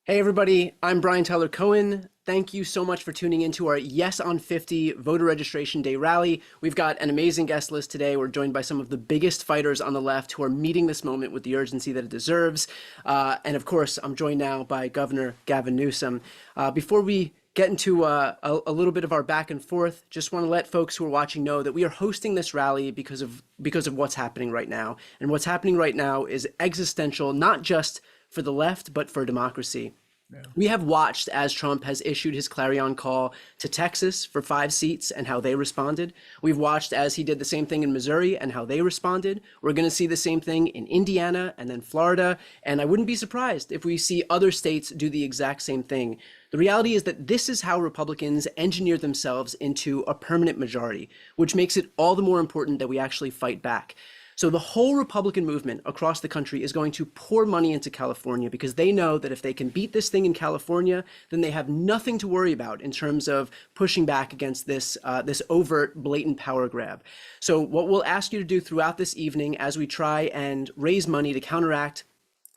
Hey everybody, I'm Tyler Cohen. Thank you so much for tuning into our Yes on 50 voter registration day rally. We've got an amazing guest list today. We're joined by some of the biggest fighters on the left who are meeting this moment with the urgency that it deserves. And of course, I'm joined now by Governor Gavin Newsom. Before we get into a little bit of our back and forth, just want to let folks who are watching know that we are hosting this rally because of what's happening right now. And what's happening right now is existential, not just for the left, but for democracy. Yeah. We have watched as Trump has issued his clarion call to Texas for 5 seats and how they responded. We've watched as he did the same thing in Missouri and how they responded. We're going to see the same thing in Indiana and then Florida. And I wouldn't be surprised if we see other states do the exact same thing. The reality is that this is how Republicans engineer themselves into a permanent majority, which makes it all the more important that we actually fight back. So the whole Republican movement across the country is going to pour money into California because they know that if they can beat this thing in California, then they have nothing to worry about in terms of pushing back against this overt, blatant power grab. So what we'll ask you to do throughout this evening as we try and raise money to counteract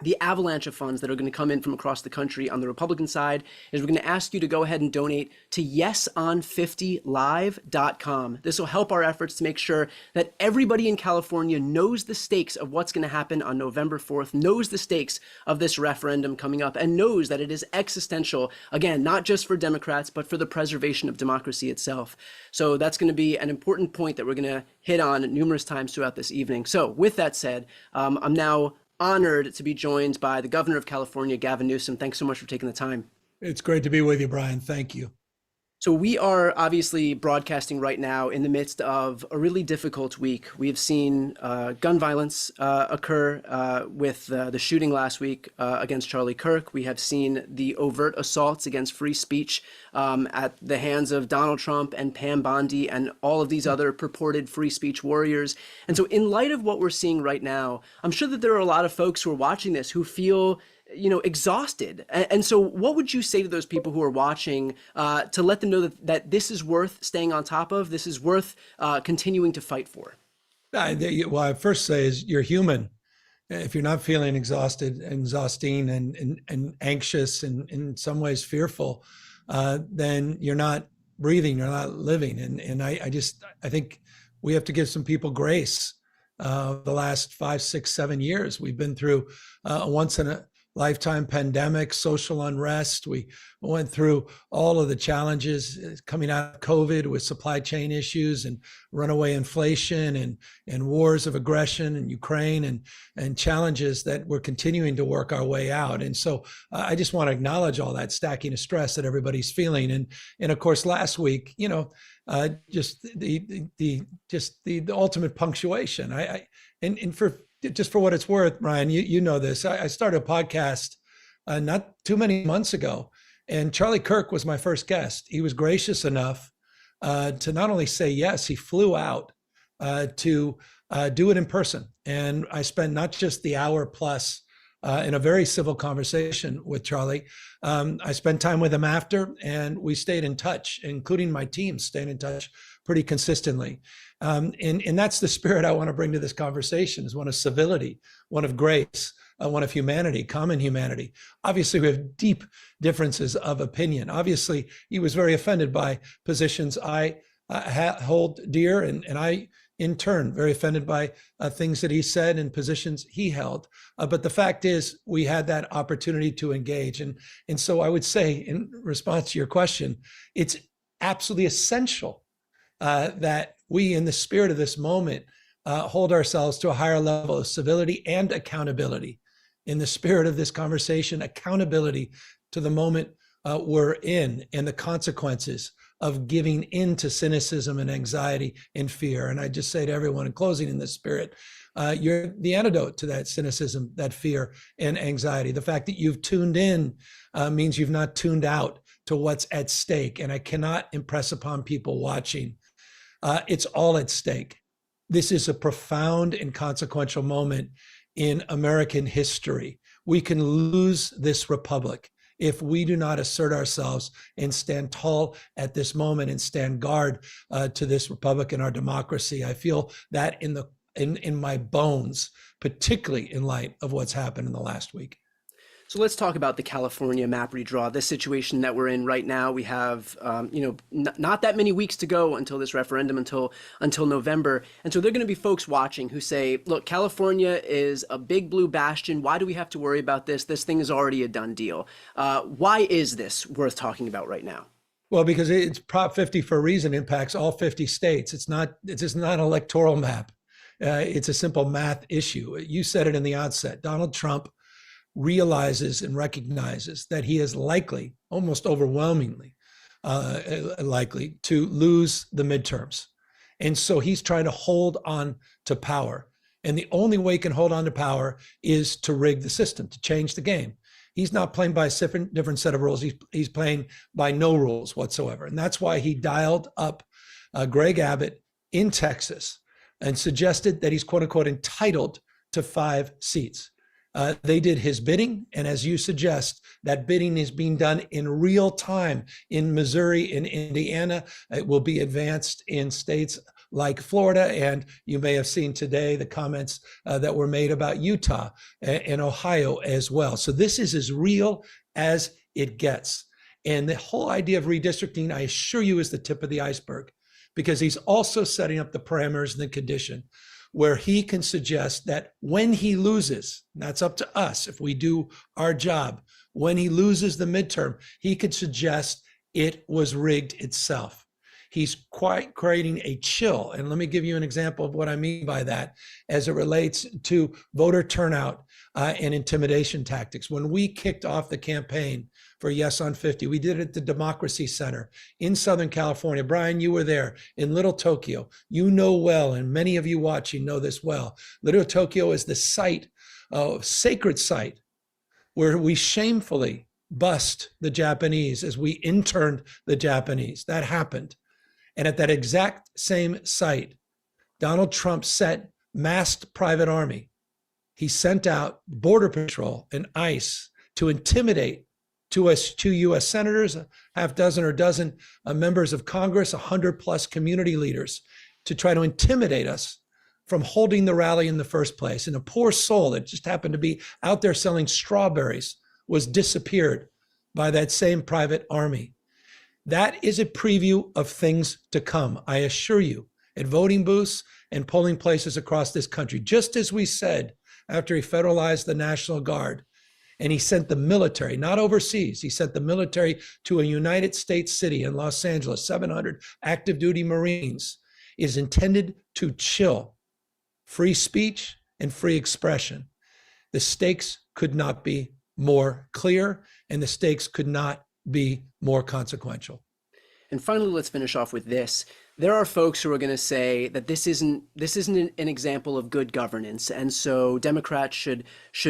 the avalanche of funds that are going to come in from across the country on the Republican side is we're going to ask you to go ahead and donate to yeson50live.com. This will help our efforts to make sure that everybody in California knows the stakes of what's going to happen on November 4th, knows the stakes of this referendum coming up, and knows that it is existential, again, not just for Democrats, but for the preservation of democracy itself. So that's going to be an important point that we're going to hit on numerous times throughout this evening. So with that said, I'm now honored to be joined by the governor of California, Gavin Newsom. Thanks so much for taking the time. It's great to be with you, Brian. Thank you. So we are obviously broadcasting right now in the midst of a really difficult week. We have seen gun violence occur with the shooting last week against Charlie Kirk. We have seen the overt assaults against free speech at the hands of Donald Trump and Pam Bondi and all of these other purported free speech warriors. And so in light of what we're seeing right now, I'm sure that there are a lot of folks who are watching this who feel exhausted. And so what would you say to those people who are watching to let them know that this is worth staying on top of, this is worth continuing to fight for? Well, I first say is you're human. If you're not feeling exhausting and anxious and in some ways fearful, then you're not breathing, you're not living. And I think we have to give some people grace. The last 5, 6, 7 years, we've been through a once in a lifetime pandemic, social unrest. We went through all of the challenges coming out of COVID with supply chain issues and runaway inflation and wars of aggression in Ukraine and challenges that we're continuing to work our way out. And so I just want to acknowledge all that stacking of stress that everybody's feeling. And of course, last week, just the ultimate punctuation. Just for what it's worth, Brian, you know this. I started a podcast not too many months ago, and Charlie Kirk was my first guest. He was gracious enough to not only say yes, he flew out to do it in person. And I spent not just the hour plus in a very civil conversation with Charlie. I spent time with him after, and we stayed in touch, including my team stayed in touch pretty consistently. And that's the spirit I want to bring to this conversation, is one of civility, one of grace, one of humanity, common humanity. Obviously, we have deep differences of opinion. Obviously, he was very offended by positions I hold dear, and I, in turn, very offended by things that he said and positions he held. But the fact is, we had that opportunity to engage. And so I would say, in response to your question, it's absolutely essential that we, in the spirit of this moment, hold ourselves to a higher level of civility and accountability. In the spirit of this conversation, accountability to the moment we're in and the consequences of giving in to cynicism and anxiety and fear. And I just say to everyone in closing, in this spirit, you're the antidote to that cynicism, that fear and anxiety. The fact that you've tuned in means you've not tuned out to what's at stake. And I cannot impress upon people watching, it's all at stake. This is a profound and consequential moment in American history. We can lose this republic if we do not assert ourselves and stand tall at this moment and stand guard to this republic and our democracy. I feel that in my bones, particularly in light of what's happened in the last week. So let's talk about the California map redraw, this situation that we're in right now. We have, not that many weeks to go until this referendum, until November. And so there are going to be folks watching who say, look, California is a big blue bastion. Why do we have to worry about this? This thing is already a done deal. Why is this worth talking about right now? Well, because it's Prop 50 for a reason, impacts all 50 states. It's just not an electoral map. It's a simple math issue. You said it in the outset. Donald Trump realizes and recognizes that he is likely, almost overwhelmingly likely, to lose the midterms. And so he's trying to hold on to power. And the only way he can hold on to power is to rig the system, to change the game. He's not playing by a different set of rules. He's playing by no rules whatsoever. And that's why he dialed up Greg Abbott in Texas and suggested that he's, quote unquote, entitled to 5 seats. They did his bidding. And as you suggest, that bidding is being done in real time in Missouri, in Indiana. It will be advanced in states like Florida. And you may have seen today the comments that were made about Utah and Ohio as well. So this is as real as it gets. And the whole idea of redistricting, I assure you, is the tip of the iceberg, because he's also setting up the parameters and the condition where he can suggest that when he loses, and that's up to us if we do our job, when he loses the midterm, he could suggest it was rigged itself. He's quite creating a chill. And let me give you an example of what I mean by that as it relates to voter turnout and intimidation tactics. When we kicked off the campaign for Yes on 50, we did it at the Democracy Center in Southern California. Brian, you were there in Little Tokyo. You know well, and many of you watching know this well. Little Tokyo is the site, sacred site, where we shamefully bust the Japanese as we interned the Japanese. That happened. And at that exact same site, Donald Trump set masked private army. He sent out Border Patrol and ICE to intimidate two U.S. senators, a half dozen or dozen members of Congress, 100+ community leaders, to try to intimidate us from holding the rally in the first place. And a poor soul that just happened to be out there selling strawberries was disappeared by that same private army. That is a preview of things to come, I assure you, at voting booths and polling places across this country. Just as we said after he federalized the National Guard, and he sent the military, not overseas, he sent the military to a United States city in Los Angeles, 700 active duty Marines, is intended to chill free speech and free expression. The stakes could not be more clear, and the stakes could not be more consequential. And finally, let's finish off with this. There are folks who are going to say that this isn't an example of good governance, and so Democrats should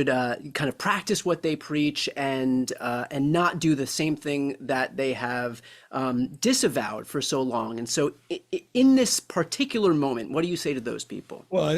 kind of practice what they preach and not do the same thing that they have disavowed for so long. And so, in this particular moment, what do you say to those people? Well,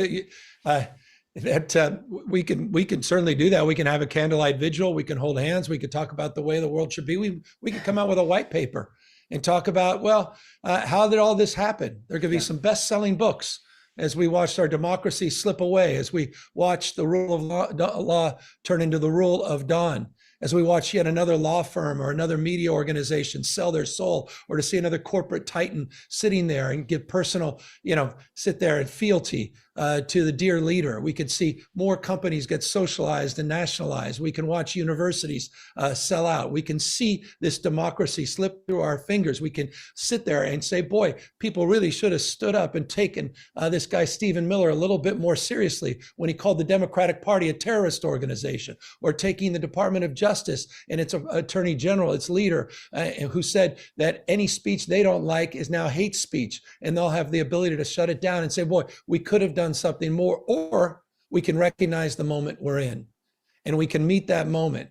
we can certainly do that. We can have a candlelight vigil. We can hold hands. We could talk about the way the world should be. We could come out with a white paper and talk about, well, how did all this happen? There could be some best-selling books as we watched our democracy slip away, as we watched the rule of law turn into the rule of dawn, as we watch yet another law firm or another media organization sell their soul, or to see another corporate titan sitting there and give personal, sit there and fealty to the dear leader. We could see more companies get socialized and nationalized. We can watch universities sell out. We can see this democracy slip through our fingers. We can sit there and say, boy, people really should have stood up and taken this guy, Stephen Miller, a little bit more seriously when he called the Democratic Party a terrorist organization, or taking the Department of Justice and its attorney general, its leader, who said that any speech they don't like is now hate speech, and they'll have the ability to shut it down and say, boy, we could have done something more. Or we can recognize the moment we're in, and we can meet that moment,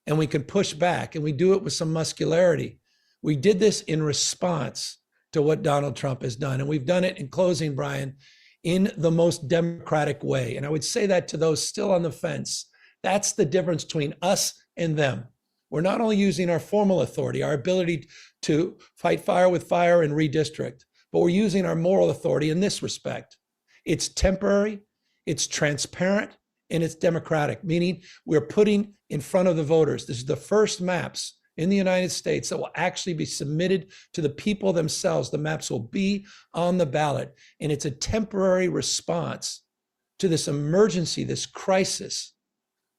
and we can push back, and we do it with some muscularity. We did this in response to what Donald Trump has done, and we've done it, in closing, Brian, in the most democratic way. And I would say that to those still on the fence. That's the difference between us and them. We're not only using our formal authority, our ability to fight fire with fire and redistrict, but we're using our moral authority in this respect. It's temporary, it's transparent, and it's democratic, meaning we're putting in front of the voters. This is the first maps in the United States that will actually be submitted to the people themselves. The maps will be on the ballot, and it's a temporary response to this emergency, this crisis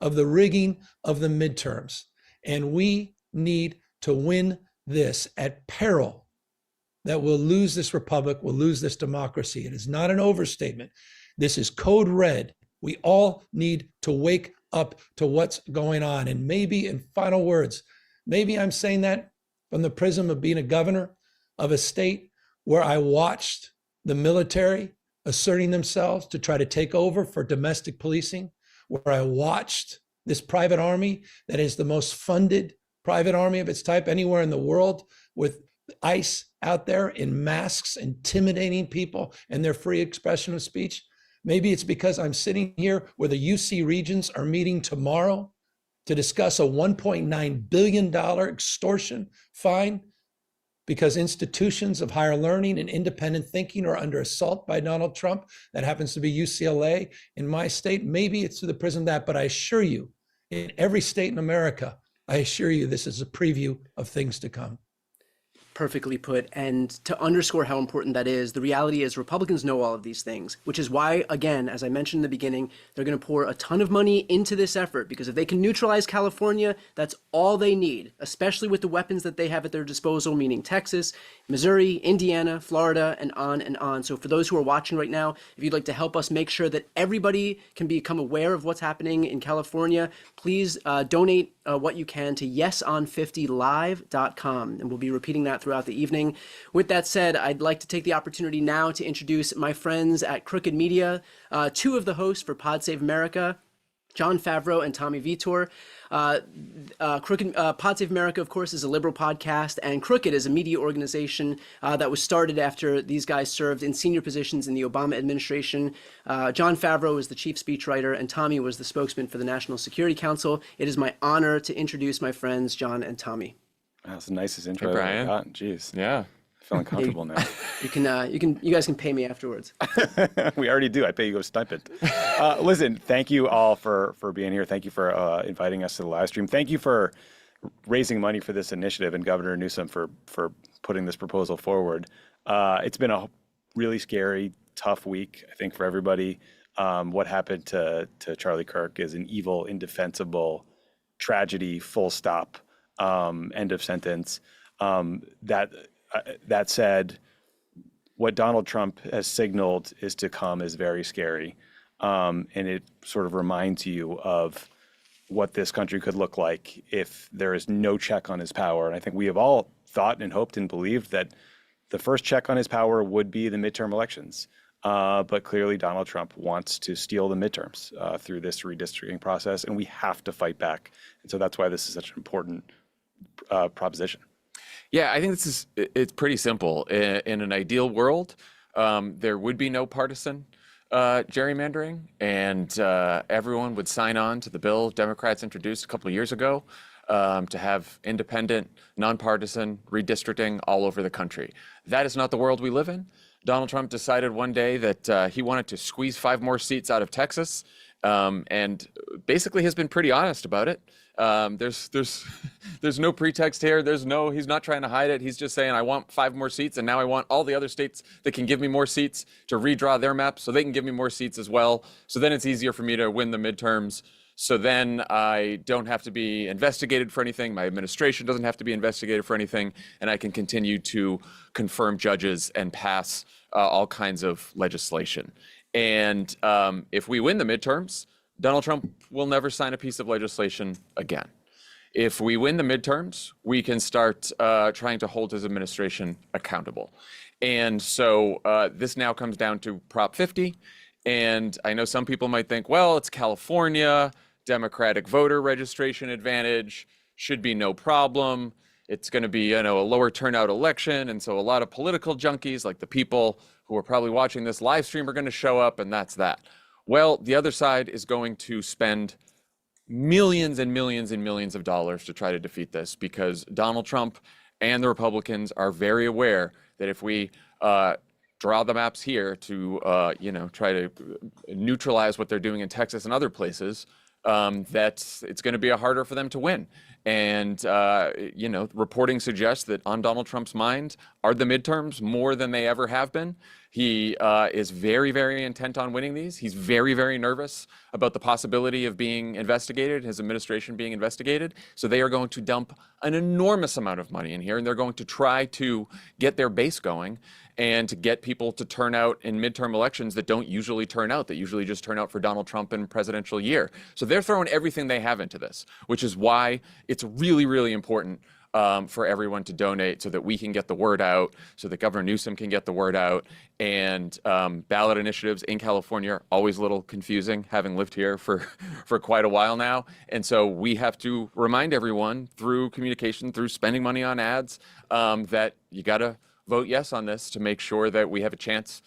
of the rigging of the midterms. And we need to win this at peril that we'll lose this republic, we'll lose this democracy. It is not an overstatement. This is code red. We all need to wake up to what's going on. And maybe, in final words, maybe I'm saying that from the prism of being a governor of a state where I watched the military asserting themselves to try to take over for domestic policing, where I watched this private army that is the most funded private army of its type anywhere in the world, with ICE out there in masks, intimidating people and their free expression of speech. Maybe it's because I'm sitting here where the UC Regents are meeting tomorrow to discuss a $1.9 billion extortion fine because institutions of higher learning and independent thinking are under assault by Donald Trump. That happens to be UCLA in my state. Maybe it's through the prism of that, but I assure you, in every state in America, I assure you this is a preview of things to come. Perfectly put. And to underscore how important that is, the reality is Republicans know all of these things, which is why, again, as I mentioned in the beginning, they're going to pour a ton of money into this effort, because if they can neutralize California, that's all they need, especially with the weapons that they have at their disposal, meaning Texas, Missouri, Indiana, Florida, and on and on. So for those who are watching right now, if you'd like to help us make sure that everybody can become aware of what's happening in California, please donate what you can to yeson50live.com. And we'll be repeating that throughout the evening. With that said, I'd like to take the opportunity now to introduce my friends at Crooked Media, two of the hosts for Pod Save America, Jon Favreau and Tommy Vitor. Pod Save America, of course, is a liberal podcast, and Crooked is a media organization that was started after these guys served in senior positions in the Obama administration. Jon Favreau is the chief speechwriter, and Tommy was the spokesman for the National Security Council. It is my honor to introduce my friends, Jon and Tommy. That's the nicest intro Hey, I've Brian. ever gotten. Jeez. Yeah. Feeling comfortable now. You guys can pay me afterwards. We already do. I pay you a stipend. Listen, thank you all for being here. Thank you for inviting us to the live stream. Thank you for raising money for this initiative, and Governor Newsom for putting this proposal forward. It's been a really scary, tough week, I think, for everybody. What happened to Charlie Kirk is an evil, indefensible tragedy, full stop, end of sentence. That said, what Donald Trump has signaled is to come is very scary. And it sort of reminds you of what this country could look like if there is no check on his power. And I think we have all thought and hoped and believed that the first check on his power would be the midterm elections. But clearly Donald Trump wants to steal the midterms through this redistricting process, and we have to fight back. And so that's why this is such an important proposition. Yeah, I think it's pretty simple. In an ideal world, there would be no partisan gerrymandering, and everyone would sign on to the bill Democrats introduced a couple of years ago to have independent, nonpartisan redistricting all over the country. That is not the world we live in. Donald Trump decided one day that he wanted to squeeze 5 more seats out of Texas, and basically has been pretty honest about it. There's no pretext here. He's not trying to hide it. He's just saying, I want 5 more seats, and now I want all the other states that can give me more seats to redraw their maps so they can give me more seats as well. So then it's easier for me to win the midterms. So then I don't have to be investigated for anything. My administration doesn't have to be investigated for anything, and I can continue to confirm judges and pass all kinds of legislation. And if we win the midterms, Donald Trump will never sign a piece of legislation again. If we win the midterms, we can start trying to hold his administration accountable. And so this now comes down to Prop 50. And I know some people might think, well, it's California, Democratic voter registration advantage, should be no problem. It's going to be, a lower turnout election. And so a lot of political junkies, like the people who are probably watching this live stream, are going to show up, and that's that. Well, the other side is going to spend millions and millions and millions of dollars to try to defeat this, because Donald Trump and the Republicans are very aware that if we draw the maps here to, try to neutralize what they're doing in Texas and other places, that it's going to be harder for them to win. And, reporting suggests that on Donald Trump's mind are the midterms more than they ever have been. He is very, very intent on winning these. He's very, very nervous about the possibility of being investigated, his administration being investigated. So they are going to dump an enormous amount of money in here, and they're going to try to get their base going and to get people to turn out in midterm elections that don't usually turn out, that usually just turn out for Donald Trump in presidential year. So they're throwing everything they have into this, which is why it's really, really important for everyone to donate so that we can get the word out, so that Governor Newsom can get the word out. And ballot initiatives in California are always a little confusing, having lived here for quite a while now. And so we have to remind everyone through communication, through spending money on ads, that you got to vote yes on this to make sure that we have a chance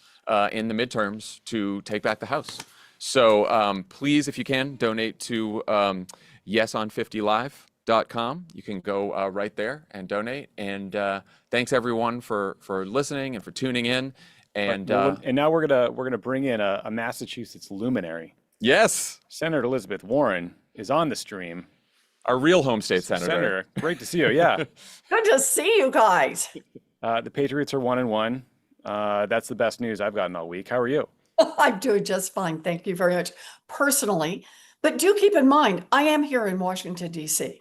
in the midterms to take back the House. So please, if you can, donate to yeson50live.com. You can go right there and donate. And thanks everyone for listening and for tuning in. And now we're gonna bring in a Massachusetts luminary. Yes, Senator Elizabeth Warren is on the stream. Our real home state senator. Great to see you. Yeah. Good to see you guys. The Patriots are 1-1. That's the best news I've gotten all week. How are you? I'm doing just fine. Thank you very much personally. But do keep in mind, I am here in Washington, D.C.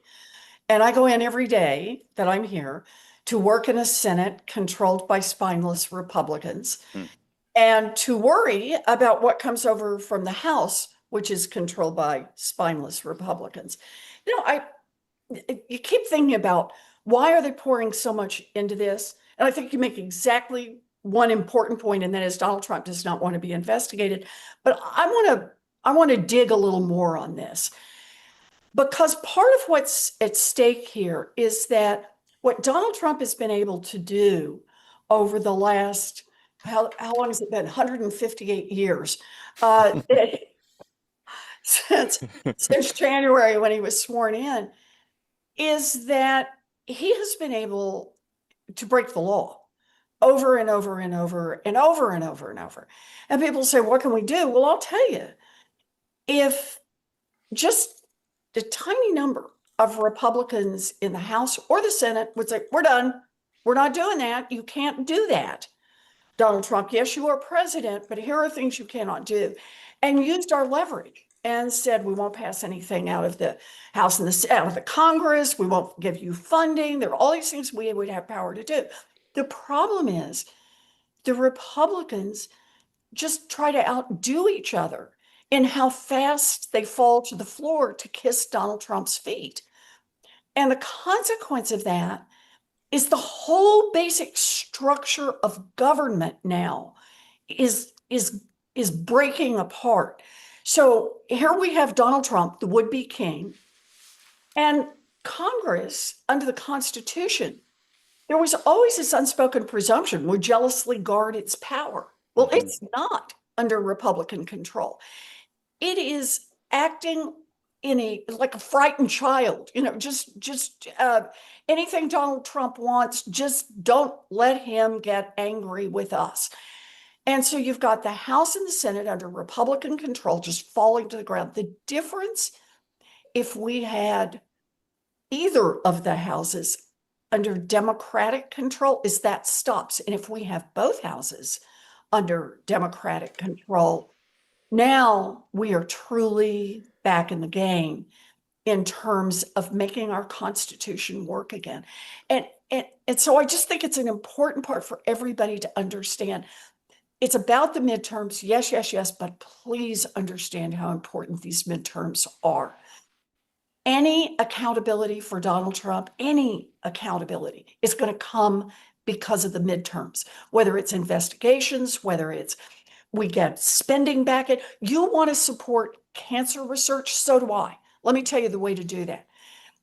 And I go in every day that I'm here to work in a Senate controlled by spineless Republicans and to worry about what comes over from the House, which is controlled by spineless Republicans. You keep thinking about, why are they pouring so much into this? And I think you make exactly one important point, and that is Donald Trump does not want to be investigated. But I want to dig a little more on this, because part of what's at stake here is that what Donald Trump has been able to do over the last, how long has it been? 158 years. Since January when he was sworn in, is that he has been able to break the law over and over and over and over and over and over. And people say, what can we do? Well, I'll tell you, if just the tiny number of Republicans in the House or the Senate would say, we're done, we're not doing that, you can't do that. Donald Trump, yes, you are president, but here are things you cannot do. And used our leverage and said, we won't pass anything out of the House and out of the Congress. We won't give you funding. There are all these things we would have power to do. The problem is the Republicans just try to outdo each other in how fast they fall to the floor to kiss Donald Trump's feet. And the consequence of that is the whole basic structure of government now is breaking apart. So here we have Donald Trump, the would-be king, and Congress, under the Constitution, there was always this unspoken presumption would jealously guard its power. Well, it's not under Republican control. It is acting like a frightened child, just anything Donald Trump wants, just don't let him get angry with us. And so you've got the House and the Senate under Republican control just falling to the ground. The difference, if we had either of the houses under Democratic control, is that stops. And if we have both houses under Democratic control, now we are truly back in the game in terms of making our Constitution work again. And so I just think it's an important part for everybody to understand. It's about the midterms, yes, yes, yes, but please understand how important these midterms are. Any accountability for Donald Trump, any accountability is going to come because of the midterms, whether it's investigations, whether it's we get spending back. You want to support cancer research, so do I. Let me tell you the way to do that.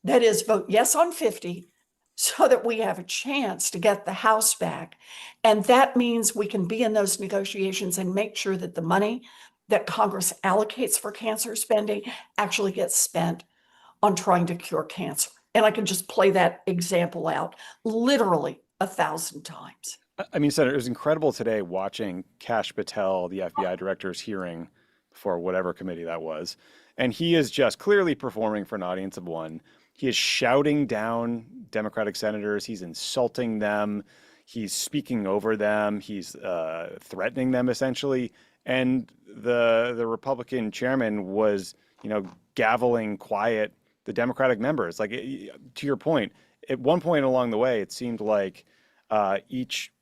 That is vote yes on 50 so that we have a chance to get the House back. And that means we can be in those negotiations and make sure that the money that Congress allocates for cancer spending actually gets spent on trying to cure cancer. And I can just play that example out literally 1,000 times. I mean, Senator, it was incredible today watching Kash Patel, the FBI director's hearing for whatever committee that was. And he is just clearly performing for an audience of one. He is shouting down Democratic senators. He's insulting them. He's speaking over them. He's threatening them, essentially. And the Republican chairman was, gaveling quiet the Democratic members. Like, to your point, at one point along the way, it seemed like each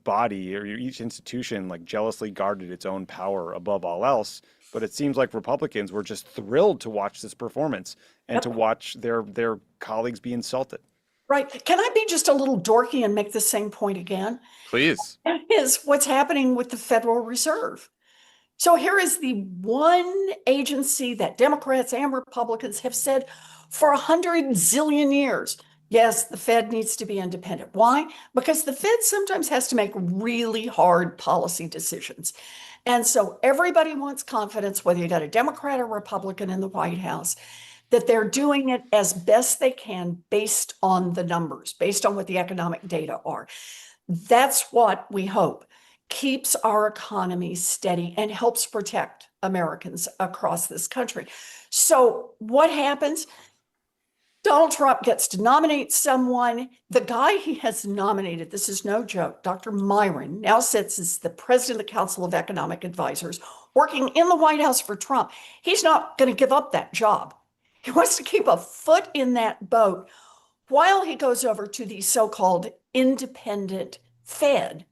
body or each institution like jealously guarded its own power above all else. But it seems like Republicans were just thrilled to watch this performance and to watch their colleagues be insulted. Right. Can I be just a little dorky and make the same point again? Please. That is what's happening with the Federal Reserve. So here is the one agency that Democrats and Republicans have said for 100 zillion years. Yes, the Fed needs to be independent. Why? Because the Fed sometimes has to make really hard policy decisions. And so everybody wants confidence, whether you got a Democrat or Republican in the White House, that they're doing it as best they can based on the numbers, based on what the economic data are. That's what we hope keeps our economy steady and helps protect Americans across this country. So what happens? Donald Trump gets to nominate someone. The guy he has nominated, this is no joke, Dr. Myron, now sits as the president of the Council of Economic Advisors, working in the White House for Trump. He's not going to give up that job. He wants to keep a foot in that boat while he goes over to the so-called independent Fed.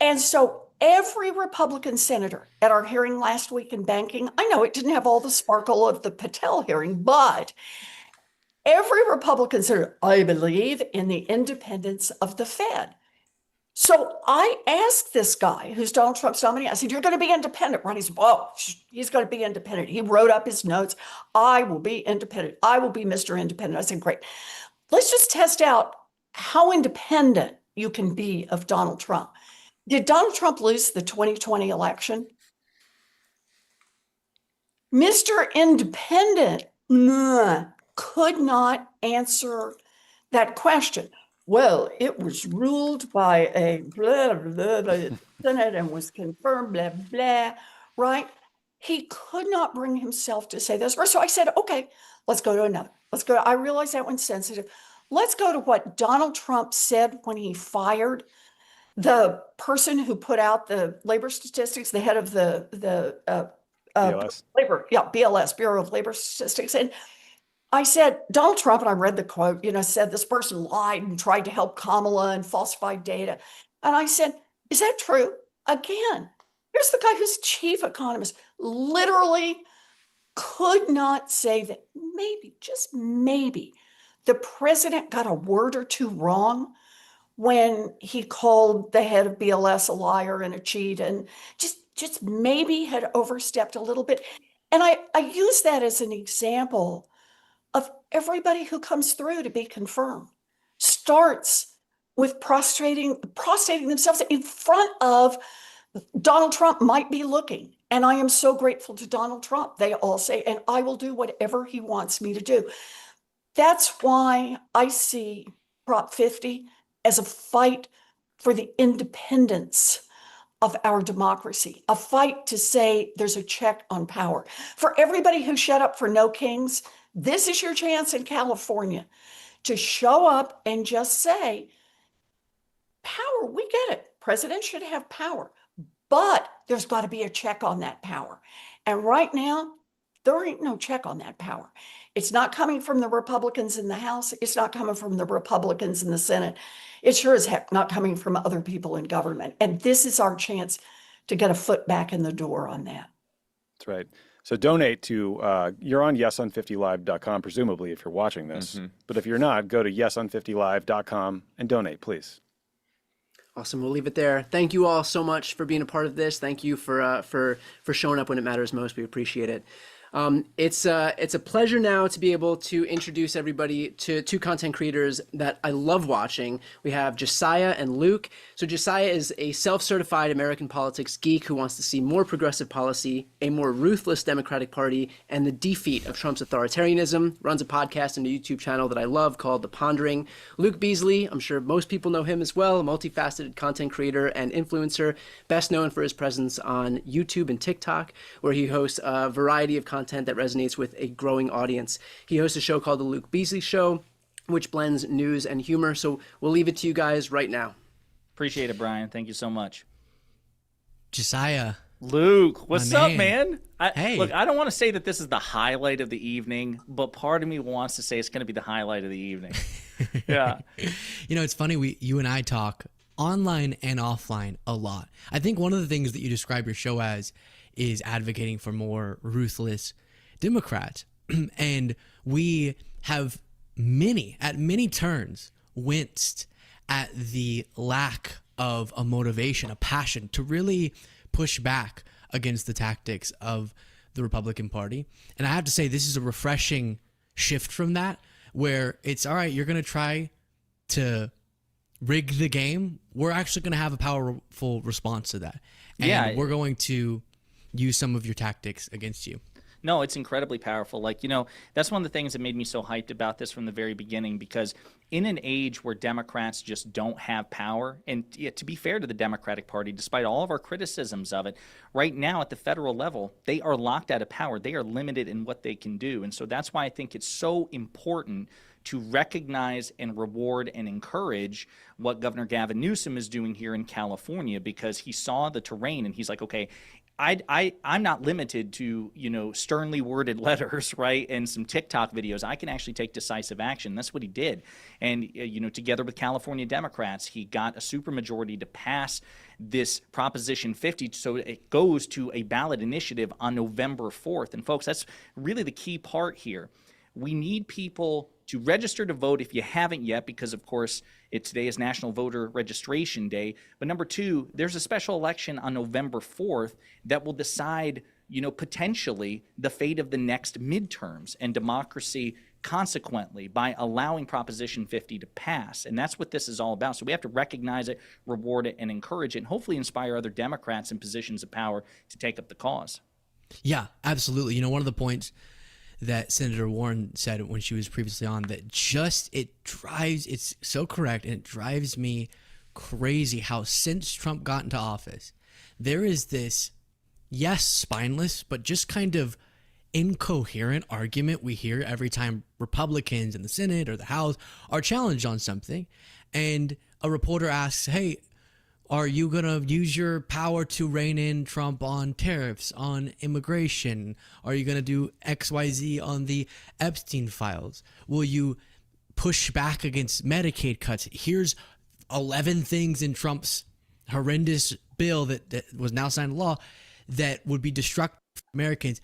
And so every Republican senator at our hearing last week in banking, I know it didn't have all the sparkle of the Patel hearing, but every Republican senator, I believe in the independence of the Fed. So I asked this guy who's Donald Trump's nominee, I said, you're going to be independent, right? He said, oh, he's going to be independent. He wrote up his notes. I will be independent. I will be Mr. Independent. I said, great. Let's just test out how independent you can be of Donald Trump. Did Donald Trump lose the 2020 election? Mr. Independent could not answer that question. Well, it was ruled by a blah, blah, blah, Senate and was confirmed, blah, blah, right? He could not bring himself to say this. So I said, okay, let's go to another. I realize that one's sensitive. Let's go to what Donald Trump said when he fired the person who put out the labor statistics, the head of the BLS. BLS, Bureau of Labor Statistics. And I said, Donald Trump, and I read the quote, said this person lied and tried to help Kamala and falsified data. And I said, is that true? Again, here's the guy who's chief economist, literally could not say that maybe, just maybe, the president got a word or two wrong when he called the head of BLS a liar and a cheat and just maybe had overstepped a little bit. And I use that as an example of everybody who comes through to be confirmed starts with prostrating themselves in front of Donald Trump might be looking. And I am so grateful to Donald Trump. They all say, and I will do whatever he wants me to do. That's why I see Prop 50 as a fight for the independence of our democracy, a fight to say there's a check on power. For everybody who shut up for no kings, this is your chance in California to show up and just say, power, we get it. Presidents should have power, but there's got to be a check on that power. And right now, there ain't no check on that power. It's not coming from the Republicans in the House. It's not coming from the Republicans in the Senate. It's sure as heck not coming from other people in government. And this is our chance to get a foot back in the door on that. That's right. So donate to, you're on yeson50live.com, presumably, if you're watching this. Mm-hmm. But if you're not, go to yeson50live.com and donate, please. Awesome. We'll leave it there. Thank you all so much for being a part of this. Thank you for showing up when it matters most. We appreciate it. It's a pleasure now to be able to introduce everybody to two content creators that I love watching. We have Josiah and Luke. So Josiah is a self-certified American politics geek who wants to see more progressive policy, a more ruthless Democratic Party, and the defeat of Trump's authoritarianism. Runs a podcast and a YouTube channel that I love called The Pondering. Luke Beasley, I'm sure most people know him as well, a multifaceted content creator and influencer, best known for his presence on YouTube and TikTok, where he hosts a variety of content that resonates with a growing audience. He hosts a show called The Luke Beasley Show, which blends news and humor. So we'll leave it to you guys right now. Appreciate it, Brian. Thank you so much. Josiah. Luke, what's My up, man? Hey. Look, I don't want to say that this is the highlight of the evening, but part of me wants to say it's going to be the highlight of the evening. Yeah. You know, it's funny, you and I talk online and offline a lot. I think one of the things that you describe your show as is advocating for more ruthless Democrats. And we have at many turns winced at the lack of a motivation, a passion to really push back against the tactics of the Republican Party. And I have to say, this is a refreshing shift from that, where it's all right, you're going to try to rig the game. We're actually going to have a powerful response to that. And we're going to use some of your tactics against you. No, it's incredibly powerful. Like, you know, that's one of the things that made me so hyped about this from the very beginning, because in an age where Democrats just don't have power, and to be fair to the Democratic Party, despite all of our criticisms of it, right now at the federal level, they are locked out of power. They are limited in what they can do. And so that's why I think it's so important to recognize and reward and encourage what Governor Gavin Newsom is doing here in California, because he saw the terrain and he's like, okay, I'm not limited to, you know, sternly worded letters, right, and some TikTok videos. I can actually take decisive action. That's what he did. And, you know, together with California Democrats, he got a supermajority to pass this Proposition 50 so it goes to a ballot initiative on November 4th. And, folks, that's really the key part here. We need people to register to vote if you haven't yet, because, of course, today is National Voter Registration Day. But number two, there's a special election on November 4th that will decide, you know, potentially the fate of the next midterms and democracy consequently by allowing Proposition 50 to pass. And that's what this is all about. So we have to recognize it, reward it, and encourage it, and hopefully inspire other Democrats in positions of power to take up the cause. Yeah, absolutely. You know, one of the points that Senator Warren said when she was previously on, that it's so correct, and it drives me crazy how since Trump got into office, there is this, yes, spineless, but just kind of incoherent argument we hear every time Republicans in the Senate or the House are challenged on something. And a reporter asks, hey, are you going to use your power to rein in Trump on tariffs, on immigration? Are you going to do XYZ on the Epstein files? Will you push back against Medicaid cuts? Here's 11 things in Trump's horrendous bill that was now signed into law that would be destructive for Americans.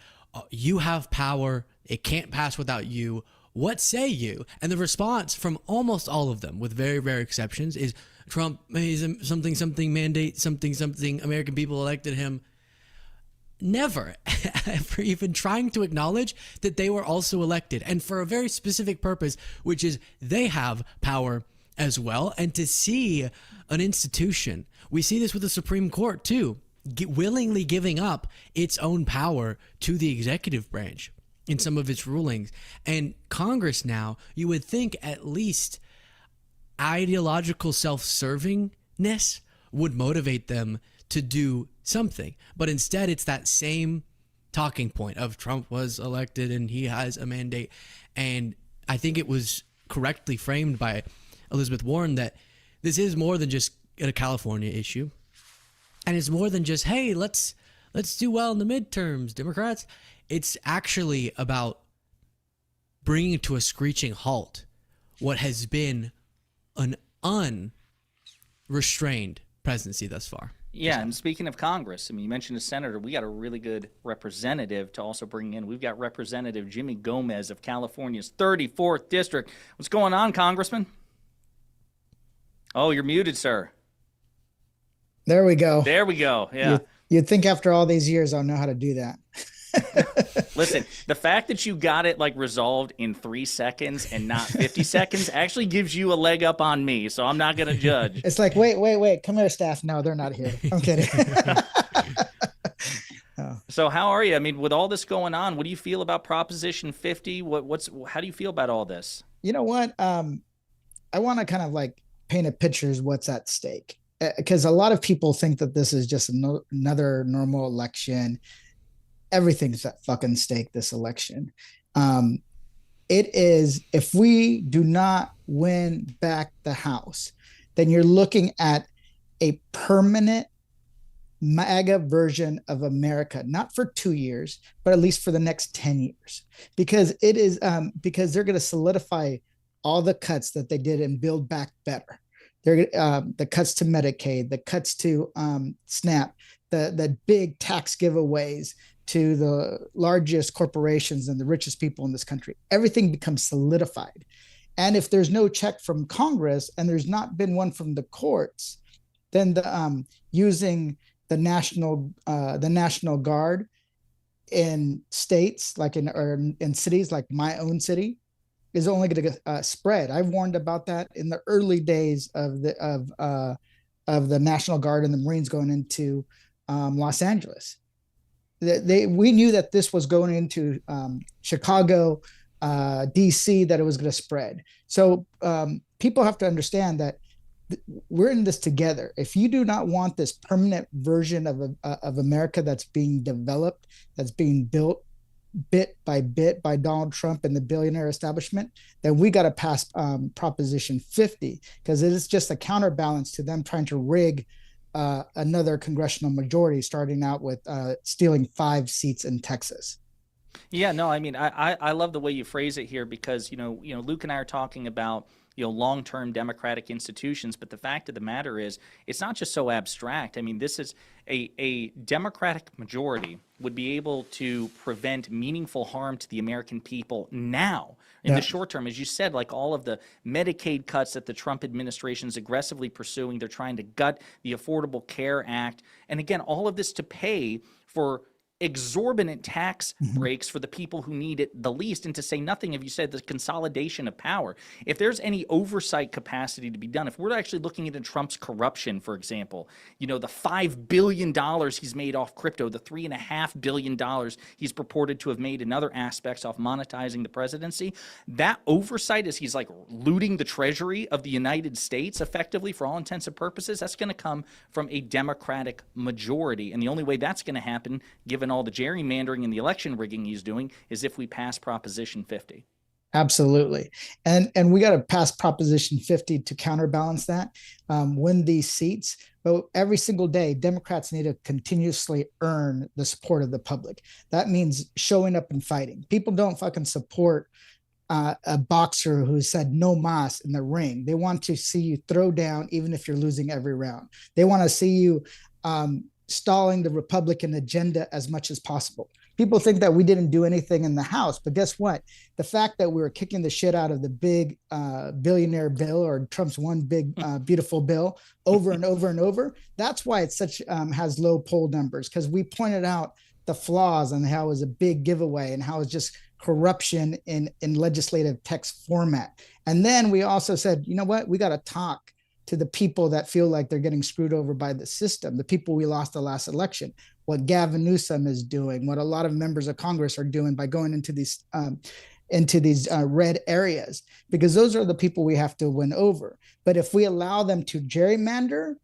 You have power. It can't pass without you. What say you? And the response from almost all of them, with very rare exceptions, is Trump is something mandate, something American people elected him. Never ever even trying to acknowledge that they were also elected, and for a very specific purpose, which is they have power as well. And to see an institution, we see this with the Supreme Court too, willingly giving up its own power to the executive branch in some of its rulings. And Congress now, you would think at least ideological self-servingness would motivate them to do something. But instead, it's that same talking point of Trump was elected and he has a mandate. And I think it was correctly framed by Elizabeth Warren that this is more than just a California issue. And it's more than just, hey, let's do well in the midterms, Democrats. It's actually about bringing to a screeching halt what has been an unrestrained presidency thus far. Yeah, and speaking of Congress, I mean, you mentioned a senator. We got a really good representative to also bring in. We've got Representative Jimmy Gomez of California's 34th District. What's going on, Congressman? Oh, you're muted, sir. There we go. There we go. Yeah. You'd think after all these years, I'll know how to do that. Listen, the fact that you got it like resolved in 3 seconds and not 50 seconds actually gives you a leg up on me, so I'm not going to judge. It's like, wait, come here, staff. No, they're not here. I'm kidding. So how are you? I mean, with all this going on, what do you feel about Proposition 50? How do you feel about all this? You know what? I want to kind of like paint a picture of what's at stake, because a lot of people think that this is just another normal election. Everything's at fucking stake this election. It is, if we do not win back the House, then you're looking at a permanent MAGA version of America, not for 2 years, but at least for the next 10 years, because it is because they're going to solidify all the cuts that they did and build back better. They're the cuts to Medicaid, the cuts to SNAP, the big tax giveaways to the largest corporations and the richest people in this country. Everything becomes solidified. And if there's no check from Congress and there's not been one from the courts, then using the National Guard in states like in cities like my own city is only going to spread. I've warned about that in the early days of the National Guard and the Marines going into Los Angeles. We knew that this was going into Chicago, DC, that it was going to spread. So people have to understand that we're in this together. If you do not want this permanent version of America that's being developed, that's being built bit by bit by Donald Trump and the billionaire establishment, then we got to pass Proposition 50, because it is just a counterbalance to them trying to rig another congressional majority, starting out with stealing 5 seats in Texas. Yeah, no, I mean, I love the way you phrase it here, because, you know, Luke and I are talking about, long-term democratic institutions, but the fact of the matter is, it's not just so abstract. I mean, this is a democratic majority would be able to prevent meaningful harm to the American people now. In the short term, as you said, like all of the Medicaid cuts that the Trump administration is aggressively pursuing, they're trying to gut the Affordable Care Act. And again, all of this to pay for exorbitant tax breaks for the people who need it the least, and to say nothing of, you said, the consolidation of power. If there's any oversight capacity to be done, if we're actually looking into Trump's corruption, for example, the $5 billion he's made off crypto, the $3.5 billion he's purported to have made in other aspects off monetizing the presidency, that oversight, as he's like looting the treasury of the United States effectively for all intents and purposes, that's going to come from a Democratic majority. And the only way that's going to happen, given all the gerrymandering and the election rigging he's doing, is if we pass Proposition 50. Absolutely. And we got to pass Proposition 50 to counterbalance that, win these seats. But every single day, Democrats need to continuously earn the support of the public. That means showing up and fighting. People don't fucking support a boxer who said no mas in the ring. They want to see you throw down, even if you're losing every round. They want to see you stalling the Republican agenda as much as possible. People think that we didn't do anything in the House, but guess what? The fact that we were kicking the shit out of the big billionaire bill, or Trump's one big beautiful bill, over and over and over, that's why it's such has low poll numbers, because we pointed out the flaws and how it was a big giveaway and how it's just corruption in legislative text format. And then we also said, you know what? We got to talk to the people that feel like they're getting screwed over by the system, the people we lost the last election, what Gavin Newsom is doing, what a lot of members of Congress are doing by going into these red areas, because those are the people we have to win over. But if we allow them to gerrymander,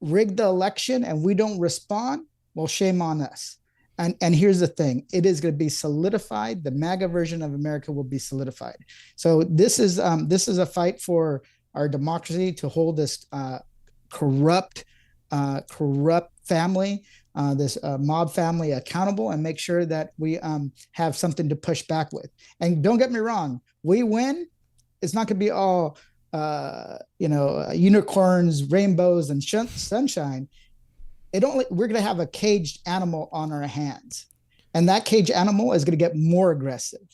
rig the election, and we don't respond, well, shame on us. And here's the thing, it is going to be solidified. The MAGA version of America will be solidified. So this is a fight for our democracy, to hold this corrupt family, this mob family accountable, and make sure that we have something to push back with. And don't get me wrong, we win, it's not going to be all unicorns, rainbows, and sunshine. We're going to have a caged animal on our hands, and that caged animal is going to get more aggressive,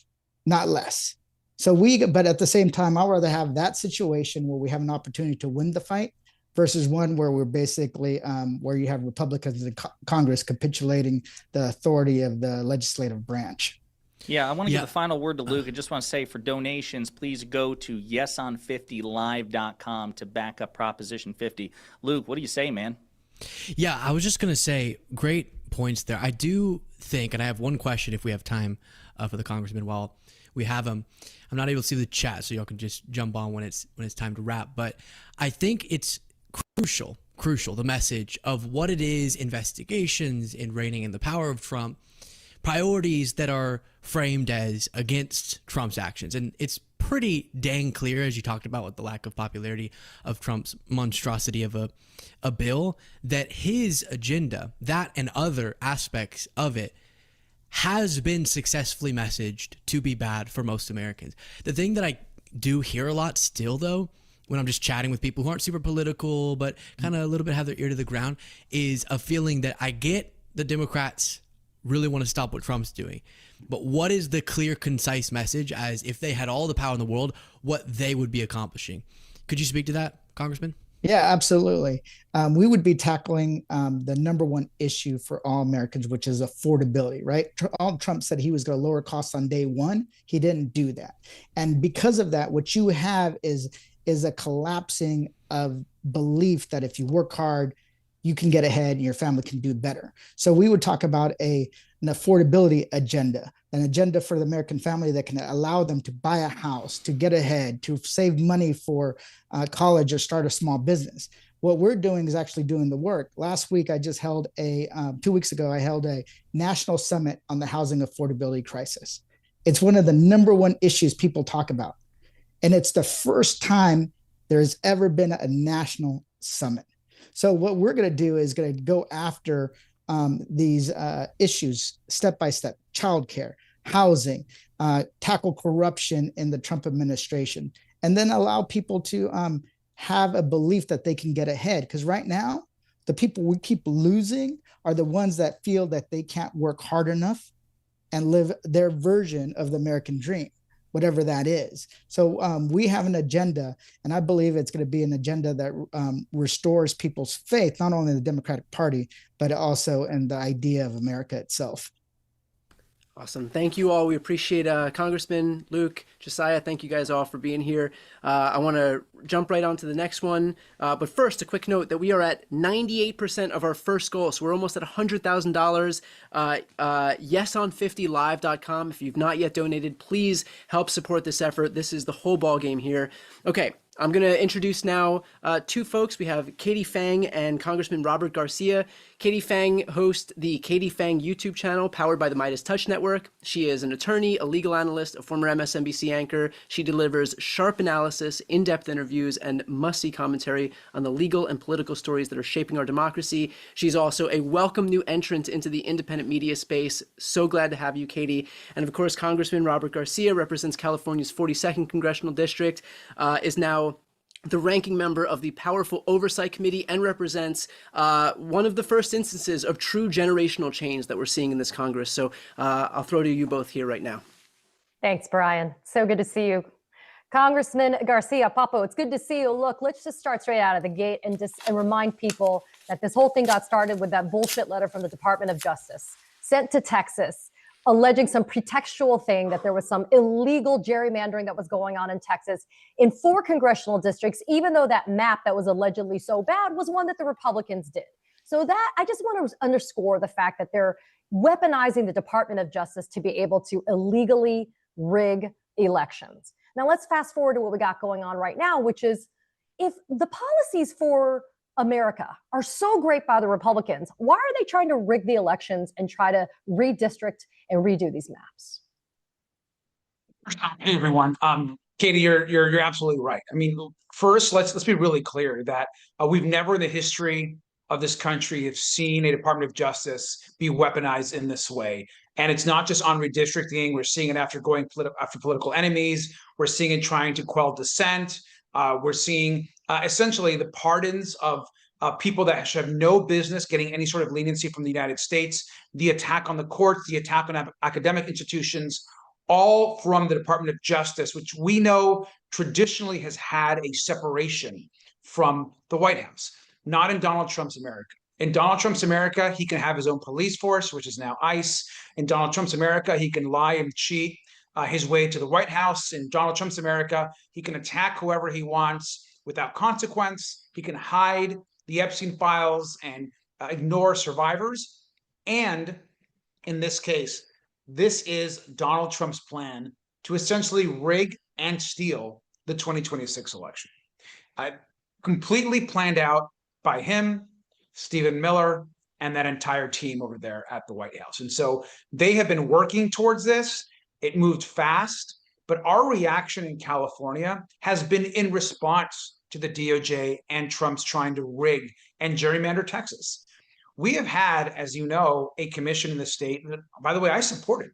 not less. So but at the same time, I'd rather have that situation where we have an opportunity to win the fight versus one where we're basically where you have Republicans in Congress capitulating the authority of the legislative branch. Yeah, I want to give the final word to Luke. I just want to say for donations, please go to yeson50live.com to back up Proposition 50. Luke, what do you say, man? Yeah, I was just going to say, great points there. I do think, and I have one question if we have time for the Congressman while we have him. I'm not able to see the chat, so y'all can just jump on when it's time to wrap. But I think it's crucial, the message of what it is, investigations in reining in the power of Trump, priorities that are framed as against Trump's actions. And it's pretty dang clear, as you talked about with the lack of popularity of Trump's monstrosity of a bill, that his agenda, that and other aspects of it, has been successfully messaged to be bad for most Americans. The thing that I do hear a lot still, though, when I'm just chatting with people who aren't super political, but kind of a little bit have their ear to the ground, is a feeling that I get the Democrats really want to stop what Trump's doing. But what is the clear, concise message as if they had all the power in the world, what they would be accomplishing? Could you speak to that, Congressman? Yeah, absolutely. We would be tackling the number one issue for all Americans, which is affordability, right? Trump said he was going to lower costs on day one. He didn't do that. And because of that, what you have is a collapsing of belief that if you work hard, you can get ahead and your family can do better. So we would talk about an affordability agenda, an agenda for the American family that can allow them to buy a house, to get ahead, to save money for college or start a small business. What we're doing is actually doing the work. Last week, I just held 2 weeks ago, I held a national summit on the housing affordability crisis. It's one of the number one issues people talk about. And it's the first time there's ever been a national summit. So what we're going to do is going to go after these issues step by step: childcare, housing, tackle corruption in the Trump administration, and then allow people to have a belief that they can get ahead. Because right now, the people we keep losing are the ones that feel that they can't work hard enough and live their version of the American dream, whatever that is. So we have an agenda, and I believe it's going to be an agenda that restores people's faith, not only in the Democratic Party, but also in the idea of America itself. Awesome. Thank you all. We appreciate Congressman, Luke, Josiah. Thank you guys all for being here. I want to jump right on to the next one. But first, a quick note that we are at 98% of our first goal. So we're almost at $100,000. Yeson50live.com. If you've not yet donated, please help support this effort. This is the whole ball game here. Okay. I'm going to introduce now two folks. We have Katie Fang and Congressman Robert Garcia. Katie Fang hosts the Katie Fang YouTube channel powered by the Midas Touch Network. She is an attorney, a legal analyst, a former MSNBC anchor. She delivers sharp analysis, in-depth interviews, and must-see commentary on the legal and political stories that are shaping our democracy. She's also a welcome new entrant into the independent media space. So glad to have you, Katie. And of course, Congressman Robert Garcia represents California's 42nd Congressional District, is now the ranking member of the powerful Oversight Committee, and represents one of the first instances of true generational change that we're seeing in this Congress. So I'll throw to you both here right now. Thanks, Brian. So good to see you. Congressman Garcia, Papo, it's good to see you. Look, let's just start straight out of the gate and remind people that this whole thing got started with that bullshit letter from the Department of Justice sent to Texas, alleging some pretextual thing that there was some illegal gerrymandering that was going on in Texas in 4 congressional districts, even though that map that was allegedly so bad was one that the Republicans did. So that, I just want to underscore the fact that they're weaponizing the Department of Justice to be able to illegally rig elections. Now let's fast forward to what we got going on right now, which is if the policies for America are so great by the Republicans, why are they trying to rig the elections and try to redistrict and redo these maps? Hey everyone, Katie, you're absolutely right. I mean, first, let's be really clear that we've never in the history of this country have seen a Department of Justice be weaponized in this way. And it's not just on redistricting. We're seeing it after going after political enemies. We're seeing it trying to quell dissent. We're seeing essentially the pardons of people that should have no business getting any sort of leniency from the United States, the attack on the courts, the attack on academic institutions, all from the Department of Justice, which we know traditionally has had a separation from the White House. Not in Donald Trump's America. In Donald Trump's America, he can have his own police force, which is now ICE. In Donald Trump's America, he can lie and cheat his way to the White House. In Donald Trump's America, he can attack whoever he wants without consequence. He can hide the Epstein files and ignore survivors. And in this case, this is Donald Trump's plan to essentially rig and steal the 2026 election. Completely planned out by him, Stephen Miller, and that entire team over there at the White House. And so they have been working towards this. It moved fast, but our reaction in California has been in response to the DOJ and Trump's trying to rig and gerrymander Texas. We have had, as you know, a commission in the state that, by the way, I supported.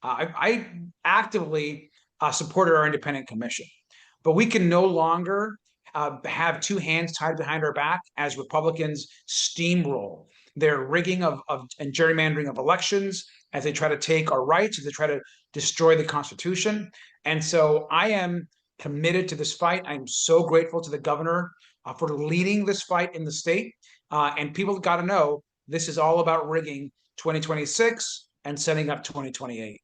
I actively supported our independent commission, but we can no longer have two hands tied behind our back as Republicans steamroll their rigging of and gerrymandering of elections, as they try to take our rights, as they try to destroy the Constitution. And so I am committed to this fight. I'm so grateful to the governor for leading this fight in the state. And people got to know this is all about rigging 2026 and setting up 2028. It's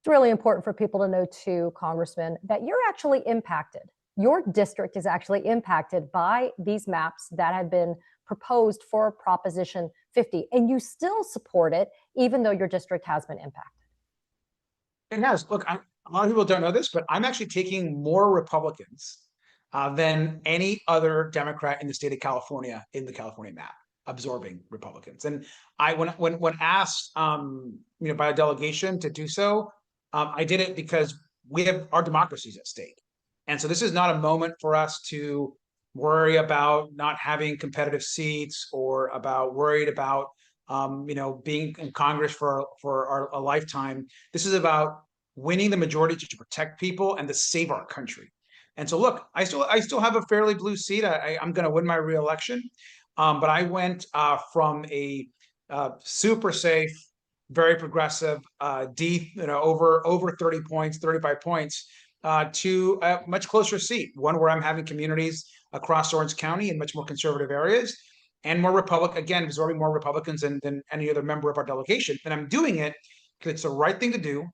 really important for people to know too, Congressman, that you're actually impacted. Your district is actually impacted by these maps that have been proposed for Proposition 50, and you still support it, even though your district has been impacted. It has. Look, a lot of people don't know this, but I'm actually taking more Republicans than any other Democrat in the state of California in the California map, absorbing Republicans. And I, when asked, by a delegation to do so, I did it because we have our democracies at stake. And so this is not a moment for us to worry about not having competitive seats or worried about being in Congress for a lifetime. This is about winning the majority to protect people and to save our country. And so, look, I still have a fairly blue seat. I'm going to win my reelection, but I went from a super safe, very progressive, deep, over 30 points, 35 points, to a much closer seat, one where I'm having communities across Orange County in much more conservative areas, and more absorbing more Republicans than any other member of our delegation. And I'm doing it because it's the right thing to do,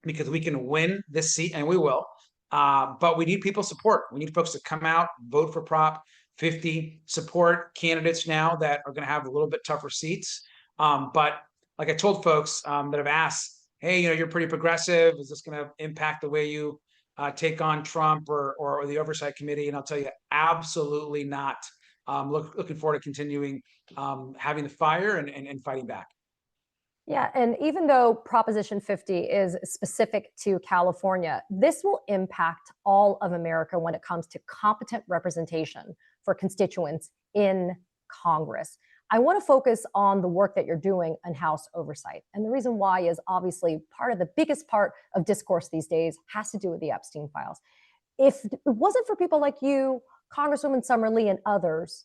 because we can win this seat, and we will. But we need people's support. We need folks to come out, vote for Prop 50, support candidates now that are going to have a little bit tougher seats. But like I told folks that have asked, hey, you're pretty progressive. Is this going to impact the way you take on Trump or the Oversight Committee? And I'll tell you, absolutely not. Looking forward to continuing having the fire and fighting back. Yeah, and even though Proposition 50 is specific to California, this will impact all of America when it comes to competent representation for constituents in Congress. I want to focus on the work that you're doing in House oversight. And the reason why is obviously part of the biggest part of discourse these days has to do with the Epstein files. If it wasn't for people like you, Congresswoman Summer Lee, and others,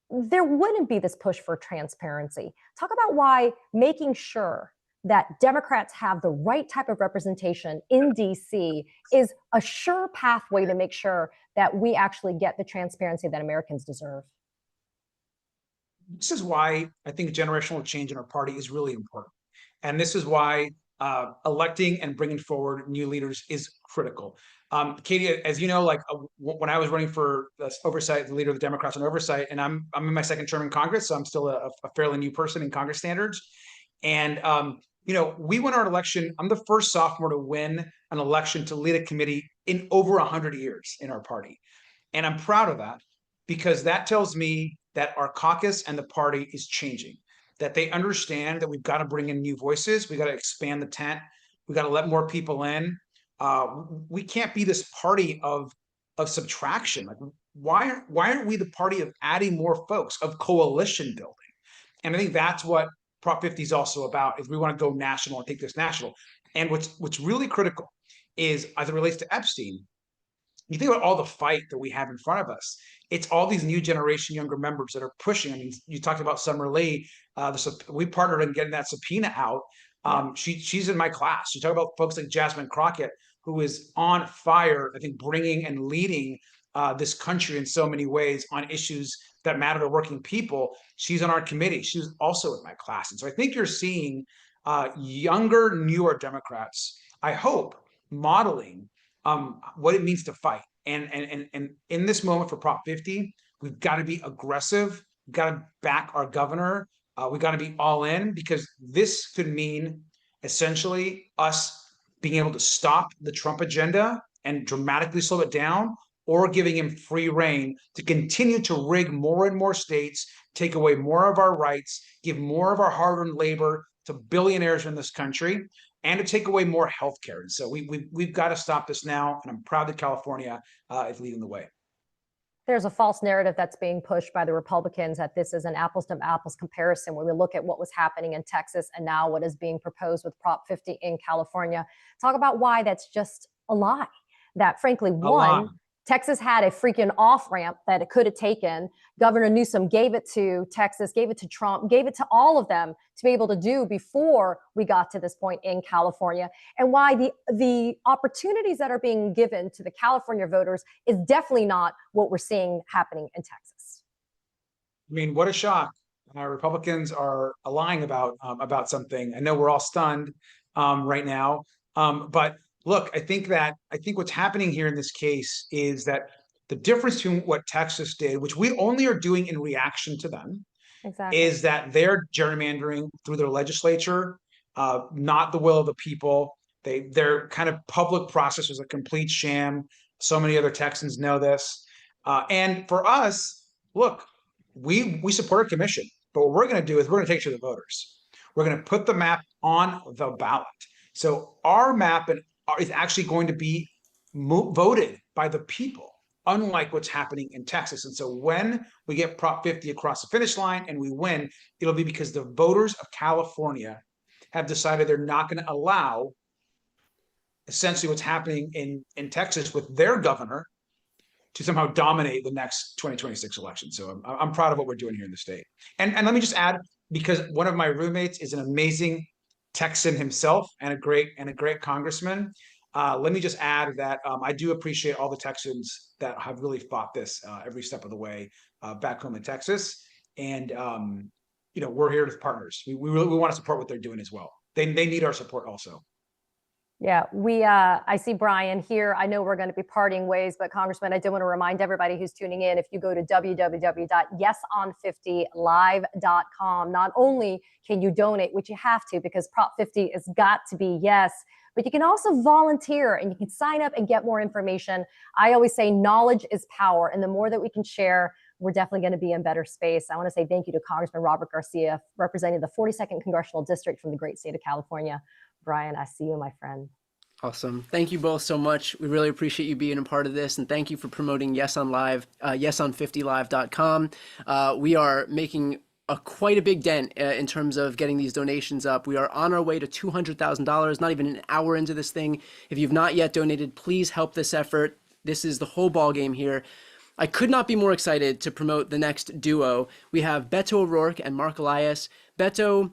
there wouldn't be this push for transparency. Talk about why making sure that Democrats have the right type of representation in DC is a sure pathway to make sure that we actually get the transparency that Americans deserve. This is why I think generational change in our party is really important. And this is why electing and bringing forward new leaders is critical. Katie, as you know, when I was running for oversight, the leader of the Democrats on oversight, and I'm in my second term in Congress, so I'm still a fairly new person in Congress standards. And, we won our election. I'm the first sophomore to win an election to lead a committee in over 100 years in our party. And I'm proud of that, because that tells me that our caucus and the party is changing, that they understand that we've got to bring in new voices. We got to expand the tent. We got to let more people in. We can't be this party of subtraction. Like, why aren't we the party of adding more folks, of coalition building? And I think that's what Prop 50 is also about, is we want to go national and take this national. And what's really critical is, as it relates to Epstein, you think about all the fight that we have in front of us. It's all these new generation younger members that are pushing. I mean, you talked about Summer Lee. We partnered in getting that subpoena out. She's in my class. You talk about folks like Jasmine Crockett, who is on fire, I think, bringing and leading this country in so many ways on issues that matter to working people. She's on our committee. She was also in my class. And so I think you're seeing younger, newer Democrats, I hope, modeling what it means to fight. And in this moment for Prop 50, we've got to be aggressive. We've got to back our governor. We've got to be all in, because this could mean essentially us being able to stop the Trump agenda and dramatically slow it down, or giving him free rein to continue to rig more and more states, take away more of our rights, give more of our hard-earned labor to billionaires in this country, and to take away more health care. And so we've got to stop this now, and I'm proud that California is leading the way. There's a false narrative that's being pushed by the Republicans that this is an apples to apples comparison when we look at what was happening in Texas and now what is being proposed with Prop 50 in California. Talk about why that's just a lie. That frankly, one, Texas had a freaking off ramp that it could have taken. Governor Newsom gave it to Texas, gave it to Trump, gave it to all of them to be able to do before we got to this point in California. And why the opportunities that are being given to the California voters is definitely not what we're seeing happening in Texas. I mean, what a shock. Republicans are lying about something. I know we're all stunned right now, but look, I think what's happening here in this case is that the difference between what Texas did, which we only are doing in reaction to them, exactly, is that they're gerrymandering through their legislature, not the will of the people. Their kind of public process was a complete sham. So many other Texans know this. And for us, look, we support a commission, but what we're going to do is we're going to take it to the voters. We're going to put the map on the ballot. So our map is actually going to be voted by the people, unlike what's happening in Texas. And so when we get Prop 50 across the finish line and we win, it'll be because the voters of California have decided they're not going to allow essentially what's happening in Texas with their governor to somehow dominate the next 2026 election. So I'm proud of what we're doing here in the state. And let me just add, because one of my roommates is an amazing Texan himself and a great congressman. Let me just add that I do appreciate all the Texans that have really fought this every step of the way back home in Texas. And we're here as partners. We really want to support what they're doing as well. They need our support also. Yeah, I see Brian here. I know we're going to be parting ways, but Congressman, I did want to remind everybody who's tuning in, if you go to www.yeson50live.com, not only can you donate, which you have to because Prop 50 has got to be yes, but you can also volunteer and you can sign up and get more information. I always say knowledge is power, and the more that we can share, we're definitely going to be in better space. I want to say thank you to Congressman Robert Garcia, representing the 42nd Congressional District from the great state of California. Brian, I see you, my friend. Awesome. Thank you both so much. We really appreciate you being a part of this, and thank you for promoting Yes on Live, yeson50live.com. We are making quite a big dent in terms of getting these donations up. We are on our way to $200,000, not even an hour into this thing. If you've not yet donated, please help this effort. This is the whole ball game here. I could not be more excited to promote the next duo. We have Beto O'Rourke and Mark Elias. Beto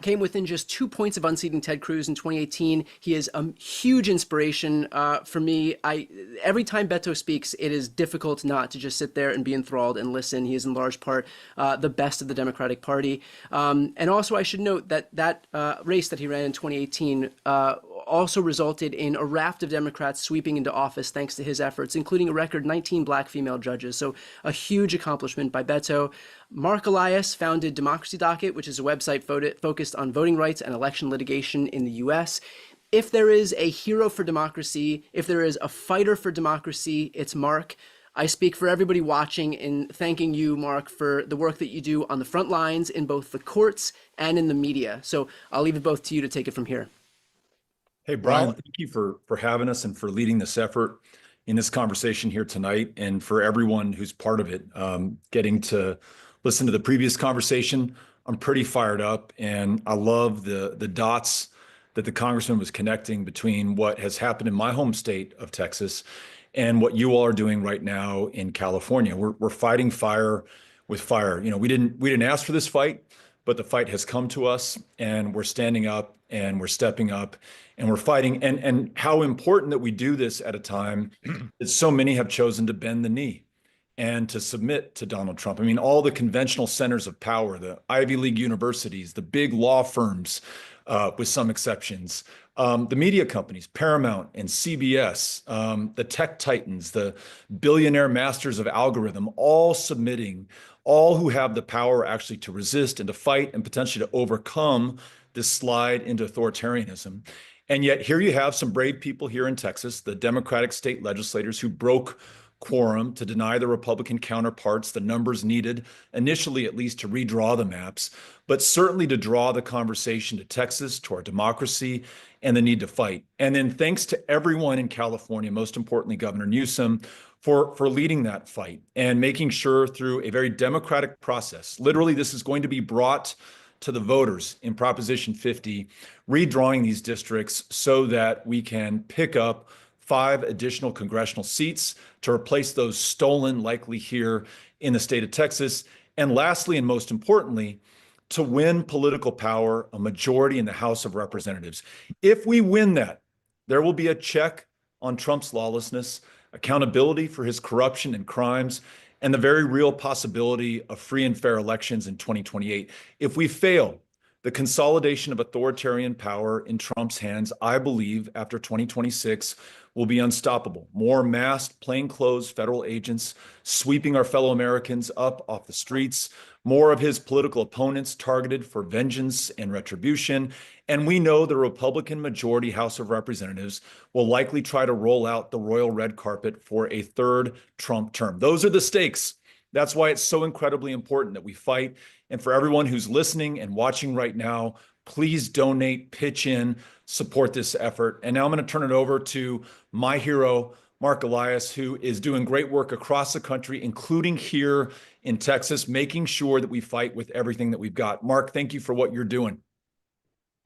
came within just 2 points of unseating Ted Cruz in 2018. He is a huge inspiration for me. Every time Beto speaks, it is difficult not to just sit there and be enthralled and listen. He is in large part the best of the Democratic Party. And also I should note that race that he ran in 2018 also resulted in a raft of Democrats sweeping into office thanks to his efforts, including a record 19 black female judges. So a huge accomplishment by Beto. Mark Elias founded Democracy Docket, which is a website focused on voting rights and election litigation in the U.S. If there is a hero for democracy, if there is a fighter for democracy, it's Mark. I speak for everybody watching in thanking you, Mark, for the work that you do on the front lines in both the courts and in the media. So I'll leave it both to you to take it from here. Hey, Brian, thank you for having us and for leading this effort in this conversation here tonight, and for everyone who's part of it. Getting to listen to the previous conversation, I'm pretty fired up, and I love the dots that the congressman was connecting between what has happened in my home state of Texas and what you all are doing right now in California. We're fighting fire with fire. We didn't ask for this fight, but the fight has come to us, and we're standing up and we're stepping up and we're fighting. And how important that we do this at a time that so many have chosen to bend the knee and to submit to Donald Trump. I mean, all the conventional centers of power, the Ivy League universities, the big law firms, with some exceptions, the media companies, Paramount and CBS, the tech titans, the billionaire masters of algorithm, all submitting, all who have the power actually to resist and to fight and potentially to overcome this slide into authoritarianism. And yet here you have some brave people here in Texas, the Democratic state legislators who broke quorum to deny the Republican counterparts the numbers needed, initially at least, to redraw the maps, but certainly to draw the conversation to Texas, to our democracy, and the need to fight. And then thanks to everyone in California, most importantly, Governor Newsom, for leading that fight and making sure through a very democratic process, literally this is going to be brought to the voters in Proposition 50, redrawing these districts so that we can pick up 5 additional congressional seats to replace those stolen, likely here in the state of Texas. And lastly, and most importantly, to win political power, a majority in the House of Representatives. If we win that, there will be a check on Trump's lawlessness, accountability for his corruption and crimes, and the very real possibility of free and fair elections in 2028. If we fail, the consolidation of authoritarian power in Trump's hands, I believe, after 2026, will be unstoppable. More masked, plainclothes federal agents sweeping our fellow Americans up off the streets, more of his political opponents targeted for vengeance and retribution. And we know the Republican majority House of Representatives will likely try to roll out the royal red carpet for a 3rd Trump term. Those are the stakes. That's why it's so incredibly important that we fight. And for everyone who's listening and watching right now, please donate, pitch in, support this effort. And now I'm going to turn it over to my hero, Mark Elias, who is doing great work across the country, including here in Texas, making sure that we fight with everything that we've got. Mark, thank you for what you're doing.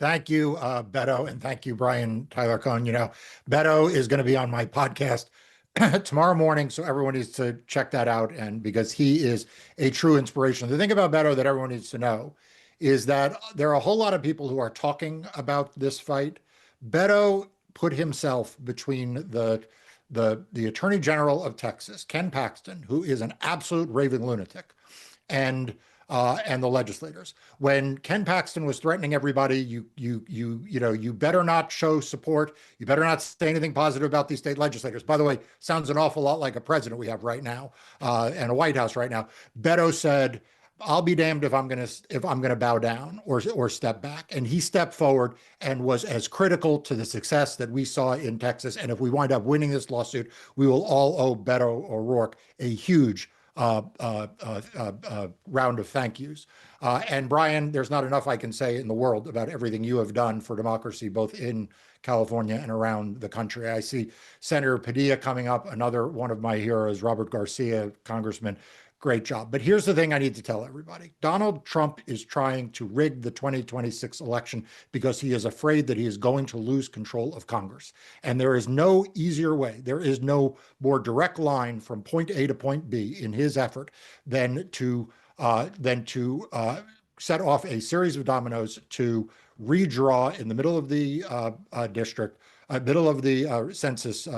Thank you, Beto, and thank you, Brian Tyler Cohen. You know, Beto is going to be on my podcast tomorrow morning, so everyone needs to check that out, and because he is a true inspiration. The thing about Beto that everyone needs to know is that there are a whole lot of people who are talking about this fight. Beto put himself between the Attorney General of Texas, Ken Paxton, who is an absolute raving lunatic, and the legislators. When Ken Paxton was threatening everybody, you better not show support. You better not say anything positive about these state legislators. By the way, sounds an awful lot like a president we have right now and a White House right now. Beto said, I'll be damned if I'm gonna bow down or step back. And he stepped forward and was as critical to the success that we saw in Texas. And if we wind up winning this lawsuit, we will all owe Beto O'Rourke a huge round of thank yous. And Brian, there's not enough I can say in the world about everything you have done for democracy, both in California and around the country. I see Senator Padilla coming up, another one of my heroes, Robert Garcia, Congressman. Great job. But here's the thing I need to tell everybody. Donald Trump is trying to rig the 2026 election because he is afraid that he is going to lose control of Congress. And there is no easier way. There is no more direct line from point A to point B in his effort than to set off a series of dominoes to redraw in the middle of the middle of the census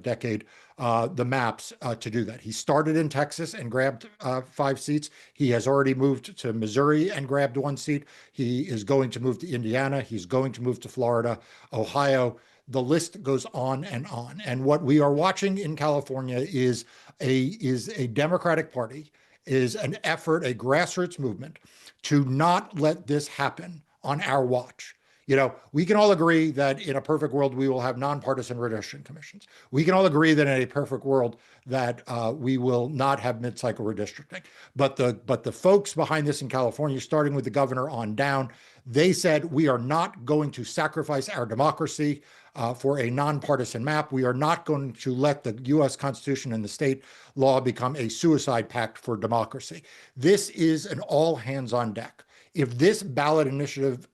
decade, the maps to do that. He started in Texas and grabbed 5 seats. He has already moved to Missouri and grabbed 1 seat. He is going to move to Indiana. He's going to move to Florida, Ohio. The list goes on and on. And what we are watching in California is a Democratic Party, is an effort, a grassroots movement to not let this happen on our watch. You know, we can all agree that in a perfect world, we will have nonpartisan redistricting commissions. We can all agree that in a perfect world that we will not have mid-cycle redistricting. But the folks behind this in California, starting with the governor on down, they said, we are not going to sacrifice our democracy for a nonpartisan map. We are not going to let the U.S. Constitution and the state law become a suicide pact for democracy. This is an all hands on deck. If this ballot initiative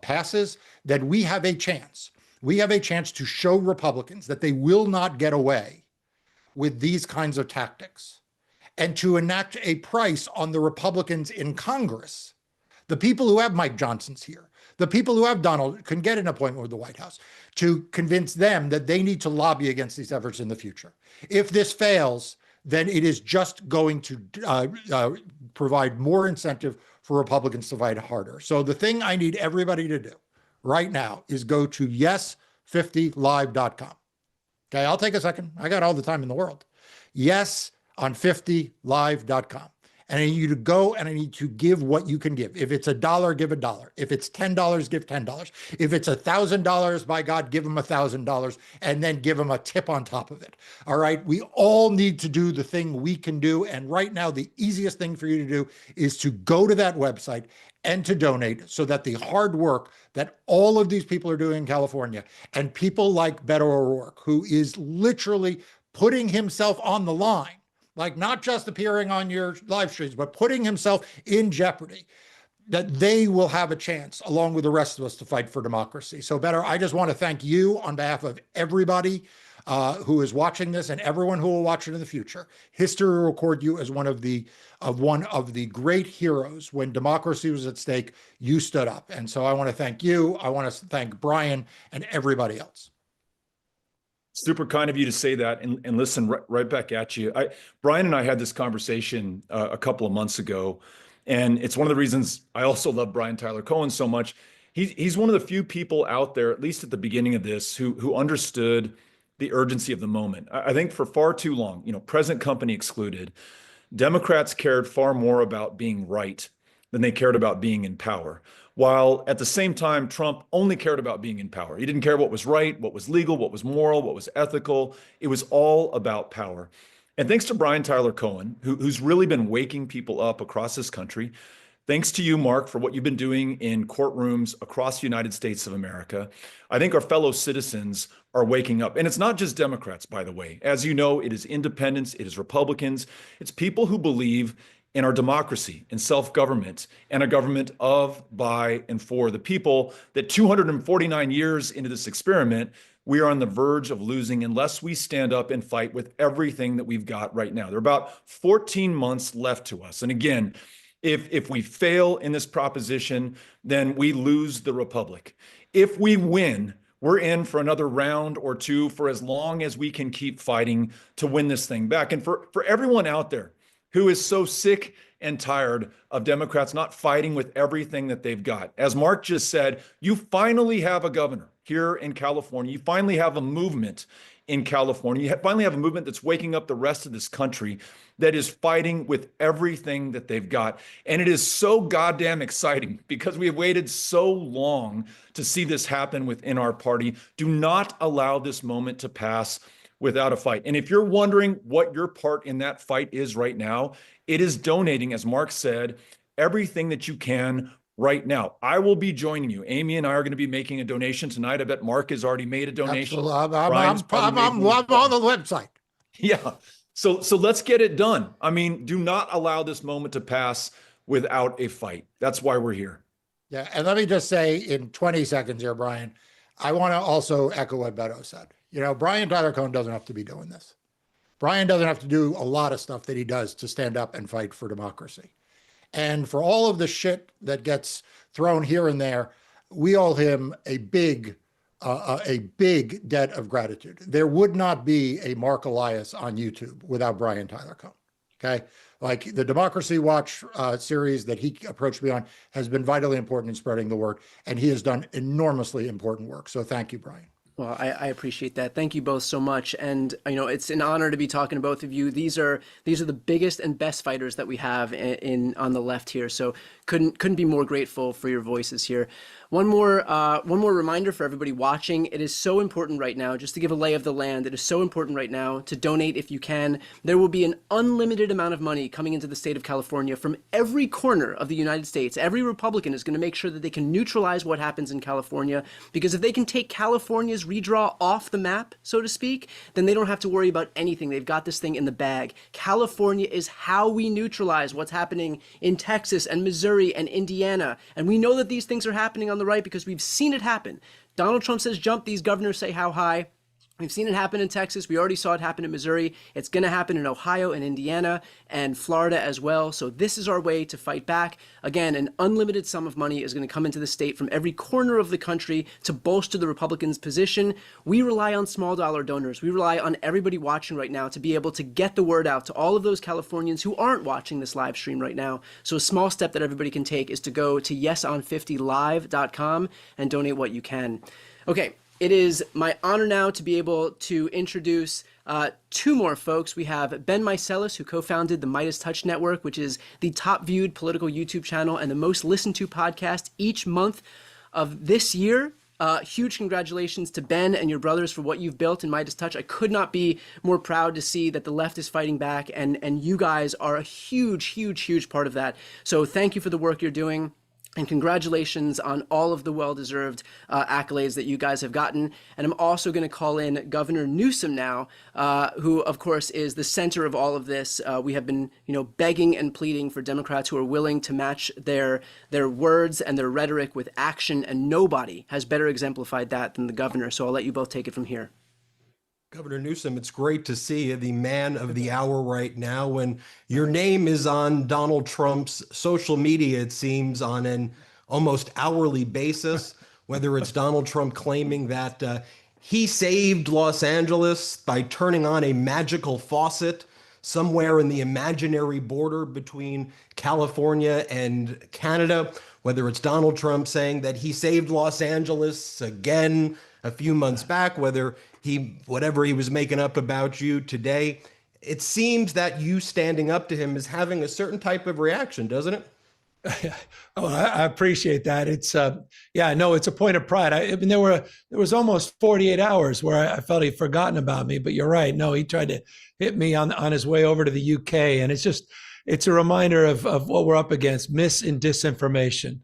passes, then we have a chance. We have a chance to show Republicans that they will not get away with these kinds of tactics, and to enact a price on the Republicans in Congress The people who have Mike Johnson's here, the people who have Donald can get an appointment with the White House to convince them that they need to lobby against these efforts in the future. If this fails, then it is just going to provide more incentive for Republicans to fight harder. So the thing I need everybody to do right now is go to yes50live.com. Okay, I'll take a second. I got all the time in the world. Yes on 50live.com. And I need you to go and I need to give what you can give. If it's $1, give $1. If it's $10, give $10. If it's $1,000, by God, give them $1,000 and then give them a tip on top of it. All right. We all need to do the thing we can do. And right now, the easiest thing for you to do is to go to that website and to donate so that the hard work that all of these people are doing in California and people like Beto O'Rourke, who is literally putting himself on the line, like not just appearing on your live streams, but putting himself in jeopardy, that they will have a chance along with the rest of us to fight for democracy. So Beto, I just want to thank you on behalf of everybody who is watching this and everyone who will watch it in the future. History will record you as one of the great heroes. When democracy was at stake, you stood up. And so I want to thank you. I want to thank Brian and everybody else. Super kind of you to say that, and listen, right back at you. Brian and I had this conversation a couple of months ago, and it's one of the reasons I also love Brian Tyler Cohen so much. He's one of the few people out there, at least at the beginning of this, who understood the urgency of the moment. I think for far too long, present company excluded, Democrats cared far more about being right than they cared about being in power. While at the same time, Trump only cared about being in power. He didn't care what was right, what was legal, what was moral, what was ethical. It was all about power. And thanks to Brian Tyler Cohen, who's really been waking people up across this country. Thanks to you, Mark, for what you've been doing in courtrooms across the United States of America. I think our fellow citizens are waking up. And it's not just Democrats, by the way. As you know, it is independents, it is Republicans, it's people who believe in our democracy, in self-government, and a government of, by, and for the people that 249 years into this experiment, we are on the verge of losing unless we stand up and fight with everything that we've got right now. There are about 14 months left to us. And again, if we fail in this proposition, then we lose the republic. If we win, we're in for another round or two for as long as we can keep fighting to win this thing back. And for everyone out there who is so sick and tired of Democrats not fighting with everything that they've got. As Mark just said, you finally have a governor here in California. You finally have a movement in California. You finally have a movement that's waking up the rest of this country that is fighting with everything that they've got. And it is so goddamn exciting because we have waited so long to see this happen within our party. Do not allow this moment to pass without a fight. And if you're wondering what your part in that fight is right now, it is donating, as Mark said, everything that you can right now. I will be joining you. Amy and I are going to be making a donation tonight. I bet Mark has already made a donation. Absolutely. I'm on the website. Yeah. So let's get it done. I mean, do not allow this moment to pass without a fight. That's why we're here. Yeah. And let me just say in 20 seconds here, Brian, I want to also echo what Beto said. Brian Tyler Cohen doesn't have to be doing this. Brian doesn't have to do a lot of stuff that he does to stand up and fight for democracy. And for all of the shit that gets thrown here and there, we owe him a big debt of gratitude. There would not be a Mark Elias on YouTube without Brian Tyler Cohen. Okay. Like the Democracy Watch series that he approached me on has been vitally important in spreading the word. And he has done enormously important work. So thank you, Brian. Well, I appreciate that. Thank you both so much. And, it's an honor to be talking to both of you. These are the biggest and best fighters that we have on the left here. So couldn't be more grateful for your voices here. One more reminder for everybody watching. It is so important right now, just to give a lay of the land, it is so important right now to donate if you can. There will be an unlimited amount of money coming into the state of California from every corner of the United States. Every Republican is going to make sure that they can neutralize what happens in California, because if they can take California's redraw off the map, so to speak, then they don't have to worry about anything. They've got this thing in the bag. California is how we neutralize what's happening in Texas and Missouri and Indiana. And we know that these things are happening on the right because we've seen it happen. Donald Trump says jump, these governors say how high. We've seen it happen in Texas. We already saw it happen in Missouri. It's going to happen in Ohio and Indiana and Florida as well. So this is our way to fight back. Again, an unlimited sum of money is going to come into the state from every corner of the country to bolster the Republicans' position. We rely on small dollar donors. We rely on everybody watching right now to be able to get the word out to all of those Californians who aren't watching this live stream right now. So a small step that everybody can take is to go to yeson50live.com and donate what you can. Okay. It is my honor now to be able to introduce two more folks. We have Ben Meiselas, who co-founded the Midas Touch Network, which is the top viewed political YouTube channel and the most listened to podcast each month of this year. Huge congratulations to Ben and your brothers for what you've built in Midas Touch. I could not be more proud to see that the left is fighting back, and you guys are a huge part of that. So thank you for the work you're doing. And congratulations on all of the well-deserved accolades that you guys have gotten. And I'm also going to call in Governor Newsom now, who, of course, is the center of all of this. We have been, begging and pleading for Democrats who are willing to match their words and their rhetoric with action, and nobody has better exemplified that than the governor. So I'll let you both take it from here. Governor Newsom, it's great to see you, the man of the hour right now. When your name is on Donald Trump's social media, it seems, on an almost hourly basis, whether it's Donald Trump claiming that he saved Los Angeles by turning on a magical faucet somewhere in the imaginary border between California and Canada, whether it's Donald Trump saying that he saved Los Angeles again a few months back, whatever he was making up about you today. It seems that you standing up to him is having a certain type of reaction, doesn't it? Oh, I appreciate that. It's it's a point of pride. I mean, there was almost 48 hours where I felt he'd forgotten about me, but you're right. No, he tried to hit me on his way over to the UK. And it's a reminder of what we're up against: mis and disinformation,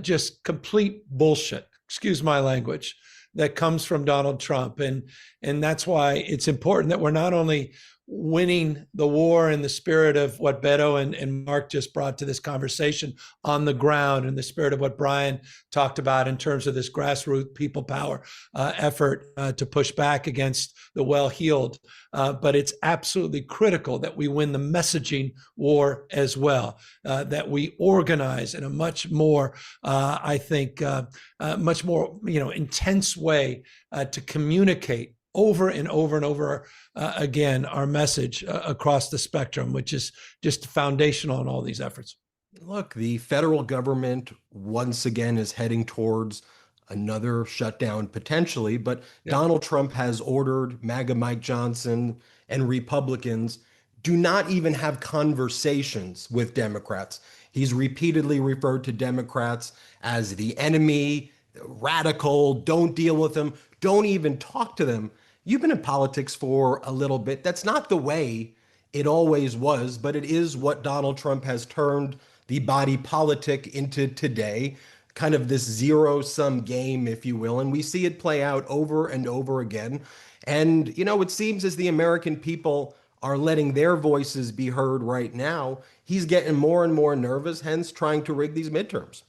just complete bullshit. Excuse my language. That comes from Donald Trump. And that's why it's important that we're not only winning the war in the spirit of what Beto and Mark just brought to this conversation on the ground, in the spirit of what Brian talked about in terms of this grassroots people power effort to push back against the well-heeled. But it's absolutely critical that we win the messaging war as well, that we organize in a much more, much more, intense way to communicate over and over and over again our message across the spectrum, which is just foundational in all these efforts. Look, the federal government once again is heading towards another shutdown potentially, but Donald Trump has ordered MAGA Mike Johnson and Republicans do not even have conversations with Democrats. He's repeatedly referred to Democrats as the enemy, radical, don't deal with them, don't even talk to them. You've been in politics for a little bit. That's not the way it always was, but it is what Donald Trump has turned the body politic into today, kind of this zero-sum game, if you will. And we see it play out over and over again. And, it seems as the American people are letting their voices be heard right now, he's getting more and more nervous, hence trying to rig these midterms.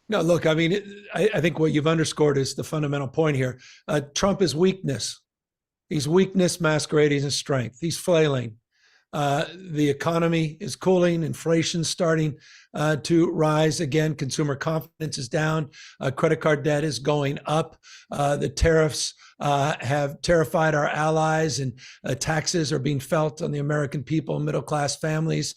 No, look, I mean, I think what you've underscored is the fundamental point here. Trump is weakness. He's weakness masquerading as strength. He's flailing. The economy is cooling. Inflation's starting to rise again. Consumer confidence is down. Credit card debt is going up. The tariffs have terrified our allies, and taxes are being felt on the American people, middle-class families.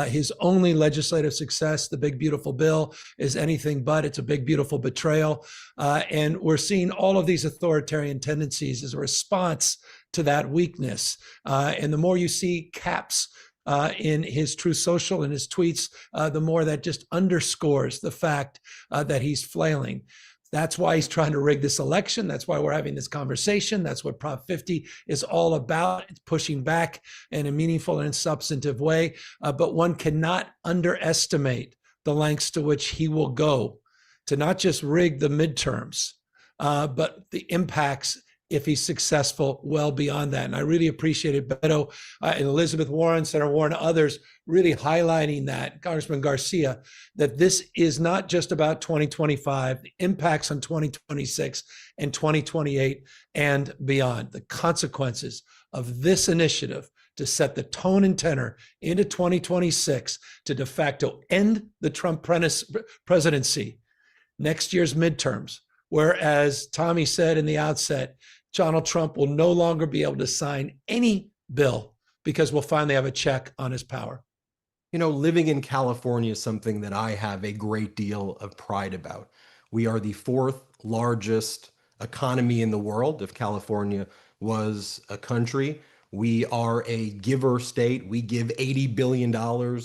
His only legislative success, the big, beautiful bill, is anything but. It's a big, beautiful betrayal. And we're seeing all of these authoritarian tendencies as a response to that weakness. And the more you see caps in his Truth Social and his tweets, the more that just underscores the fact that he's flailing. That's why he's trying to rig this election. That's why we're having this conversation. That's what Prop 50 is all about. It's pushing back in a meaningful and substantive way. But one cannot underestimate the lengths to which he will go to not just rig the midterms, but the impacts if he's successful well beyond that. And I really appreciated Beto and Elizabeth Warren, Senator Warren, others really highlighting that, Congressman Garcia, that this is not just about 2025, the impacts on 2026 and 2028 and beyond, the consequences of this initiative to set the tone and tenor into 2026 to de facto end the Trump presidency, next year's midterms. Whereas Tommy said in the outset, Donald Trump will no longer be able to sign any bill because we'll finally have a check on his power. You know, living in California is something that I have a great deal of pride about. We are the fourth largest economy in the world. If California was a country, we are a giver state. We give $80 billion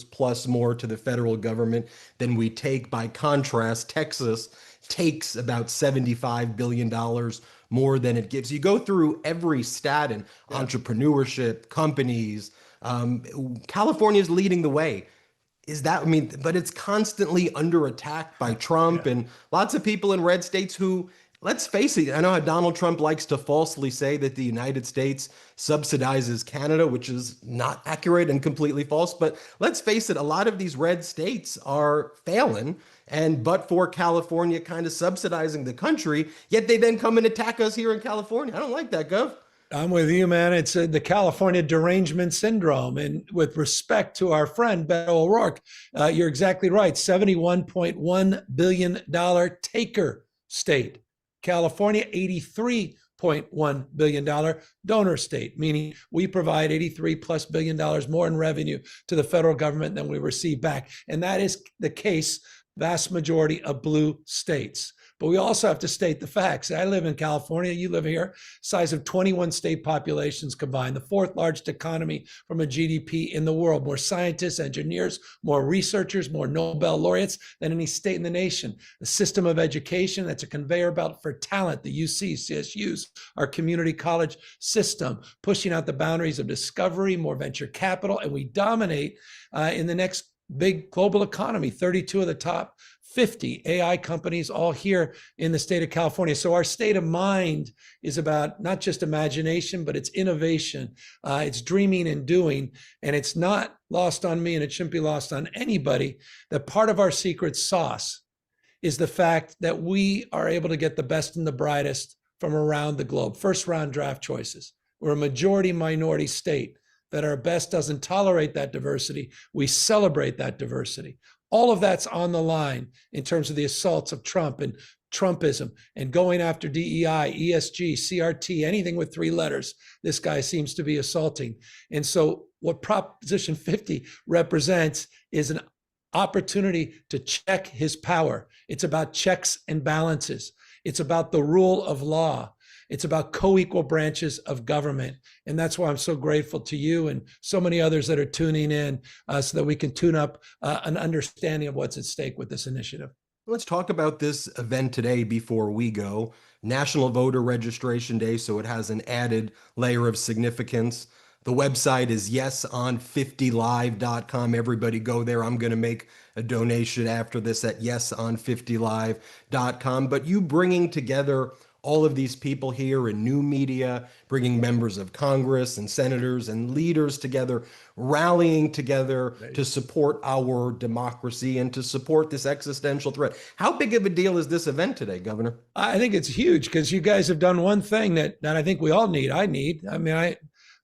plus more to the federal government than we take. By contrast, Texas takes about $75 billion more than it gives. You go through every stat in entrepreneurship, companies. California is leading the way. But it's constantly under attack by Trump and lots of people in red states who, let's face it, I know how Donald Trump likes to falsely say that the United States subsidizes Canada, which is not accurate and completely false. But let's face it, a lot of these red states are failing. But for California kind of subsidizing the country, yet they then come and attack us here in California. I don't like that, Gov. I'm with you, man. It's the California derangement syndrome. And with respect to our friend Beto O'Rourke, you're exactly right. $71.1 billion taker state. California, $83.1 billion donor state, meaning we provide $83+ billion more in revenue to the federal government than we receive back. And that is the case, vast majority of blue states. But we also have to state the facts. I live in California, you live here, size of 21 state populations combined, the fourth largest economy from a GDP in the world, more scientists, engineers, more researchers, more Nobel laureates than any state in the nation. A system of education that's a conveyor belt for talent, the UC, CSUs, our community college system, pushing out the boundaries of discovery, more venture capital, and we dominate in the next big global economy, 32 of the top 50 AI companies all here in the state of California. So our state of mind is about not just imagination, but it's innovation. It's dreaming and doing. And it's not lost on me, and it shouldn't be lost on anybody, that part of our secret sauce is the fact that we are able to get the best and the brightest from around the globe. First round draft choices. We're a majority minority state. That our best doesn't tolerate that diversity. We celebrate that diversity. All of that's on the line in terms of the assaults of Trump and Trumpism and going after DEI, ESG, CRT, anything with three letters, this guy seems to be assaulting. And so what Proposition 50 represents is an opportunity to check his power. It's about checks and balances. It's about the rule of law. It's about co-equal branches of government. And that's why I'm so grateful to you and so many others that are tuning in so that we can tune up an understanding of what's at stake with this initiative. Let's talk about this event today before we go. National Voter Registration Day, so it has an added layer of significance. The website is yeson50live.com. Everybody go there. I'm going to make a donation after this at yeson50live.com. But you bringing together all of these people here in new media, bringing members of Congress and senators and leaders together, rallying together to support our democracy and to support this existential threat. How big of a deal is this event today, Governor? I think it's huge because you guys have done one thing that I think we all need. I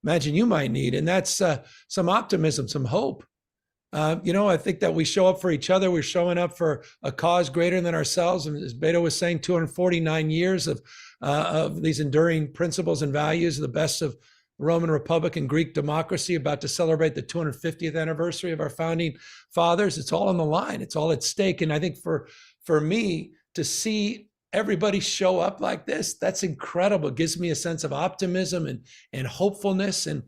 imagine you might need, and that's some optimism, some hope. I think that we show up for each other. We're showing up for a cause greater than ourselves. And as Beto was saying, 249 years of these enduring principles and values, the best of Roman Republic and Greek democracy, about to celebrate the 250th anniversary of our founding fathers. It's all on the line. It's all at stake. And I think for me to see everybody show up like this, that's incredible. It gives me a sense of optimism and hopefulness. And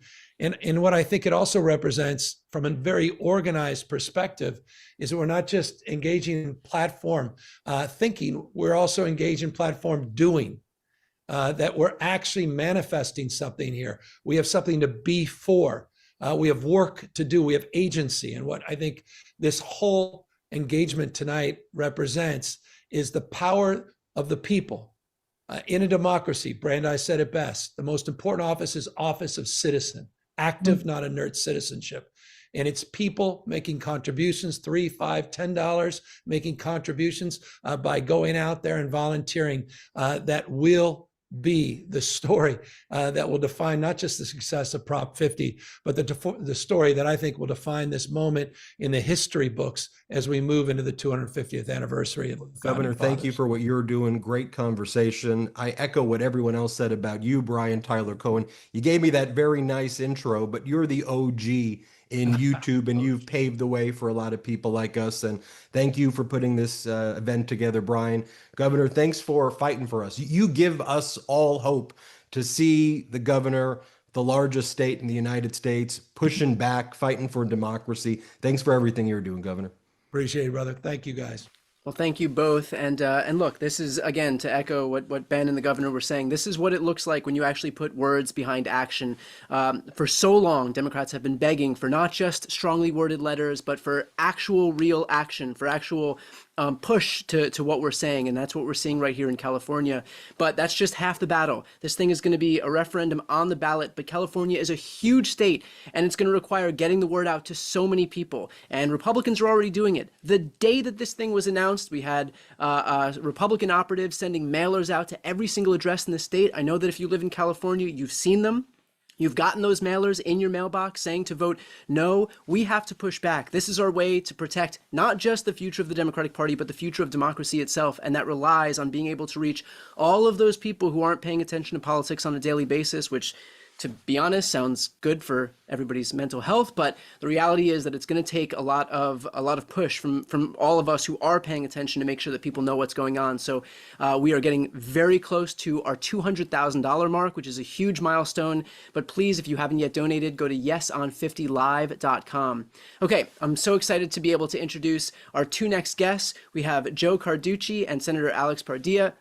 what I think it also represents from a very organized perspective is that we're not just engaging in platform thinking, we're also engaged in platform doing, that we're actually manifesting something here. We have something to be for. We have work to do. We have agency. And what I think this whole engagement tonight represents is the power of the people In a democracy, Brandeis said it best, the most important office is office of citizen, active, not inert citizenship. And it's people making contributions, $3, $5, $10, making contributions by going out there and volunteering that will be the story that will define not just the success of Prop 50, but the story that I think will define this moment in the history books as we move into the 250th anniversary of the Governor, thank you for what you're doing. Great conversation. I echo what everyone else said about you, Brian, Tyler Cohen. You gave me that very nice intro, but you're the OG in YouTube, and you've paved the way for a lot of people like us. And thank you for putting this event together, Brian. Governor, thanks for fighting for us. You give us all hope to see the governor, the largest state in the United States, pushing back, fighting for democracy. Thanks for everything you're doing, Governor. Appreciate it, brother. Thank you, guys. Well, thank you both. And look, this is, again, to echo what Ben and the governor were saying, this is what it looks like when you actually put words behind action. For so long, Democrats have been begging for not just strongly worded letters, but for actual real action, for actual push to what we're saying. And that's what we're seeing right here in California. But that's just half the battle. This thing is going to be a referendum on the ballot, but California is a huge state, and it's going to require getting the word out to so many people. And Republicans are already doing it. The day that this thing was announced, we had Republican operatives sending mailers out to every single address in the state. I know that if you live in California, you've seen them. You've gotten those mailers in your mailbox saying to vote no. We have to push back. This is our way to protect not just the future of the Democratic Party, but the future of democracy itself. And that relies on being able to reach all of those people who aren't paying attention to politics on a daily basis, which, to be honest, sounds good for everybody's mental health, but the reality is that it's going to take a lot of push from all of us who are paying attention to make sure that people know what's going on. So we are getting very close to our $200,000 mark, which is a huge milestone. But please, if you haven't yet donated, go to yeson50live.com. Okay, I'm so excited to be able to introduce our two next guests. We have Joe Carducci and Senator Alex Padilla.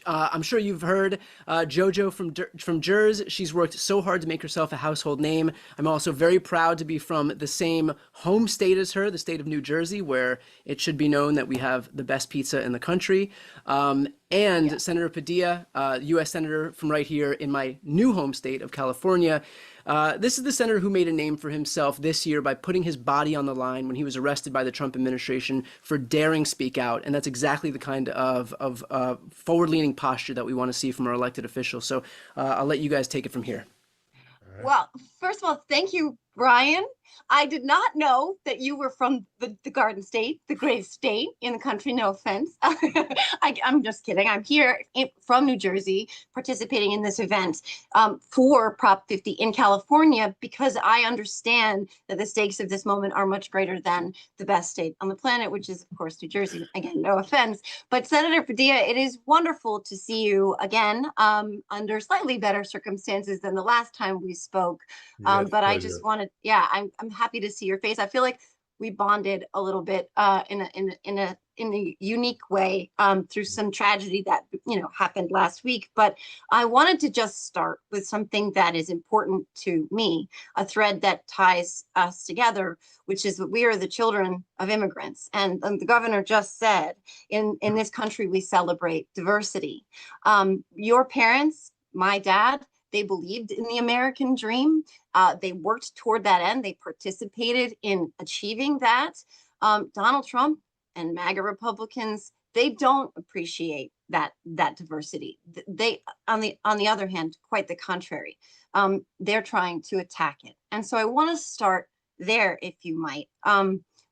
I'm sure you've heard JoJo from Jers. She's worked so hard to make herself a household name. I'm also very proud to be from the same home state as her, the state of New Jersey, where it should be known that we have the best pizza in the country. And Senator Padilla, U.S. Senator from right here in my new home state of California. This is the senator who made a name for himself this year by putting his body on the line when he was arrested by the Trump administration for daring speak out. And that's exactly the kind of forward-leaning posture that we want to see from our elected officials. So I'll let you guys take it from here. Well, first of all, thank you, Brian. I did not know that you were from the Garden State, the greatest state in the country. No offense. I'm just kidding. I'm here from New Jersey participating in this event for Prop 50 in California because I understand that the stakes of this moment are much greater than the best state on the planet, which is, of course, New Jersey. Again, no offense. But Senator Padilla, it is wonderful to see you again under slightly better circumstances than the last time we spoke. But I just wanted, I'm happy to see your face. I feel like we bonded a little bit in a unique way through some tragedy that happened last week. But I wanted to just start with something that is important to me, a thread that ties us together, which is that we are the children of immigrants. And the governor just said, in this country, we celebrate diversity. Your parents, my dad, they believed in the American dream. They worked toward that end. They participated in achieving that. Donald Trump and MAGA Republicans, they don't appreciate that diversity. They, on the other hand, quite the contrary. They're trying to attack it. And so I want to start there, if you might,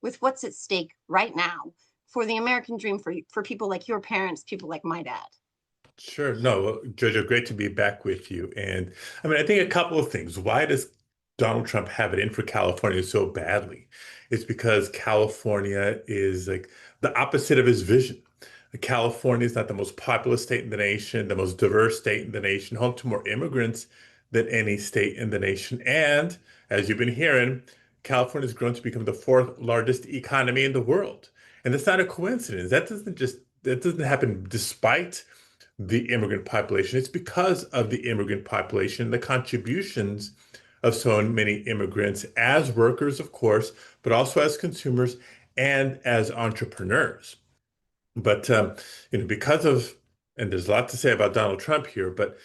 with what's at stake right now for the American dream for people like your parents, people like my dad. Sure. No, Jojo, great to be back with you. And I mean, I think a couple of things. Why does Donald Trump have it in for California so badly? It's because California is like the opposite of his vision. California is not the most populous state in the nation, the most diverse state in the nation, home to more immigrants than any state in the nation. And as you've been hearing, California has grown to become the fourth largest economy in the world. And that's not a coincidence. That doesn't happen despite the immigrant population. It's because of the immigrant population, the contributions of so many immigrants as workers, of course, but also as consumers and as entrepreneurs. But because of and there's a lot to say about Donald Trump here, but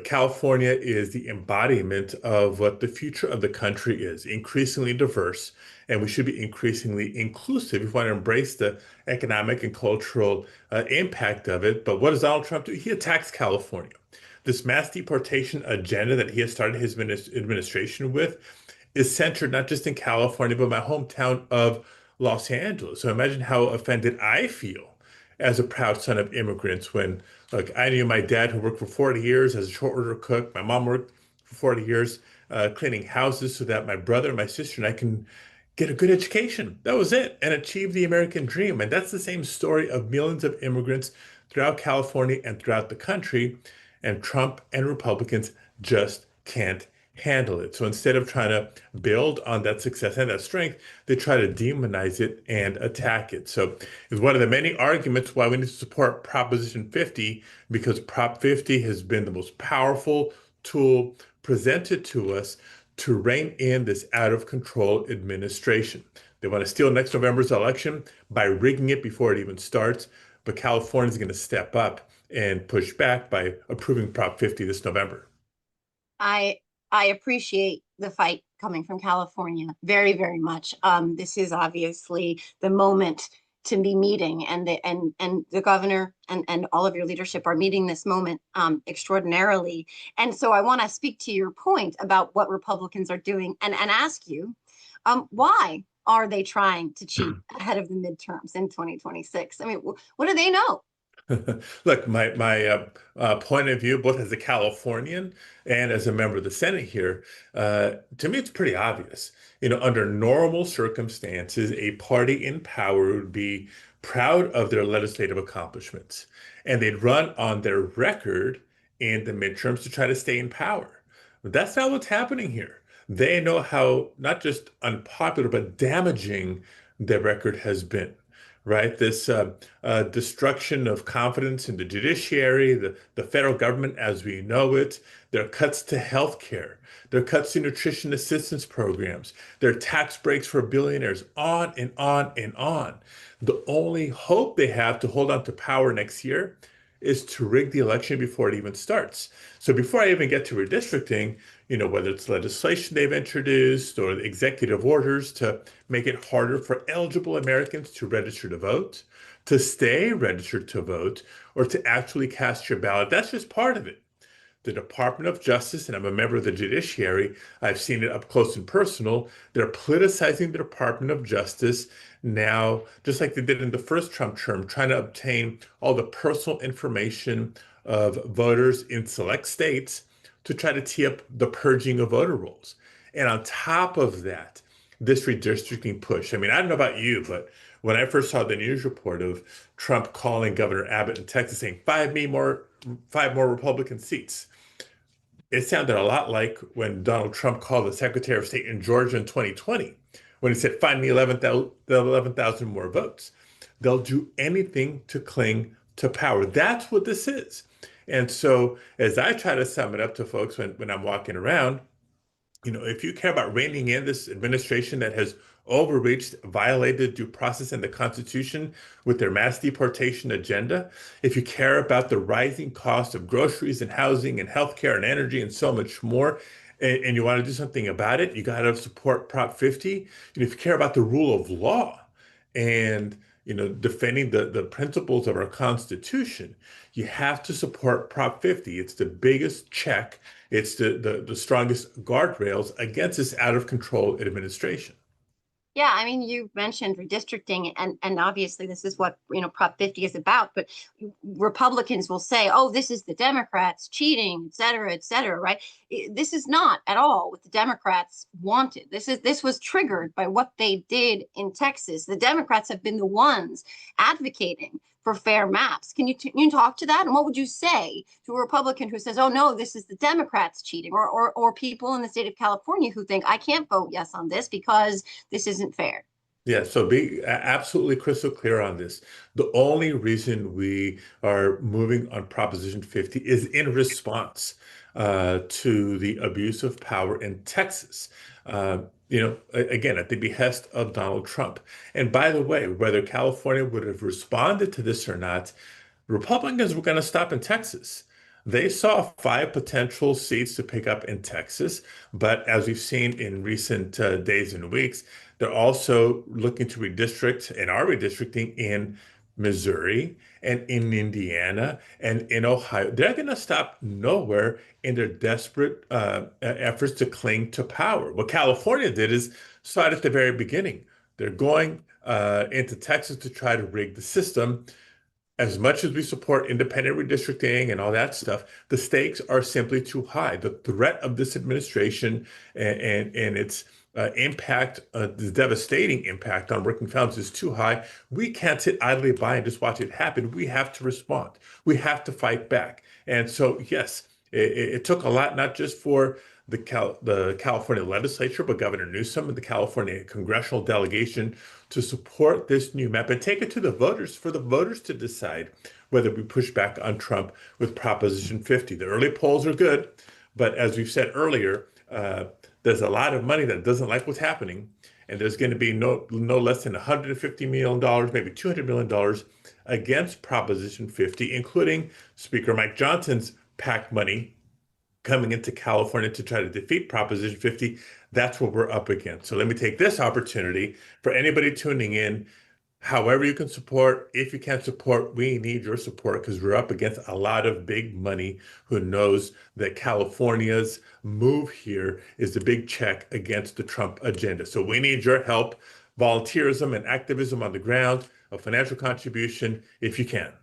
California is the embodiment of what the future of the country is, increasingly diverse, and we should be increasingly inclusive if we want to embrace the economic and cultural impact of it. But what does Donald Trump do? He attacks California. This mass deportation agenda that he has started his administration with is centered not just in California, but my hometown of Los Angeles. So imagine how offended I feel as a proud son of immigrants when, look, I knew my dad who worked for 40 years as a short order cook. My mom worked for 40 years cleaning houses so that my brother, my sister, and I can get a good education. That was it, and achieve the American dream. And that's the same story of millions of immigrants throughout California and throughout the country. And Trump and Republicans just can't handle it. So instead of trying to build on that success and that strength, they try to demonize it and attack it. So it's one of the many arguments why we need to support Proposition 50, because Prop 50 has been the most powerful tool presented to us to rein in this out of control administration. They want to steal next November's election by rigging it before it even starts. But California is going to step up and push back by approving Prop 50 this November. I appreciate the fight coming from California very, very much. This is obviously the moment to be meeting, and the governor and all of your leadership are meeting this moment extraordinarily. And so I want to speak to your point about what Republicans are doing and ask you, why are they trying to cheat ahead of the midterms in 2026? I mean, what do they know? Look, my point of view, both as a Californian and as a member of the Senate here, to me, it's pretty obvious. Under normal circumstances, a party in power would be proud of their legislative accomplishments, and they'd run on their record in the midterms to try to stay in power. But that's not what's happening here. They know how not just unpopular, but damaging their record has been. Right? This destruction of confidence in the judiciary, the federal government as we know it, their cuts to healthcare, their cuts to nutrition assistance programs, their tax breaks for billionaires, on and on and on. The only hope they have to hold on to power next year is to rig the election before it even starts. So before I even get to redistricting, whether it's legislation they've introduced or executive orders to make it harder for eligible Americans to register to vote, to stay registered to vote, or to actually cast your ballot, that's just part of it. The Department of Justice, and I'm a member of the judiciary, I've seen it up close and personal, they're politicizing the Department of Justice now, just like they did in the first Trump term, trying to obtain all the personal information of voters in select states to try to tee up the purging of voter rolls. And on top of that, this redistricting push. I mean, I don't know about you, but when I first saw the news report of Trump calling Governor Abbott in Texas saying, five more Republican seats, it sounded a lot like when Donald Trump called the Secretary of State in Georgia in 2020, when he said, find me 11,000 more votes. They'll do anything to cling to power. That's what this is. And so as I try to sum it up to folks when I'm walking around, if you care about reining in this administration that has overreached, violated due process and the Constitution with their mass deportation agenda, if you care about the rising cost of groceries and housing and healthcare and energy and so much more, and you want to do something about it, you got to support Prop 50. And if you care about the rule of law and defending the principles of our Constitution, you have to support Prop 50. It's the biggest check. It's the strongest guardrails against this out of control administration. Yeah, I mean, you mentioned redistricting, and obviously this is what Prop 50 is about. But Republicans will say, "Oh, this is the Democrats cheating, et cetera," right? This is not at all what the Democrats wanted. This was triggered by what they did in Texas. The Democrats have been the ones advocating for fair maps. Can you talk to that? And what would you say to a Republican who says, "Oh no, this is the Democrats cheating," or people in the state of California who think, "I can't vote yes on this because this isn't fair"? Yeah, so be absolutely crystal clear on this. The only reason we are moving on Proposition 50 is in response to the abuse of power in Texas. Again, at the behest of Donald Trump. And by the way, whether California would have responded to this or not, Republicans were going to stop in Texas. They saw 5 potential seats to pick up in Texas, but as we've seen in recent days and weeks, they're also looking to redistrict and are redistricting in Missouri and in Indiana and in Ohio. They're going to stop nowhere in their desperate efforts to cling to power. What California did is start at the very beginning. They're going into Texas to try to rig the system. As much as we support independent redistricting and all that stuff, the stakes are simply too high. The threat of this administration and its impact, the devastating impact on working families is too high. We can't sit idly by and just watch it happen. We have to respond. We have to fight back. And so, yes, it took a lot, not just for the California legislature, but Governor Newsom and the California congressional delegation to support this new map and take it to the voters for the voters to decide whether we push back on Trump with Proposition 50. The early polls are good, but as we've said earlier, there's a lot of money that doesn't like what's happening, and there's going to be no less than $150 million, maybe $200 million against Proposition 50, including Speaker Mike Johnson's PAC money coming into California to try to defeat Proposition 50. That's what we're up against. So let me take this opportunity for anybody tuning in, however you can support, if you can't support, we need your support because we're up against a lot of big money who knows that California's move here is the big check against the Trump agenda. So we need your help, volunteerism and activism on the ground, a financial contribution if you can.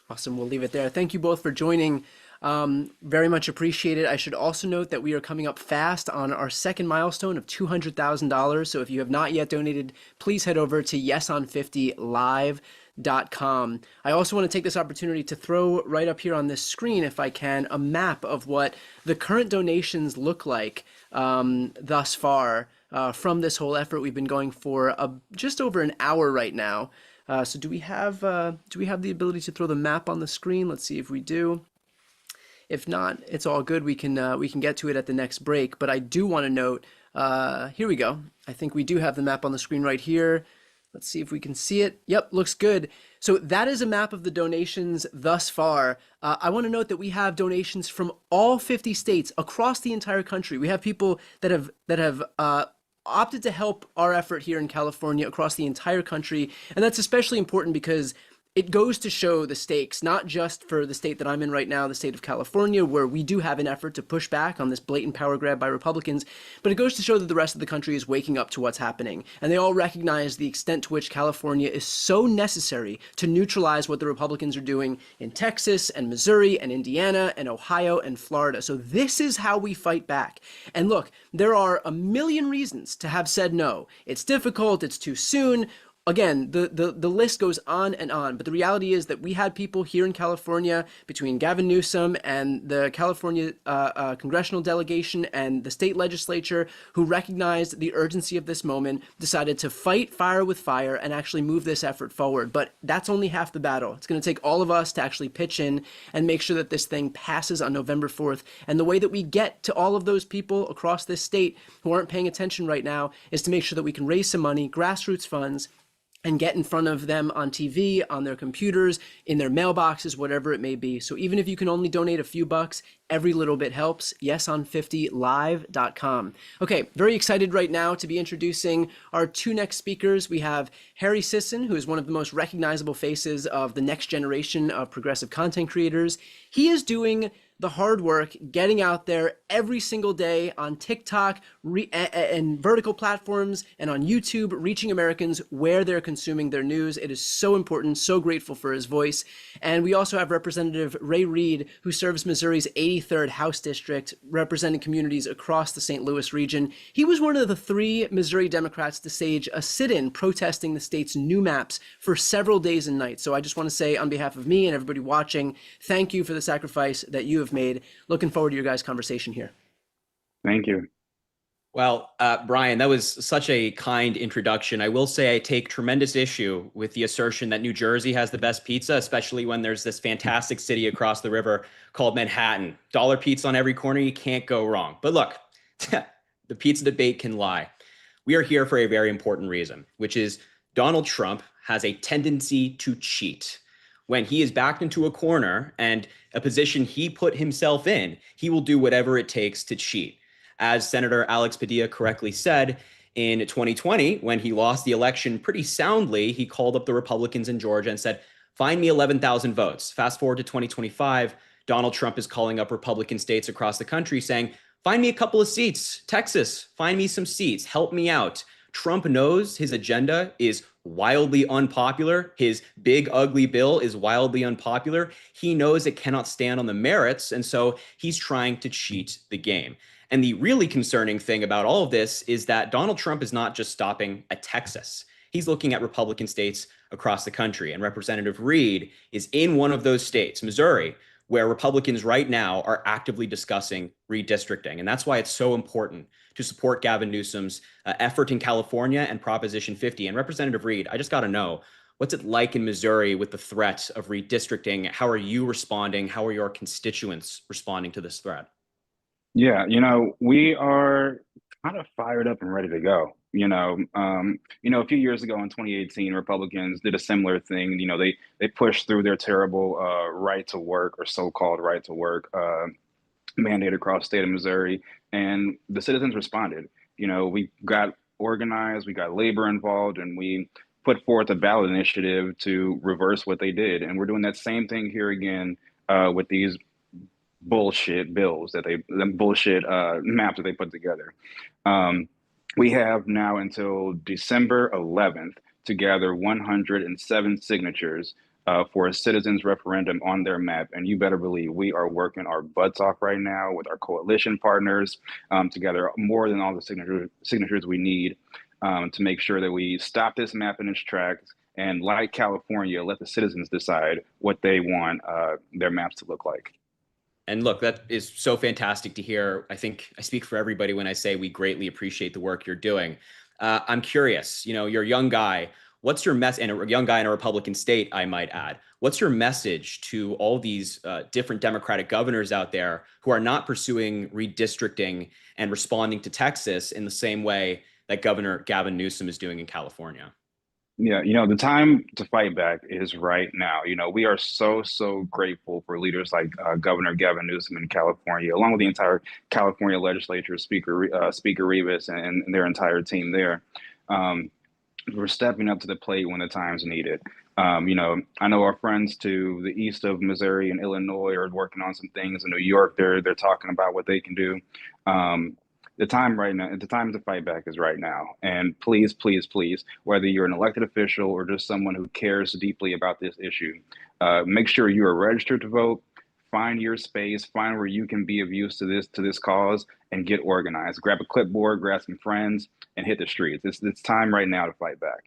Awesome. We'll leave it there. Thank you both for joining. Very much appreciated. I should also note that we are coming up fast on our second milestone of $200,000. So if you have not yet donated, please head over to yesonfiftylive.com. I also want to take this opportunity to throw right up here on this screen, if I can, a map of what the current donations look like thus far from this whole effort. We've been going for just over an hour right now. So do we have the ability to throw the map on the screen? Let's see if we do. If not, it's all good. We can get to it at the next break. But I do want to note, here we go. I think we do have the map on the screen right here. Let's see if we can see it. Yep, looks good. So that is a map of the donations thus far. I want to note that we have donations from all 50 states across the entire country. We have people that have opted to help our effort here in California across the entire country, and that's especially important because it goes to show the stakes, not just for the state that I'm in right now, the state of California, where we do have an effort to push back on this blatant power grab by Republicans, but it goes to show that the rest of the country is waking up to what's happening. And they all recognize the extent to which California is so necessary to neutralize what the Republicans are doing in Texas and Missouri and Indiana and Ohio and Florida. So this is how we fight back. And look, there are a million reasons to have said no. It's difficult, it's too soon. Again, the list goes on and on, but the reality is that we had people here in California between Gavin Newsom and the California congressional delegation and the state legislature who recognized the urgency of this moment, decided to fight fire with fire and actually move this effort forward. But that's only half the battle. It's going to take all of us to actually pitch in and make sure that this thing passes on November 4th. And the way that we get to all of those people across this state who aren't paying attention right now is to make sure that we can raise some money, grassroots funds, and get in front of them on TV, on their computers, in their mailboxes, whatever it may be. So even if you can only donate a few bucks, every little bit helps. Yesonfiftylive.com. Okay, very excited right now to be introducing our two next speakers. We have Harry Sisson, who is one of the most recognizable faces of the next generation of progressive content creators. He is doing the hard work, getting out there every single day on TikTok and vertical platforms and on YouTube, reaching Americans where they're consuming their news. It is so important, so grateful for his voice. And we also have Representative Ray Reid, who serves Missouri's 83rd House District, representing communities across the St. Louis region. He was one of the 3 Missouri Democrats to stage a sit-in protesting the state's new maps for several days and nights. So I just want to say on behalf of me and everybody watching, thank you for the sacrifice that you have made. Looking forward to your guys' conversation here. Thank you. Well, Brian, that was such a kind introduction. I will say I take tremendous issue with the assertion that New Jersey has the best pizza, especially when there's this fantastic city across the river called Manhattan. Dollar pizza on every corner, you can't go wrong. But look, the pizza debate can lie. We are here for a very important reason, which is Donald Trump has a tendency to cheat. when he is backed into a corner and a position he put himself in, he will do whatever it takes to cheat. As Senator Alex Padilla correctly said, in 2020, when he lost the election pretty soundly, he called up the Republicans in Georgia and said, find me 11,000 votes. Fast forward to 2025, Donald Trump is calling up Republican states across the country saying, find me a couple of seats. Texas, find me some seats. Help me out. Trump knows his agenda is wildly unpopular. His big, ugly bill is wildly unpopular. He knows it cannot stand on the merits, and so he's trying to cheat the game. And the really concerning thing about all of this is that Donald Trump is not just stopping at Texas. He's looking at Republican states across the country. And Representative Reid is in one of those states, Missouri, where Republicans right now are actively discussing redistricting. And that's why it's so important to support Gavin Newsom's effort in California and Proposition 50. And Representative Reid, I just got to know, what's it like in Missouri with the threat of redistricting? How are you responding? How are your constituents responding to this threat? Yeah, we are kind of fired up and ready to go. A few years ago in 2018, Republicans did a similar thing. They pushed through their terrible right to work, or so-called right to work mandate across the state of Missouri, and the citizens responded. We got organized, we got labor involved, and we put forth a ballot initiative to reverse what they did. And we're doing that same thing here again with these bullshit bills bullshit maps that they put together. We have now until December 11th to gather 107 signatures for a citizens referendum on their map. And you better believe we are working our butts off right now with our coalition partners to gather more than all the signatures we need to make sure that we stop this map in its tracks. And like California, let the citizens decide what they want their maps to look like. And look, that is so fantastic to hear. I think I speak for everybody when I say we greatly appreciate the work you're doing. I'm curious, you're a young guy. What's your message, and a young guy in a Republican state, I might add. What's your message to all these different Democratic governors out there who are not pursuing redistricting and responding to Texas in the same way that Governor Gavin Newsom is doing in California? Yeah, the time to fight back is right now. We are so grateful for leaders like Governor Gavin Newsom in California, along with the entire California legislature, Speaker Rivas and their entire team there. We're stepping up to the plate when the time's needed. I know our friends to the east of Missouri and Illinois are working on some things. In New York, they're talking about what they can do. The time to fight back is right now. And please, please, please, whether you're an elected official or just someone who cares deeply about this issue, make sure you are registered to vote. Find your space, find where you can be of use to this cause, and get organized. Grab a clipboard, grab some friends, and hit the streets. It's time right now to fight back.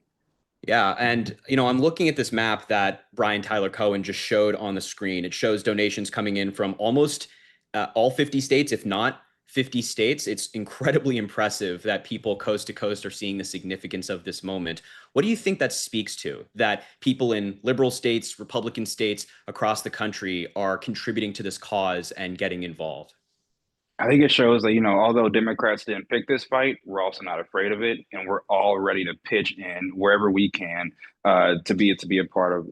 Yeah, and I'm looking at this map that Tyler Cohen just showed on the screen. It shows donations coming in from almost all 50 states, if not 50 states. It's incredibly impressive that people coast to coast are seeing the significance of this moment. What do you think that speaks to, that people in liberal states, Republican states across the country are contributing to this cause and getting involved? I think it shows that, although Democrats didn't pick this fight, we're also not afraid of it, and we're all ready to pitch in wherever we can to be a part of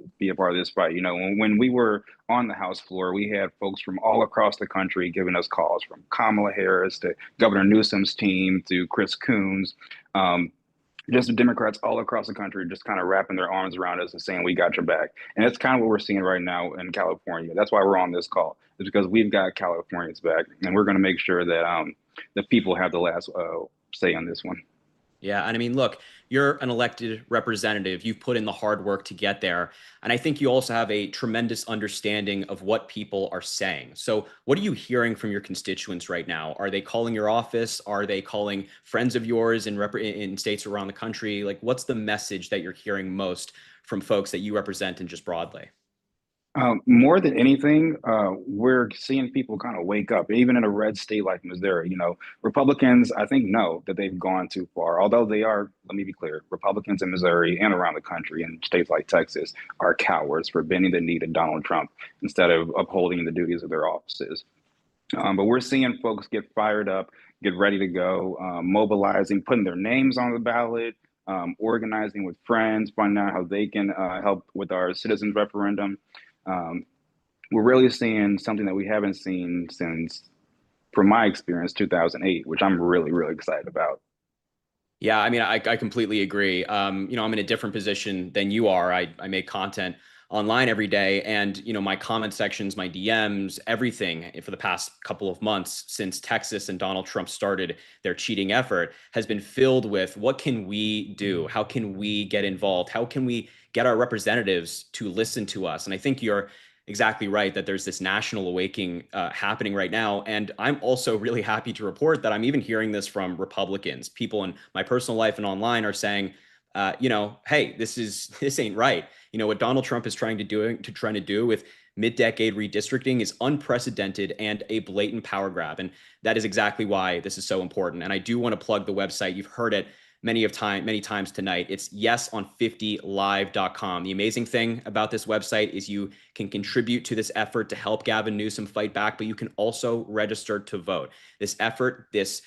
this fight. When we were on the House floor, we had folks from all across the country giving us calls, from Kamala Harris to Governor Newsom's team to Chris Coons. Just the Democrats all across the country just kind of wrapping their arms around us and saying, we got your back. And that's kind of what we're seeing right now in California. That's why we're on this call, is because we've got Californians back, and we're going to make sure that the people have the last say on this one. Yeah, and I mean, look, you're an elected representative. You've put in the hard work to get there. And I think you also have a tremendous understanding of what people are saying. So what are you hearing from your constituents right now? Are they calling your office? Are they calling friends of yours in states around the country? Like, what's the message that you're hearing most from folks that you represent and just broadly? More than anything, we're seeing people kind of wake up, even in a red state like Missouri. Republicans, I think, know that they've gone too far. Although they are, let me be clear, Republicans in Missouri and around the country in states like Texas are cowards for bending the knee to Donald Trump instead of upholding the duties of their offices. But we're seeing folks get fired up, get ready to go, mobilizing, putting their names on the ballot, organizing with friends, finding out how they can help with our citizens referendum. We're really seeing something that we haven't seen since, from my experience, 2008, which I'm really, really excited about. Yeah, I mean, I completely agree. I'm in a different position than you are. I make content online every day, and my comment sections, my DMs, everything for the past couple of months since Texas and Donald Trump started their cheating effort has been filled with, what can we do? How can we get involved? How can we get our representatives to listen to us? And I think you're exactly right that there's this national awakening happening right now. And I'm also really happy to report that I'm even hearing this from Republicans. People in my personal life and online are saying, hey, this ain't right. What Donald Trump is trying to do with mid-decade redistricting is unprecedented and a blatant power grab. And that is exactly why this is so important. And I do want to plug the website. You've heard it many times tonight. It's yeson50live.com. The amazing thing about this website is you can contribute to this effort to help Gavin Newsom fight back, but you can also register to vote. This effort, this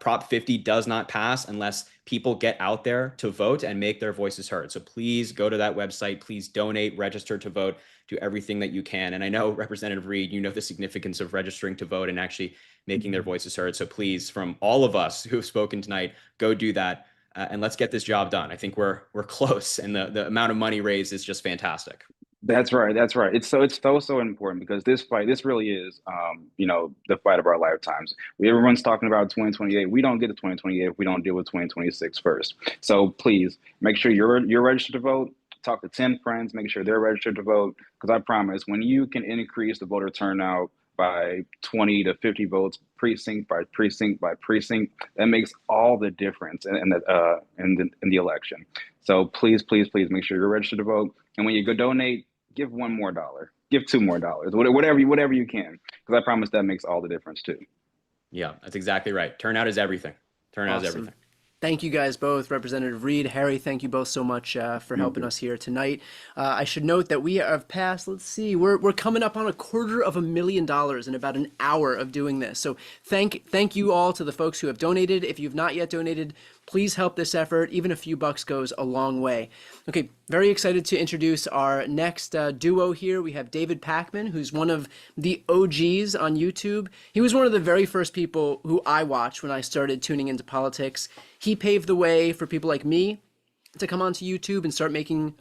Prop 50 does not pass unless people get out there to vote and make their voices heard. So please go to that website. Please donate, register to vote, do everything that you can. And I know, Representative Reid, you know the significance of registering to vote and actually making their voices heard. So please, from all of us who have spoken tonight, go do that. And let's get this job done. I think we're close, and the amount of money raised is just fantastic. That's right. That's right. It's so important because this really is, the fight of our lifetimes. Everyone's talking about 2028. We don't get to 2028 if we don't deal with 2026 first. So please make sure you're registered to vote. Talk to 10 friends. Make sure they're registered to vote. Because I promise, when you can increase the voter turnout by 20 to 50 votes, precinct by precinct by precinct, that makes all the difference in the election. So please make sure you're registered to vote. And when you go donate, give $1 more, give $2 more, whatever you can, because I promise that makes all the difference too. Yeah, that's exactly right. Turnout is everything. Turnout is everything. Thank you guys both. Representative Reid, Harry, thank you both so much for helping us here tonight. I should note that we have passed, we're coming up on $250,000 in about an hour of doing this. So thank you all to the folks who have donated. If you've not yet donated, please help this effort. Even a few bucks goes a long way. Okay, very excited to introduce our next duo here. We have David Pakman, who's one of the OGs on YouTube. He was one of the very first people who I watched when I started tuning into politics. He paved the way for people like me to come onto YouTube and start making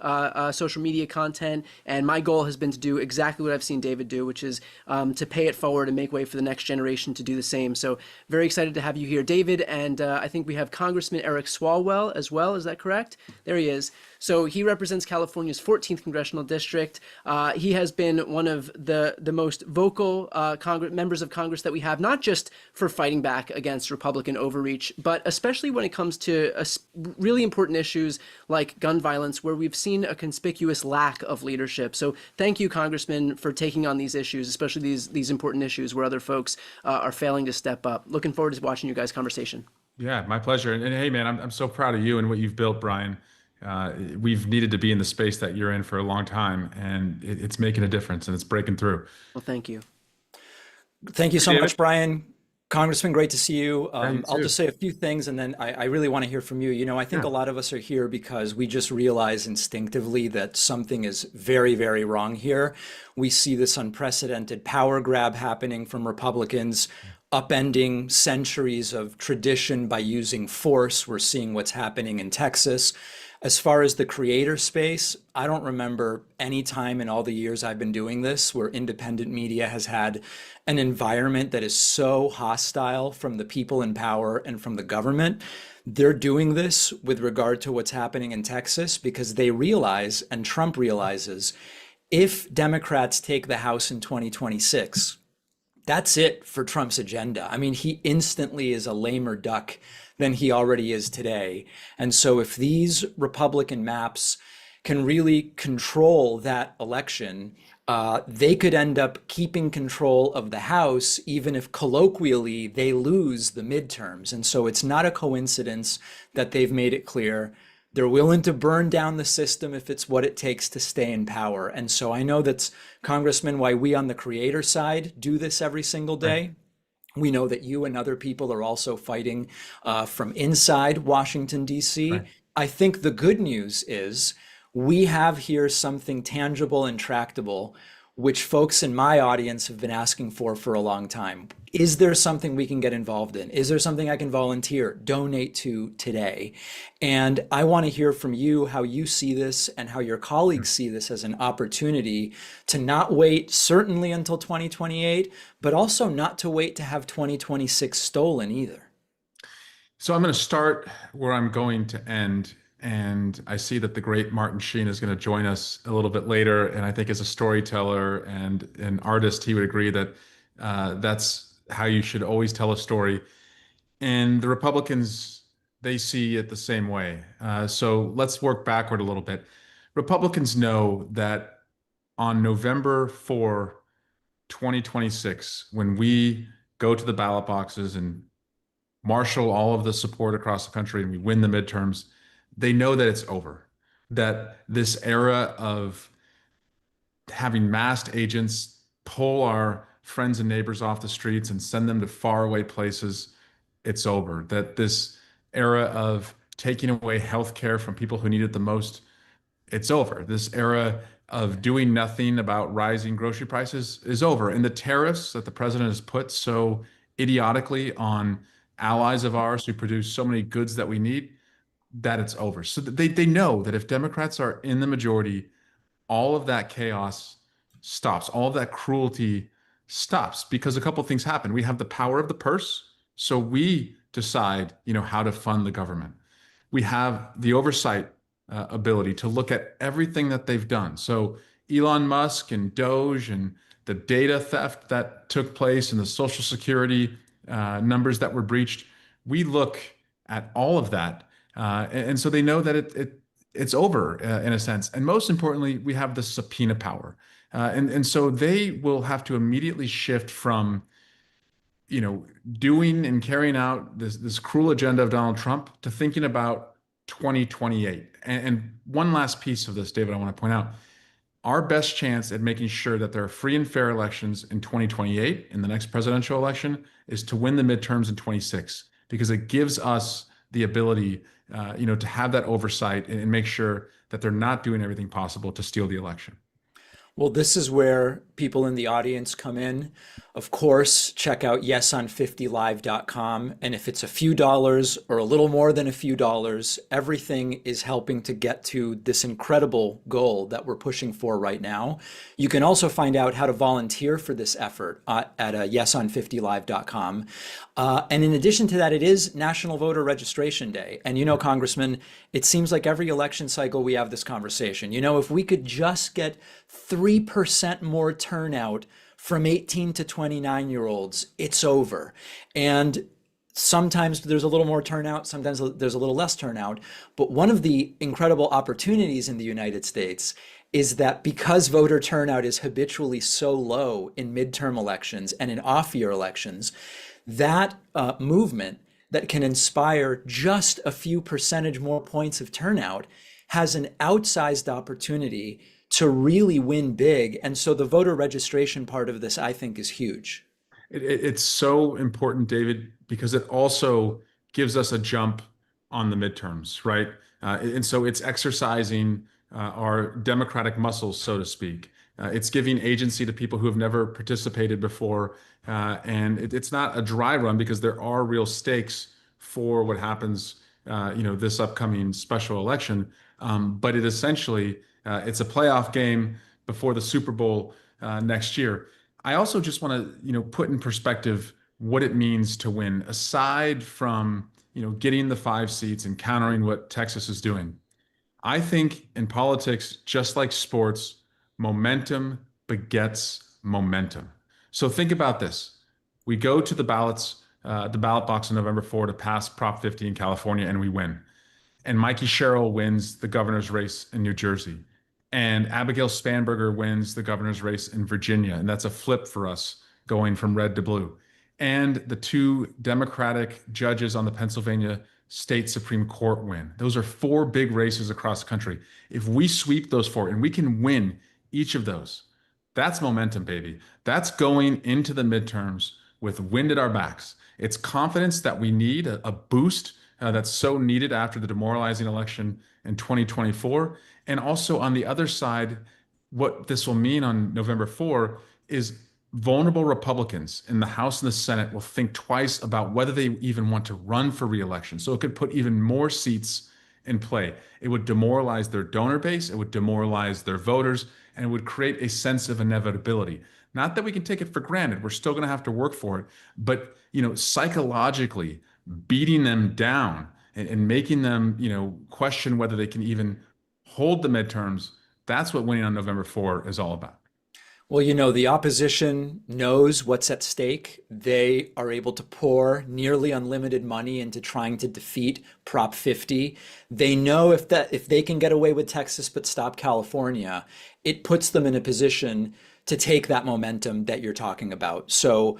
social media content. And my goal has been to do exactly what I've seen David do, which is to pay it forward and make way for the next generation to do the same. So very excited to have you here, David. And I think we have Congressman Eric Swalwell as well. Is that correct? There he is. So he represents California's 14th congressional district. He has been one of the most vocal members of Congress that we have, not just for fighting back against Republican overreach, but especially when it comes to really important issues like gun violence, where we've seen a conspicuous lack of leadership. So thank you, Congressman, for taking on these issues, especially these important issues where other folks are failing to step up. Looking forward to watching you guys' conversation. Yeah, my pleasure. And hey, man, I'm so proud of you and what you've built, Brian. We've needed to be in the space that you're in for a long time, and it's making a difference and it's breaking through. Well, thank you. Thank you so much, Brian. Congressman, great to see you. I'll just say a few things, and then I really want to hear from you. I think a lot of us are here because we just realize instinctively that something is very, very wrong here. We see this unprecedented power grab happening from Republicans, upending centuries of tradition by using force. We're seeing what's happening in Texas. As far as the creator space, I don't remember any time in all the years I've been doing this where independent media has had an environment that is so hostile from the people in power and from the government. They're doing this with regard to what's happening in Texas because they realize, and Trump realizes, if Democrats take the House in 2026, that's it for Trump's agenda. I mean, he instantly is a lamer duck than he already is today. And so if these Republican maps can really control that election, they could end up keeping control of the House, even if colloquially they lose the midterms. And so it's not a coincidence that they've made it clear they're willing to burn down the system if it's what it takes to stay in power. And so I know that's, Congressman, why we on the creator side do this every single day. Right. We know that you and other people are also fighting from inside Washington, D.C. Right. I think the good news is we have here something tangible and tractable, which folks in my audience have been asking for a long time. Is there something we can get involved in? Is there something I can volunteer, donate to today? And I want to hear from you how you see this and how your colleagues see this as an opportunity to not wait certainly until 2028, but also not to wait to have 2026 stolen either. So I'm going to start where I'm going to end. And I see that the great Martin Sheen is going to join us a little bit later. And I think as a storyteller and an artist, he would agree that that's how you should always tell a story. And the Republicans, they see it the same way. So let's work backward a little bit. Republicans know that on November 4, 2026, when we go to the ballot boxes and marshal all of the support across the country and we win the midterms, they know that it's over, that this era of having masked agents pull our friends and neighbors off the streets and send them to faraway places, it's over, that this era of taking away health care from people who need it the most, it's over. This era of doing nothing about rising grocery prices is over. And the tariffs that the president has put so idiotically on allies of ours who produce so many goods that we need, that it's over. So they know that if Democrats are in the majority, all of that chaos stops, all of that cruelty stops, because a couple of things happen. We have the power of the purse, so we decide, how to fund the government. We have the oversight ability to look at everything that they've done. So Elon Musk and Doge and the data theft that took place and the Social Security numbers that were breached, we look at all of that. And so they know that it's over in a sense. And most importantly, we have the subpoena power. And so they will have to immediately shift from, doing and carrying out this cruel agenda of Donald Trump to thinking about 2028. And one last piece of this, David, I want to point out, our best chance at making sure that there are free and fair elections in 2028, in the next presidential election, is to win the midterms in 26, because it gives us the ability, to have that oversight and make sure that they're not doing everything possible to steal the election. Well, this is where people in the audience come in. Of course, check out yeson50live.com. And if it's a few dollars or a little more than a few dollars, everything is helping to get to this incredible goal that we're pushing for right now. You can also find out how to volunteer for this effort at yeson50live.com. And in addition to that, it is National Voter Registration Day. And Congressman, it seems like every election cycle we have this conversation. If we could just get 3% more turnout from 18 to 29-year-olds, it's over. And sometimes there's a little more turnout, sometimes there's a little less turnout. But one of the incredible opportunities in the United States is that because voter turnout is habitually so low in midterm elections and in off-year elections, that movement that can inspire just a few percentage more points of turnout has an outsized opportunity to really win big. And so the voter registration part of this, I think, is huge. It's so important, David, because it also gives us a jump on the midterms, right? And so it's exercising our democratic muscles, so to speak. It's giving agency to people who have never participated before. And it's not a dry run, because there are real stakes for what happens, this upcoming special election. But it essentially, it's a playoff game before the Super Bowl next year. I also just want to, put in perspective what it means to win, aside from, getting the 5 seats and countering what Texas is doing. I think in politics, just like sports, momentum begets momentum. So think about this. We go to the ballot box on November 4 to pass Prop 50 in California, and we win. And Mikey Sherrill wins the governor's race in New Jersey. And Abigail Spanberger wins the governor's race in Virginia. And that's a flip for us, going from red to blue. And the 2 Democratic judges on the Pennsylvania State Supreme Court win. Those are 4 big races across the country. If we sweep those 4 and we can win each of those, that's momentum, baby. That's going into the midterms with wind at our backs. It's confidence that we need, a boost that's so needed after the demoralizing election in 2024. And also on the other side, what this will mean on November 4 is vulnerable Republicans in the House and the Senate will think twice about whether they even want to run for re-election. So it could put even more seats in play. It would demoralize their donor base, it would demoralize their voters, and it would create a sense of inevitability. Not that we can take it for granted, we're still going to have to work for it, but psychologically beating them down and making them, question whether they can even hold the midterms, that's what winning on November 4 is all about. Well, the opposition knows what's at stake. They are able to pour nearly unlimited money into trying to defeat Prop 50. They know if they can get away with Texas but stop California, it puts them in a position to take that momentum that you're talking about. So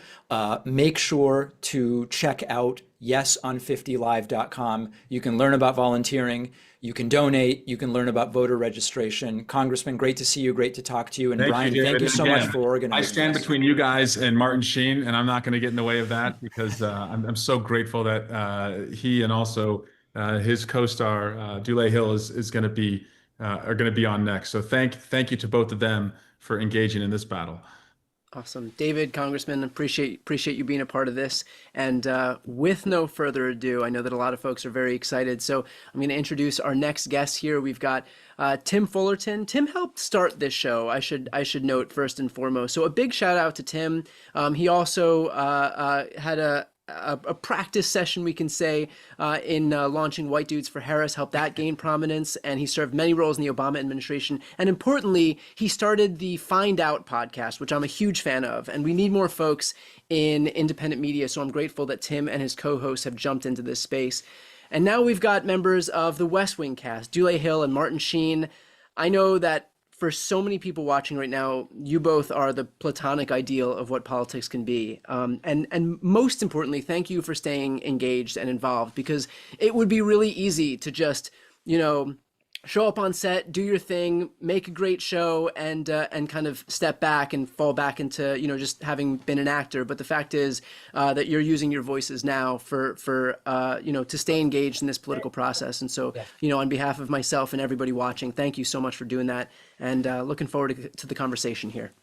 make sure to check out yesonfiftylive.com. You can learn about volunteering. You can donate. You can learn about voter registration. Congressman, great to see you. Great to talk to you. And Brian, thank you so much for organizing. I stand between you guys and Martin Sheen, and I'm not going to get in the way of that because I'm so grateful that he and also his co-star Dulé Hill is going to be are going to be on next. So thank you to both of them for engaging in this battle. Awesome. David, Congressman, appreciate you being a part of this. And with no further ado, I know that a lot of folks are very excited. So I'm going to introduce our next guest here. We've got Tim Fullerton. Tim helped start this show, I should note first and foremost. So a big shout out to Tim. He also had a practice session, we can say, in launching White Dudes for Harris, helped that gain prominence, and he served many roles in the Obama administration. And importantly, he started the Find Out podcast, which I'm a huge fan of, and we need more folks in independent media, so I'm grateful that Tim and his co-hosts have jumped into this space. And now we've got members of the West Wing cast, Dulé Hill and Martin Sheen. I know that for so many people watching right now, you both are the platonic ideal of what politics can be. And most importantly, thank you for staying engaged and involved, because it would be really easy to just, show up on set, do your thing, make a great show, and kind of step back and fall back into, just having been an actor. But the fact is that you're using your voices now for to stay engaged in this political process. And so, on behalf of myself and everybody watching, thank you so much for doing that. And looking forward to the conversation here.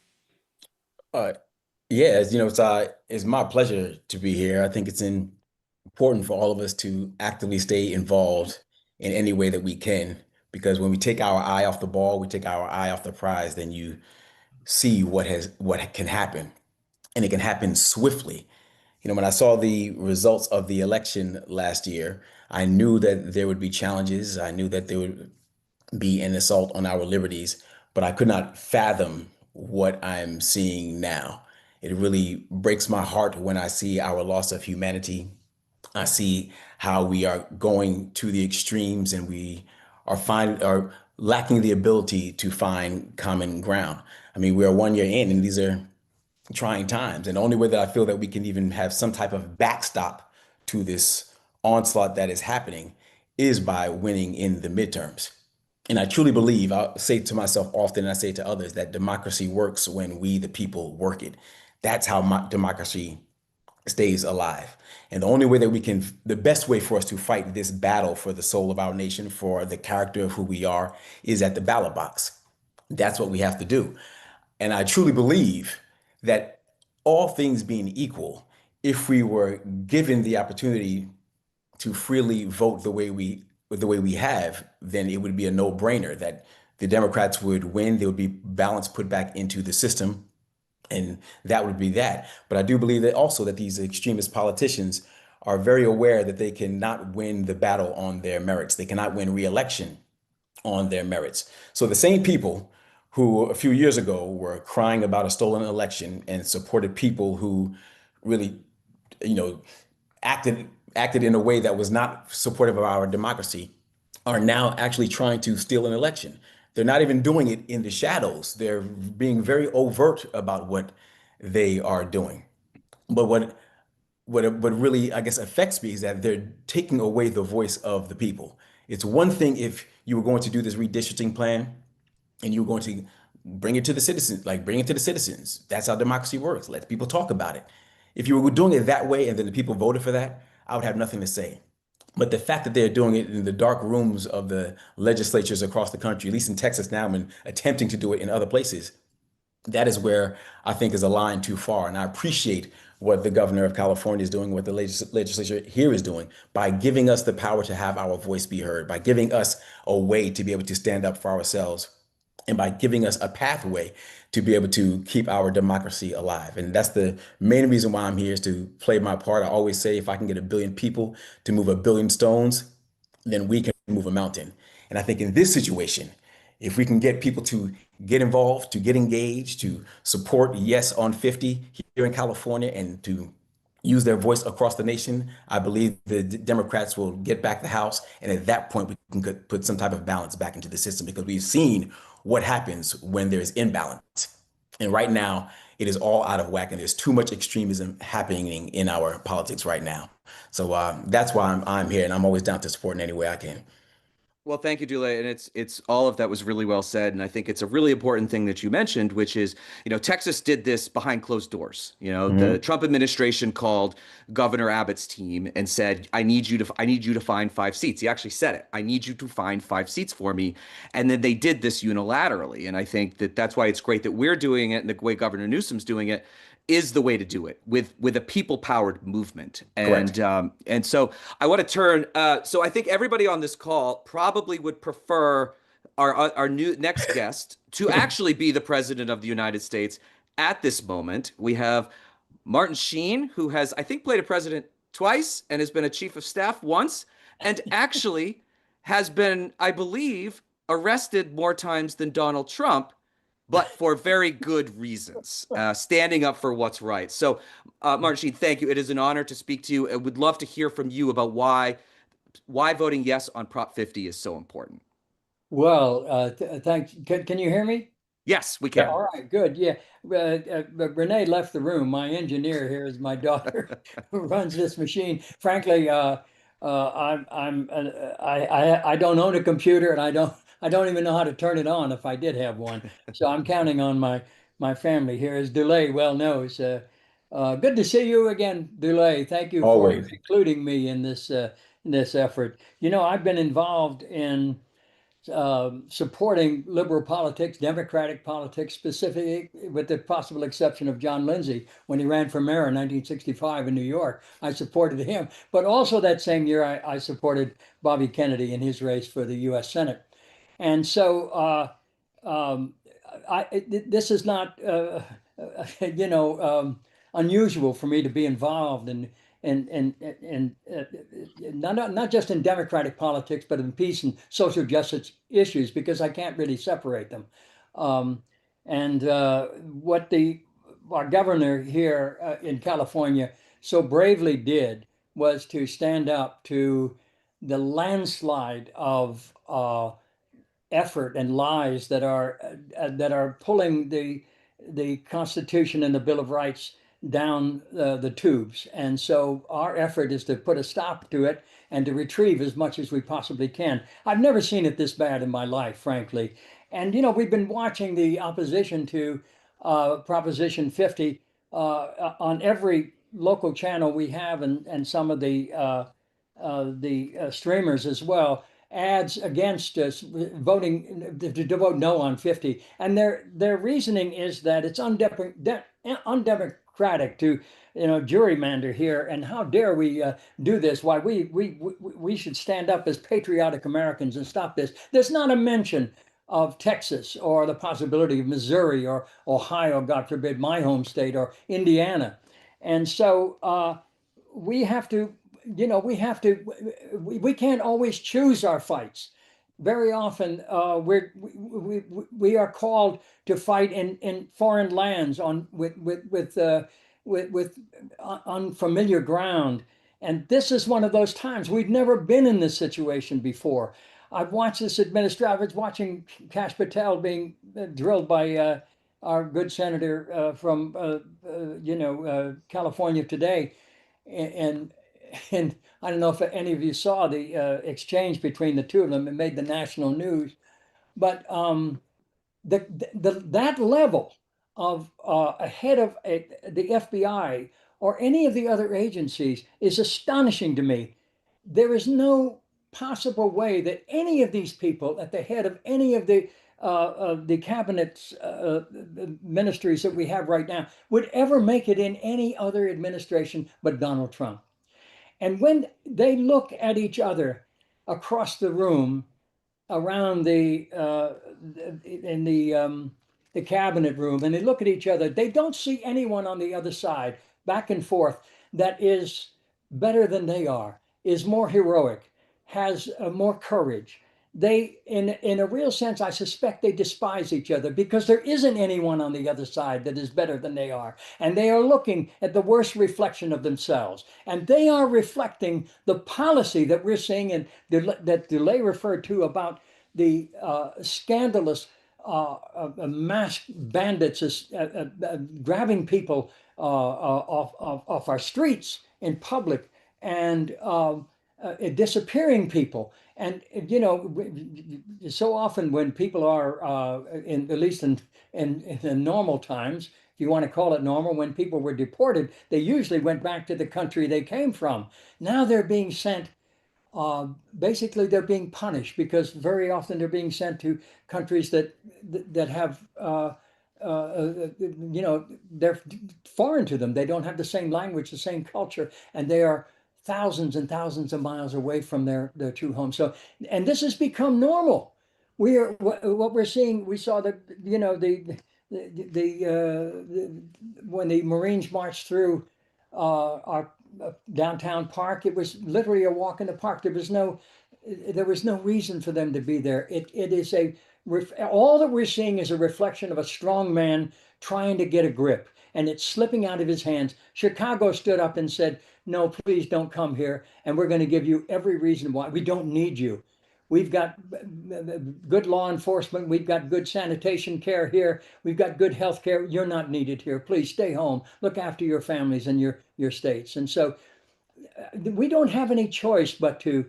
It's my pleasure to be here. I think it's important for all of us to actively stay involved in any way that we can. Because when we take our eye off the ball, we take our eye off the prize, then you see what can happen, and it can happen swiftly. When I saw the results of the election last year, I knew that there would be challenges. I knew that there would be an assault on our liberties, but I could not fathom what I'm seeing now. It really breaks my heart when I see our loss of humanity. I see how we are going to the extremes, and we are lacking the ability to find common ground. I mean, we are 1 year in, and these are trying times. And the only way that I feel that we can even have some type of backstop to this onslaught that is happening is by winning in the midterms. And I truly believe, I'll say to myself often, and I say to others, that democracy works when we, the people, work it. That's how democracy stays alive. And the only way that the best way for us to fight this battle for the soul of our nation, for the character of who we are, is at the ballot box. That's what we have to do. And I truly believe that all things being equal, if we were given the opportunity to freely vote the way we have, then it would be a no-brainer that the Democrats would win. There would be balance put back into the system. And that would be that. But I do believe that also that these extremist politicians are very aware that they cannot win the battle on their merits. They cannot win re-election on their merits. So the same people who a few years ago were crying about a stolen election and supported people who really, acted in a way that was not supportive of our democracy are now actually trying to steal an election. They're not even doing it in the shadows. They're being very overt about what they are doing. But what really, I guess, affects me is that they're taking away the voice of the people. It's one thing if you were going to do this redistricting plan and you were going to bring it to the citizens, That's how democracy works. Let people talk about it. If you were doing it that way and then the people voted for that, I would have nothing to say. But the fact that they're doing it in the dark rooms of the legislatures across the country, at least in Texas now, and attempting to do it in other places, that is where I think is a line too far. And I appreciate what the governor of California is doing, what the legislature here is doing by giving us the power to have our voice be heard, by giving us a way to be able to stand up for ourselves, and by giving us a pathway to be able to keep our democracy alive. And that's the main reason why I'm here, is to play my part. I always say, if I can get 1 billion people to move 1 billion stones, then we can move a mountain. And I think in this situation, if we can get people to get involved, to get engaged, to support Yes on 50 here in California, and to use their voice across the nation, I believe the Democrats will get back the House. And at that point, we can put some type of balance back into the system, because we've seen what happens when there's imbalance. And right now, it is all out of whack, and there's too much extremism happening in our politics right now. So that's why I'm here, and I'm always down to support in any way I can. Well, thank you, Dulé. And it's all of that was really well said. And I think it's a really important thing that you mentioned, which is, Texas did this behind closed doors. The Trump administration called Governor Abbott's team and said, I need you to find 5 seats. He actually said it. I need you to find 5 seats for me. And then they did this unilaterally. And I think that that's why it's great that we're doing it, and the way Governor Newsom's doing it is the way to do it, with a people-powered movement. And so I want to turn. So I think everybody on this call probably would prefer our new next guest to actually be the president of the United States at this moment. We have Martin Sheen, who has, I think, played a president twice and has been a chief of staff once, and actually has been, I believe, arrested more times than Donald Trump, but for very good reasons, standing up for what's right. So, Martin Sheen, thank you. It is an honor to speak to you. I would love to hear from you about why voting yes on Prop 50 is so important. Well, thanks. Can you hear me? Yes, we can. All right, good. Yeah, Renee left the room. My engineer here is my daughter, who runs this machine. Frankly, I don't own a computer, and I don't even know how to turn it on if I did have one. So I'm counting on my family here, as Dulé well knows. Good to see you again, Dulé. Thank you for including me in this effort. I've been involved in supporting liberal politics, democratic politics, specifically with the possible exception of John Lindsay when he ran for mayor in 1965 in New York. I supported him, but also that same year I supported Bobby Kennedy in his race for the U.S. Senate. And so this is not, unusual for me to be involved in not just in democratic politics, but in peace and social justice issues, because I can't really separate them. What our governor here in California so bravely did was to stand up to the landslide of effort and lies that are pulling the Constitution and the Bill of Rights down the tubes. And so our effort is to put a stop to it and to retrieve as much as we possibly can. I've never seen it this bad in my life, frankly. And, we've been watching the opposition to Proposition 50 on every local channel we have, and some of the streamers as well, ads against us voting to vote no on 50. And their reasoning is that it's undemocratic to gerrymander here, and how dare we do this? Why we should stand up as patriotic Americans and stop this. There's not a mention of Texas or the possibility of Missouri or Ohio, God forbid, my home state, or Indiana. And so we have to, we can't always choose our fights. Very often we are called to fight in foreign lands with unfamiliar ground, and this is one of those times. We've never been in this situation before. I've watched this administration. I was watching Kash Patel being drilled by our good senator from California today, and I don't know if any of you saw the exchange between the two of them. It made the national news, but that level of ahead of the FBI or any of the other agencies is astonishing to me. there is no possible way that any of these people at the head of any of the cabinet ministries that we have right now would ever make it in any other administration but Donald Trump. And when they look at each other across the room, around in the cabinet room, and they look at each other, they don't see anyone on the other side, back and forth, that is better than they are, is more heroic, has more courage. They, in a real sense, I suspect they despise each other because there isn't anyone on the other side that is better than they are. And they are looking at the worst reflection of themselves. And they are reflecting the policy that we're seeing and that Dulé referred to about the scandalous masked bandits grabbing people off our streets in public and disappearing people. And you know, so often when people are at least in normal times, if you want to call it normal, when people were deported, they usually went back to the country they came from. Now they're being sent. Basically, they're being punished because very often they're being sent to countries that have you know, they're foreign to them. They don't have the same language, the same culture, and they are thousands and thousands of miles away from their true home. So, and this has become normal. We are what we're seeing. We saw that, you know, when the Marines marched through our downtown park, it was literally a walk in the park. There was no reason for them to be there. It is all that we're seeing is a reflection of a strong man trying to get a grip, and it's slipping out of his hands. Chicago stood up and said, no, please don't come here. And we're going to give you every reason why. We don't need you. We've got good law enforcement. We've got good sanitation care here. We've got good health care. You're not needed here. Please stay home. Look after your families and your states. And so we don't have any choice but to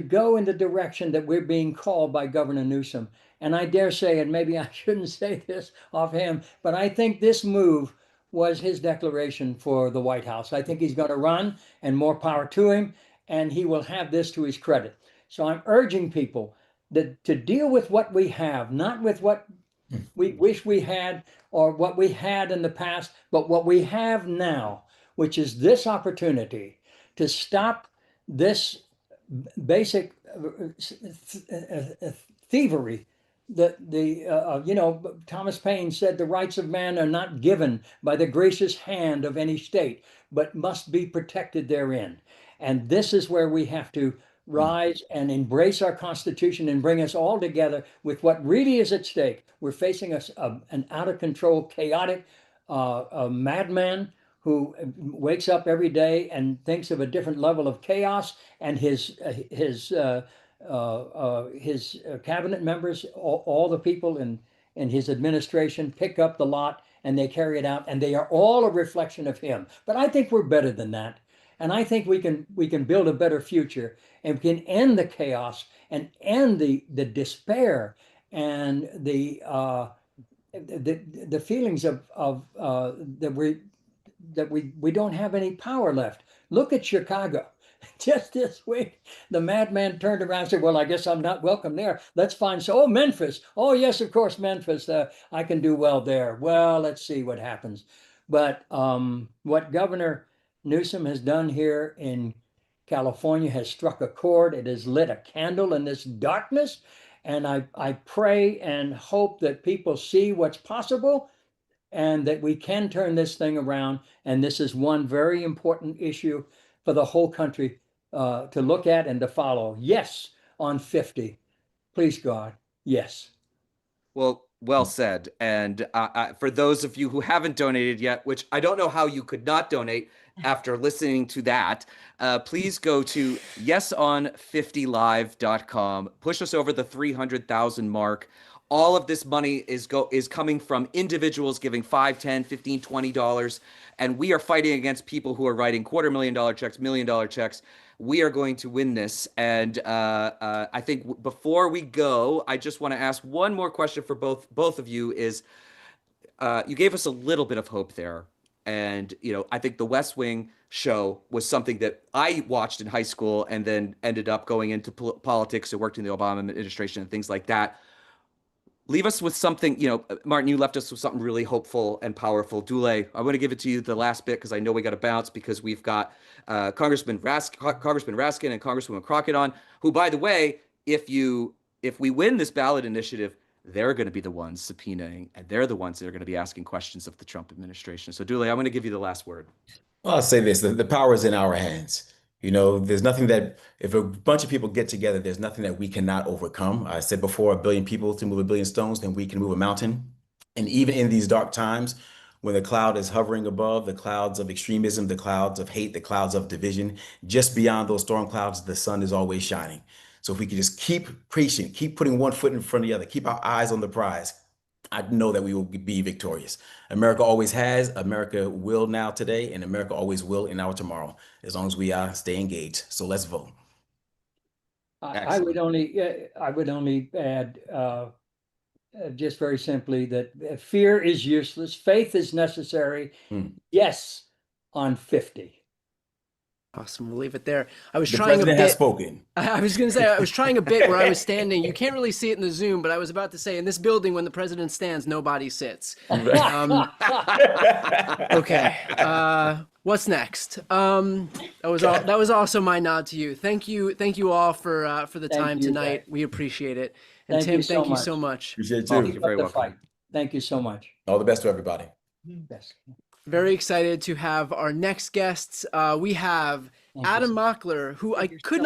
go in the direction that we're being called by Governor Newsom. And I dare say, and maybe I shouldn't say this offhand, but I think this move was his declaration for the White House. I think he's going to run, and more power to him, and he will have this to his credit. So I'm urging people that to deal with what we have, not with what we wish we had or what we had in the past, but what we have now, which is this opportunity to stop this basic thievery. You know, Thomas Paine said the rights of man are not given by the gracious hand of any state, but must be protected therein. And this is where we have to rise and embrace our Constitution and bring us all together with what really is at stake. We're facing an out of control, chaotic madman who wakes up every day and thinks of a different level of chaos, and his cabinet members, all the people in his administration pick up the lot and they carry it out, and they are all a reflection of him. But I think we're better than that. And I think we can build a better future, and we can end the chaos and end the despair and the feelings of that we don't have any power left. Look at Chicago. Just this week, the madman turned around and said, well, I guess I'm not welcome there. Let's find, so, oh, Memphis. Oh, yes, of course, Memphis. I can do well there. Well, let's see what happens. But what Governor Newsom has done here in California has struck a chord. It has lit a candle in this darkness. And I pray and hope that people see what's possible and that we can turn this thing around. And this is one very important issue for the whole country to look at and to follow. Yes, on 50. Please, God, yes. Well said. And for those of you who haven't donated yet, which I don't know how you could not donate after listening to that, please go to yeson50live.com. Push us over the 300,000 mark. All of this money is coming from individuals giving $5, $10, $15, $20. And we are fighting against people who are writing $250,000 checks, $1 million checks. We are going to win this. And I think before we go, I just want to ask one more question for both of you is, you gave us a little bit of hope there. And, I think the West Wing show was something that I watched in high school and then ended up going into politics and worked in the Obama administration and things like that. Leave us with something, Martin, you left us with something really hopeful and powerful. Dulé, I want to give it to you the last bit because I know we got to bounce because we've got Congressman Raskin and Congresswoman Crockett on, who, by the way, if we win this ballot initiative, they're going to be the ones subpoenaing, and they're the ones that are going to be asking questions of the Trump administration. So, Dulé, I'm going to give you the last word. Well, I'll say this, the power is in our hands. There's nothing that, if a bunch of people get together, there's nothing that we cannot overcome. I said before, 1 billion people to move 1 billion stones, then we can move a mountain. And even in these dark times, when the cloud is hovering above, the clouds of extremism, the clouds of hate, the clouds of division, just beyond those storm clouds, the sun is always shining. So if we could just keep preaching, keep putting one foot in front of the other, keep our eyes on the prize, I know that we will be victorious. America always has, America will now today, and America always will in our tomorrow, as long as we stay engaged. So let's vote. I would only add just very simply that fear is useless, faith is necessary. Yes, on 50. Awesome. We'll leave it there. I was The trying a president bit. has spoken. I was going to say, I was trying a bit where I was standing. You can't really see it in the Zoom, but I was about to say, in this building, when the president stands, nobody sits. Okay. What's next? That was also my nod to you. Thank you all for the time tonight. We appreciate it. And Tim, thank you so much. Appreciate it too. You're very welcome. Thank you so much. All the best to everybody. Best. Very excited to have our next guests. We have Adam Mockler, who I could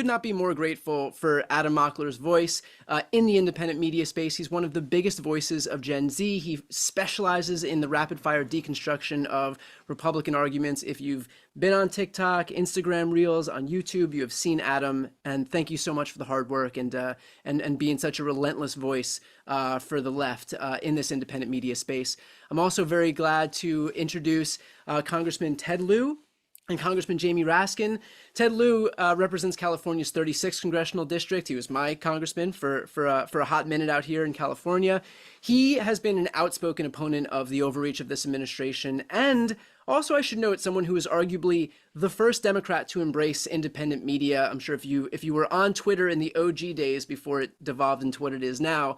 not be more grateful for Adam Mockler's voice in the independent media space. He's one of the biggest voices of Gen Z. He specializes in the rapid fire deconstruction of Republican arguments. If you've been on TikTok, Instagram Reels, on YouTube, you have seen Adam. And thank you so much for the hard work and being such a relentless voice for the left in this independent media space. I'm also very glad to introduce Congressman Ted Lieu and Congressman Jamie Raskin. Ted Lieu represents California's 36th congressional district. He was my congressman for a hot minute out here in California. He has been an outspoken opponent of the overreach of this administration, and also, I should note, someone who is arguably the first Democrat to embrace independent media. I'm sure if you were on Twitter in the OG days before it devolved into what it is now,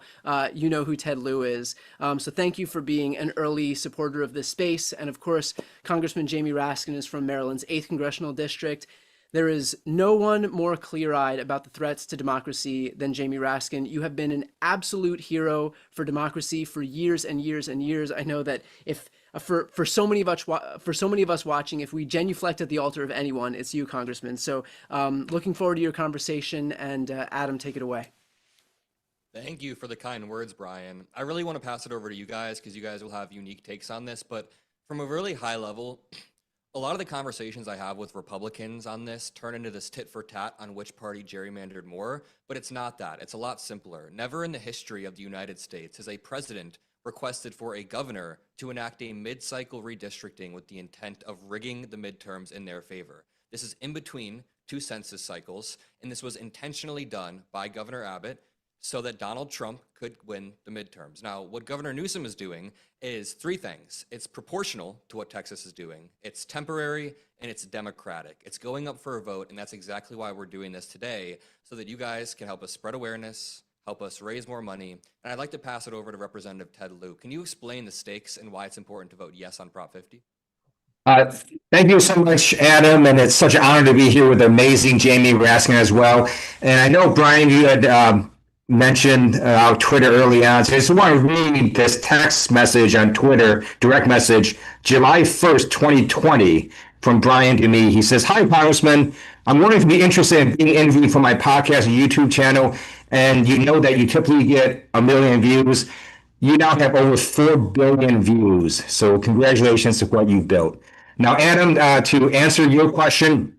you know who Ted Lieu is. So thank you for being an early supporter of this space. And of course, Congressman Jamie Raskin is from Maryland's 8th congressional district. There is no one more clear-eyed about the threats to democracy than Jamie Raskin. You have been an absolute hero for democracy for years and years and years. I know that if for so many of us watching, if we genuflect at the altar of anyone, it's you, Congressman. So looking forward to your conversation, and Adam, take it away. Thank you for the kind words, Brian. I really want to pass it over to you guys because you guys will have unique takes on this, but from a really high level, a lot of the conversations I have with Republicans on this turn into this tit for tat on which party gerrymandered more, but it's not that. It's a lot simpler. Never in the history of the United States has a president requested for a governor to enact a mid-cycle redistricting with the intent of rigging the midterms in their favor. This is in between two census cycles, and this was intentionally done by Governor Abbott so that Donald Trump could win the midterms. Now, what Governor Newsom is doing is three things. It's proportional to what Texas is doing, it's temporary, and it's democratic. It's going up for a vote, and that's exactly why we're doing this today, so that you guys can help us spread awareness, help us raise more money. And I'd like to pass it over to Representative Ted Lieu. Can you explain the stakes and why it's important to vote yes on Prop 50? Thank you so much, Adam, and it's such an honor to be here with the amazing Jamie Raskin as well. And I know, Brian, you had mentioned our Twitter early on, so I just want to read this text message on Twitter, direct message, July 1st, 2020, from Brian to me. He says, "Hi, Congressman. I'm wondering if you'd be interested in being interviewed for my podcast and YouTube channel, and you know that you typically get 1 million views. You now have over 4 billion views, so congratulations to what you've built." Now, Adam, to answer your question,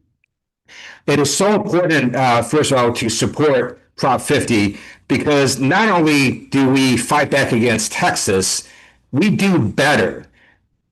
it is so important, first of all, to support Prop 50, because not only do we fight back against Texas, we do better.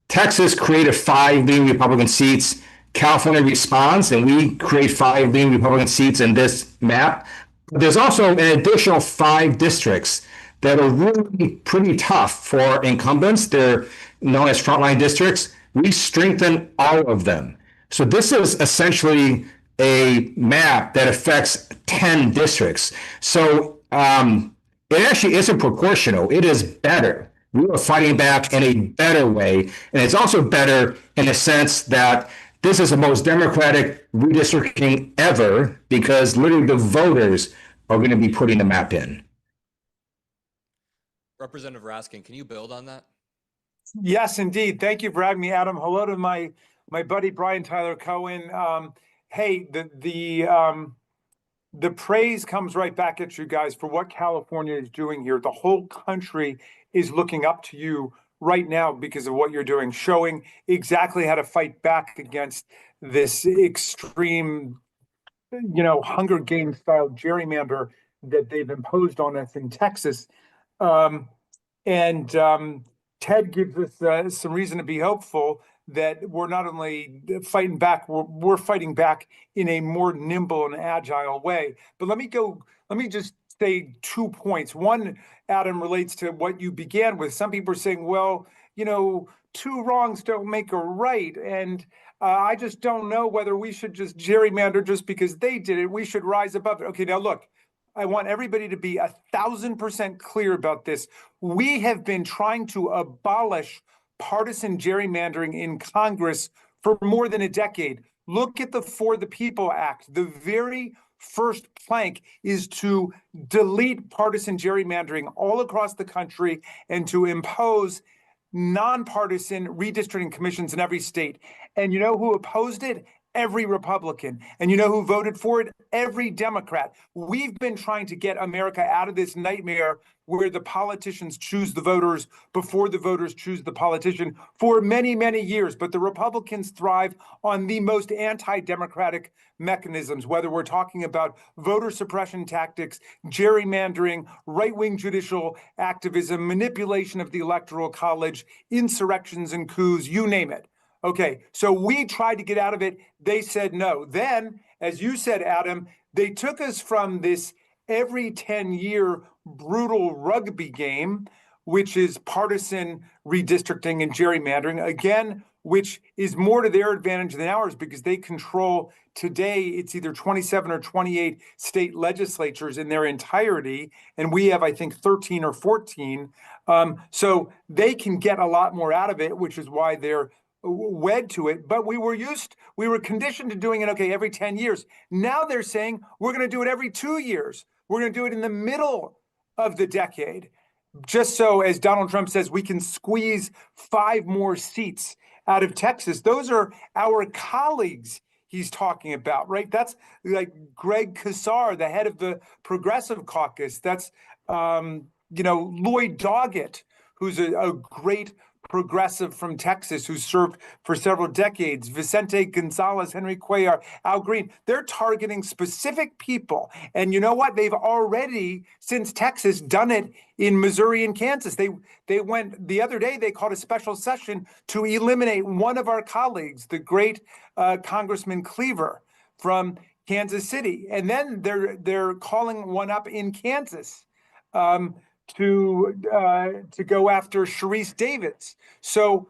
Texas created 5 leading Republican seats. California responds, and we create 5 leading Republican seats in this map. But there's also an additional 5 districts that are really pretty tough for incumbents. They're known as frontline districts. we strengthen all of them. So this is essentially a map that affects 10 districts. So it actually isn't proportional. It is better. We are fighting back in a better way. And it's also better in the sense that this is the most democratic redistricting ever, because literally the voters are going to be putting the map in. Representative Raskin, can you build on that? Yes, indeed. Thank you for having me, Adam. Hello to my buddy Brian Tyler Cohen. Hey, the praise comes right back at you guys for what California is doing here. The whole country is looking up to you right now because of what you're doing, showing exactly how to fight back against this extreme, Hunger Games style gerrymander that they've imposed on us in Texas. Ted gives us some reason to be hopeful that we're not only fighting back, we're fighting back in a more nimble and agile way. But let me just say 2 points. One, Adam, relates to what you began with. Some people are saying, well, two wrongs don't make a right. And I just don't know whether we should just gerrymander just because they did it. We should rise above it. Okay, now look, I want everybody to be 1,000% clear about this. We have been trying to abolish partisan gerrymandering in Congress for more than a decade. Look at the For the People Act. The very first plank is to delete partisan gerrymandering all across the country and to impose nonpartisan redistricting commissions in every state. And you know who opposed it? Every Republican. And you know who voted for it? Every Democrat. We've been trying to get America out of this nightmare where the politicians choose the voters before the voters choose the politician for many, many years. But the Republicans thrive on the most anti-democratic mechanisms, whether we're talking about voter suppression tactics, gerrymandering, right-wing judicial activism, manipulation of the Electoral College, insurrections and coups, you name it. Okay, so we tried to get out of it. They said no. Then, as you said, Adam, they took us from this every 10-year brutal rugby game, which is partisan redistricting and gerrymandering, again, which is more to their advantage than ours because they control today, it's either 27 or 28 state legislatures in their entirety, and we have, I think, 13 or 14. So they can get a lot more out of it, which is why they're wed to it, but we were conditioned to doing it, okay, every 10 years. Now they're saying we're going to do it every 2 years. We're going to do it in the middle of the decade. Just so, as Donald Trump says, we can squeeze 5 more seats out of Texas. Those are our colleagues he's talking about, right? That's like Greg Casar, the head of the Progressive Caucus. That's, Lloyd Doggett, who's a great progressive from Texas who served for several decades, Vicente Gonzalez, Henry Cuellar, Al Green. They're targeting specific people. And you know what? They've already, since Texas, done it in Missouri and Kansas. They went, the other day, they called a special session to eliminate one of our colleagues, the great Congressman Cleaver from Kansas City. And then they're calling one up in Kansas. To go after Sharice Davids. So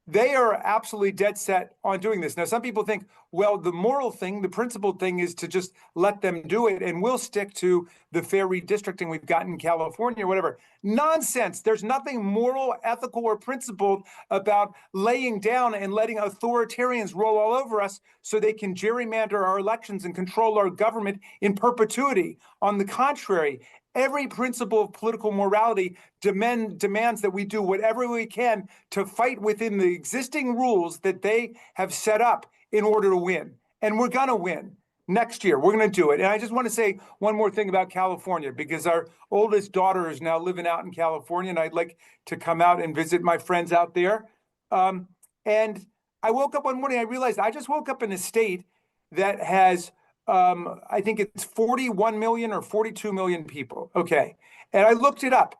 they are absolutely dead set on doing this. Now, some people think, well, the moral thing, the principled thing is to just let them do it, and we'll stick to the fair redistricting we've got in California or whatever. Nonsense. There's nothing moral, ethical, or principled about laying down and letting authoritarians roll all over us so they can gerrymander our elections and control our government in perpetuity. On the contrary, every principle of political morality demands that we do whatever we can to fight within the existing rules that they have set up in order to win. And we're going to win next year. We're going to do it. And I just want to say one more thing about California, because our oldest daughter is now living out in California, and I'd like to come out and visit my friends out there. And I woke up one morning, I realized I just woke up in a state that has I think it's 41 million or 42 million people. Okay. And I looked it up.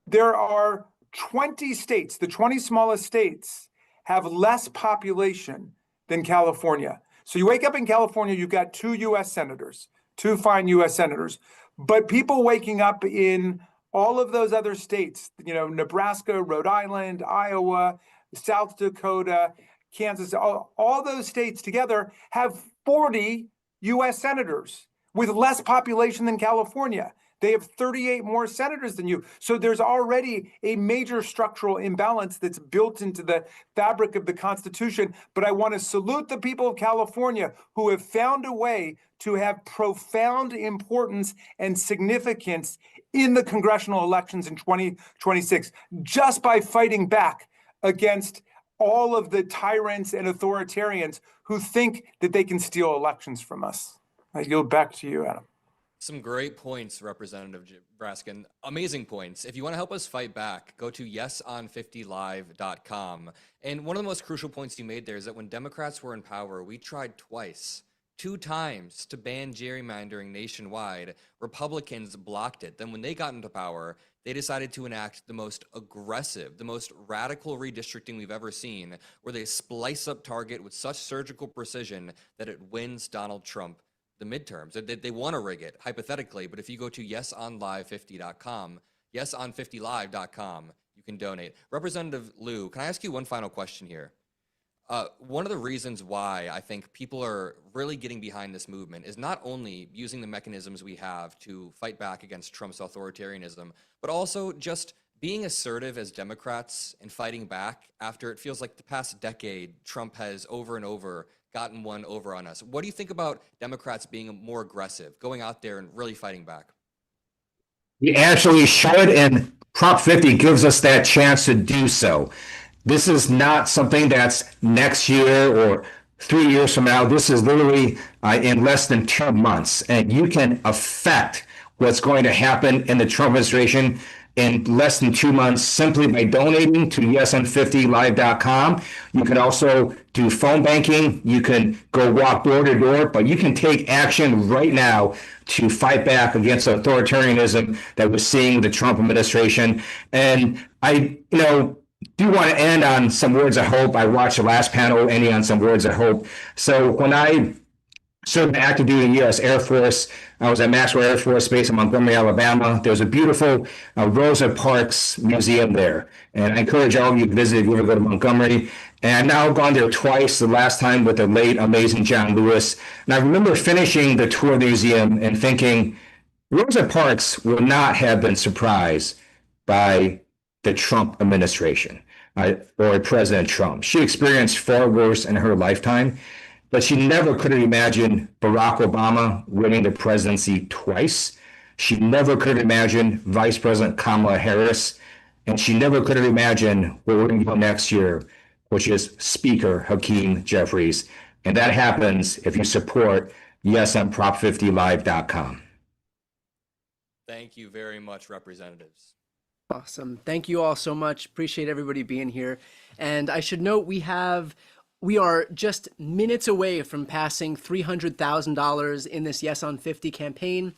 There are 20 states, the 20 smallest states have less population than California. So you wake up in California, you've got 2 U.S. senators, 2 fine U.S. senators, but people waking up in all of those other states, Nebraska, Rhode Island, Iowa, South Dakota, Kansas, all those states together have 40 U.S. senators with less population than California. They have 38 more senators than you. So there's already a major structural imbalance that's built into the fabric of the Constitution. But I want to salute the people of California who have found a way to have profound importance and significance in the congressional elections in 2026, just by fighting back against all of the tyrants and authoritarians who think that they can steal elections from us. I yield back to you, Adam. Some great points, Representative Raskin. Amazing points. If you want to help us fight back, go to yeson50live.com. And one of the most crucial points you made there is that when Democrats were in power, we tried two times to ban gerrymandering nationwide. Republicans blocked it. Then when they got into power, they decided to enact the most aggressive, the most radical redistricting we've ever seen, where they splice up Target with such surgical precision that it wins Donald Trump the midterms. They want to rig it, hypothetically, but if you go to yesonlive50.com, yeson50live.com, you can donate. Representative Liu, can I ask you one final question here? One of the reasons why I think people are really getting behind this movement is not only using the mechanisms we have to fight back against Trump's authoritarianism, but also just being assertive as Democrats and fighting back after it feels like the past decade, Trump has over and over gotten one over on us. What do you think about Democrats being more aggressive, going out there and really fighting back? We actually should, and Prop 50 gives us that chance to do so. This is not something that's next year or 3 years from now. This is literally in less than 2 months, and you can affect what's going to happen in the Trump administration in less than 2 months simply by donating to yesn50live.com. You can also do phone banking. You can go walk door to door, but you can take action right now to fight back against authoritarianism that we're seeing with the Trump administration. And I, do want to end on some words of hope. I watched the last panel ending on some words of hope. So when I served active duty in the U.S. Air Force, I was at Maxwell Air Force Base in Montgomery, Alabama. There's a beautiful Rosa Parks museum there. And I encourage all of you to visit if you ever go to Montgomery. And I've now gone there twice, the last time with the late, amazing John Lewis. And I remember finishing the tour of the museum and thinking, Rosa Parks would not have been surprised by the Trump administration or President Trump. She experienced far worse in her lifetime, but she never could have imagined Barack Obama winning the presidency twice. She never could have imagined Vice President Kamala Harris, and she never could have imagined where we're going to go next year, which is Speaker Hakeem Jeffries. And that happens if you support yesnprop50live.com. Thank you very much, representatives. Awesome. Thank you all so much. Appreciate everybody being here. And I should note we are just minutes away from passing $300,000 in this Yes on 50 campaign.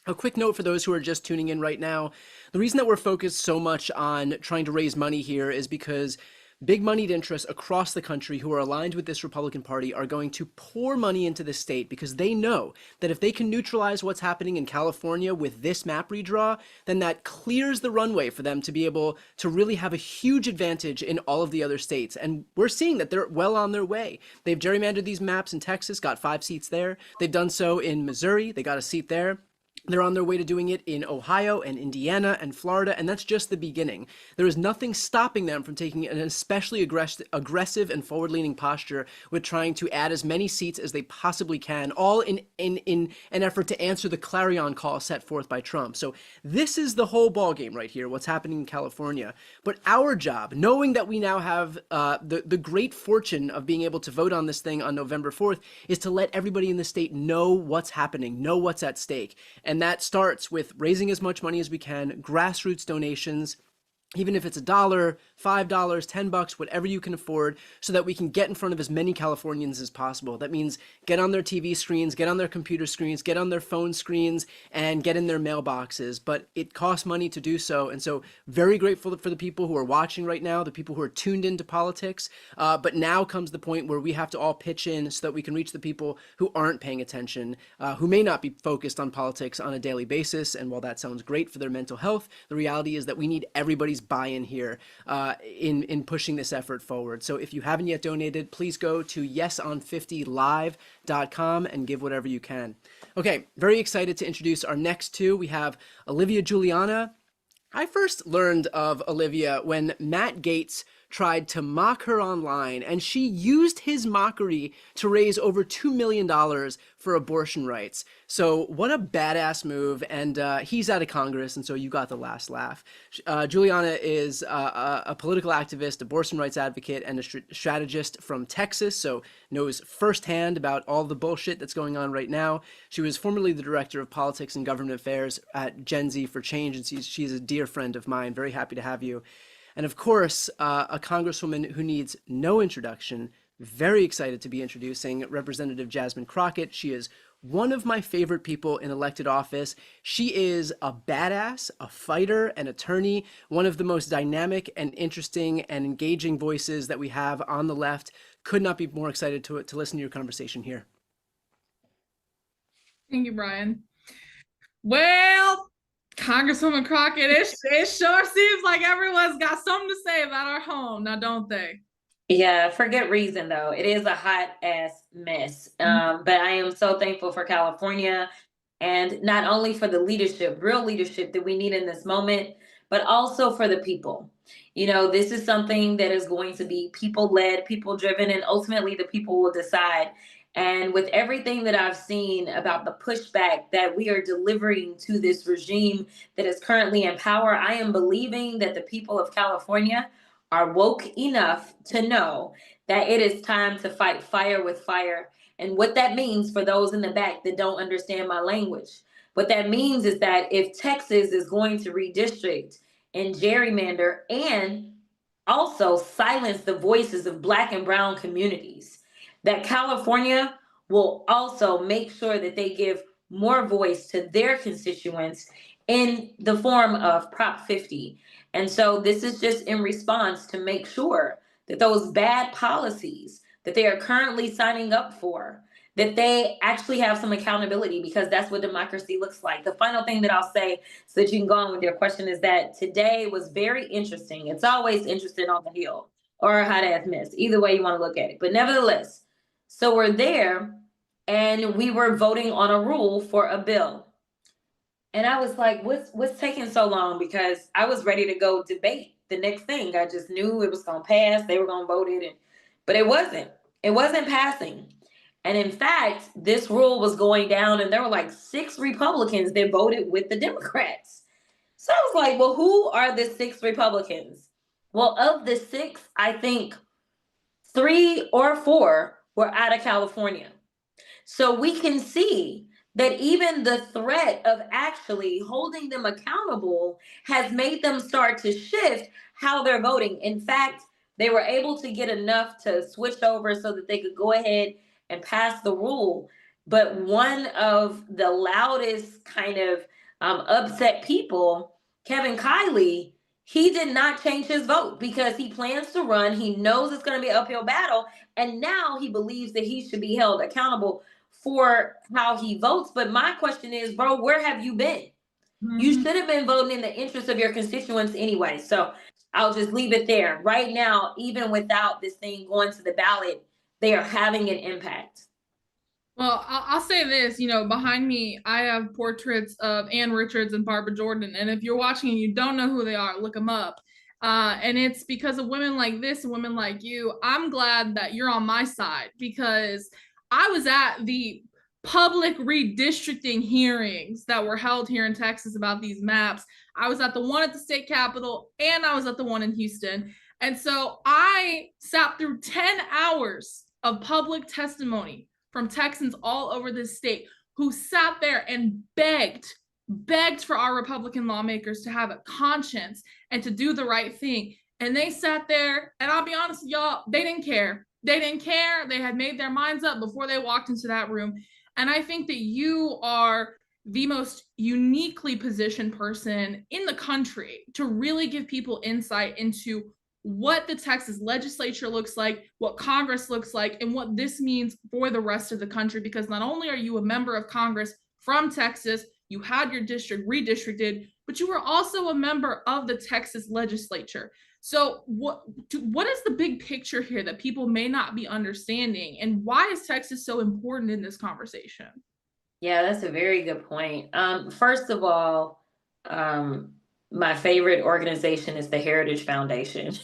A quick note for those who are just tuning in right now. The reason that we're focused so much on trying to raise money here is because big moneyed interests across the country who are aligned with this Republican Party are going to pour money into the state because they know that if they can neutralize what's happening in California with this map redraw, then that clears the runway for them to be able to really have a huge advantage in all of the other states. And we're seeing that they're well on their way. They've gerrymandered these maps in Texas, got 5 seats there. They've done so in Missouri. They got a seat there. They're on their way to doing it in Ohio and Indiana and Florida, and that's just the beginning. There is nothing stopping them from taking an especially aggressive and forward-leaning posture with trying to add as many seats as they possibly can, all in an effort to answer the clarion call set forth by Trump. So this is the whole ballgame right here, what's happening in California. But our job, knowing that we now have the great fortune of being able to vote on this thing on November 4th, is to let everybody in the state know what's happening, know what's at stake. And that starts with raising as much money as we can, grassroots donations, even if it's $1, $5, $10, whatever you can afford, so that we can get in front of as many Californians as possible. That means get on their TV screens, get on their computer screens, get on their phone screens, and get in their mailboxes. But it costs money to do so. And so very grateful for the people who are watching right now, the people who are tuned into politics. But now comes the point where we have to all pitch in so that we can reach the people who aren't paying attention, who may not be focused on politics on a daily basis. And while that sounds great for their mental health, the reality is that we need everybody's buy-in here in pushing this effort forward. So if you haven't yet donated, please go to yeson50live.com and give whatever you can. Okay, very excited to introduce our next two. We have Olivia Juliana. I first learned of Olivia when Matt Gaetz tried to mock her online, and she used his mockery to raise over $2 million for abortion rights. So what a badass move, and he's out of Congress, and so you got the last laugh. Juliana is a political activist, abortion rights advocate, and a strategist from Texas, so knows firsthand about all the bullshit that's going on right now. She was formerly the director of politics and government affairs at Gen Z for Change, and she's a dear friend of mine. Very happy to have you. And of course, a congresswoman who needs no introduction. Very excited to be introducing Representative Jasmine Crockett. She is one of my favorite people in elected office. She is a badass, a fighter, an attorney, one of the most dynamic and interesting and engaging voices that we have on the left. Could not be more excited to listen to your conversation here. Thank you, Brian. Well, Congresswoman Crockett, it sure seems like everyone's got something to say about our home, now don't they? Yeah, for good reason though. It is a hot ass mess. But I am so thankful for California, and not only for the leadership, real leadership that we need in this moment, but also for the people. You know, this is something that is going to be people-led, people-driven, and ultimately the people will decide. And with everything that I've seen about the pushback that we are delivering to this regime that is currently in power, I am believing that the people of California are woke enough to know that it is time to fight fire with fire. And what that means for those in the back that don't understand my language, what that means is that if Texas is going to redistrict and gerrymander and also silence the voices of Black and brown communities, that California will also make sure that they give more voice to their constituents in the form of Prop 50. And so this is just in response to make sure that those bad policies that they are currently signing up for, that they actually have some accountability, because that's what democracy looks like. The final thing that I'll say, so that you can go on with your question, is that today was very interesting. It's always interesting on the Hill or a hot ass mess, either way you want to look at it. But nevertheless, so we're there and we were voting on a rule for a bill. And I was like, what's taking so long? Because I was ready to go debate the next thing. I just knew it was going to pass. They were going to vote it. But it wasn't. It wasn't passing. And in fact, this rule was going down and there were like 6 Republicans that voted with the Democrats. So I was like, well, who are the 6 Republicans? Well, of the 6, I think 3 or 4 were out of California. So we can see that even the threat of actually holding them accountable has made them start to shift how they're voting. In fact, they were able to get enough to switch over so that they could go ahead and pass the rule. But one of the loudest kind of upset people, Kevin Kiley, he did not change his vote because he plans to run. He knows it's going to be an uphill battle. And now he believes that he should be held accountable for how he votes. But my question is, bro, where have you been? You should have been voting in the interest of your constituents anyway. So I'll just leave it there. Right now, even without this thing going to the ballot, they are having an impact. Well, I'll say this, you know, behind me, I have portraits of Ann Richards and Barbara Jordan. And if you're watching and you don't know who they are, look them up. And it's because of women like this and women like you. I'm glad that you're on my side, because I was at the public redistricting hearings that were held here in Texas about these maps. I was at the one at the state capitol and I was at the one in Houston. And so I sat through 10 hours of public testimony from Texans all over this state who sat there and begged begged for our Republican lawmakers to have a conscience and to do the right thing. And they sat there, and I'll be honest with y'all, they didn't care. They didn't care. They had made their minds up before they walked into that room. And I think that you are the most uniquely positioned person in the country to really give people insight into what the Texas legislature looks like, what Congress looks like, and what this means for the rest of the country. Because not only are you a member of Congress from Texas, you had your district redistricted, but you were also a member of the Texas legislature. So what is the big picture here that people may not be understanding, and why is Texas so important in this conversation? Yeah, that's a very good point. First of all, my favorite organization is the Heritage Foundation.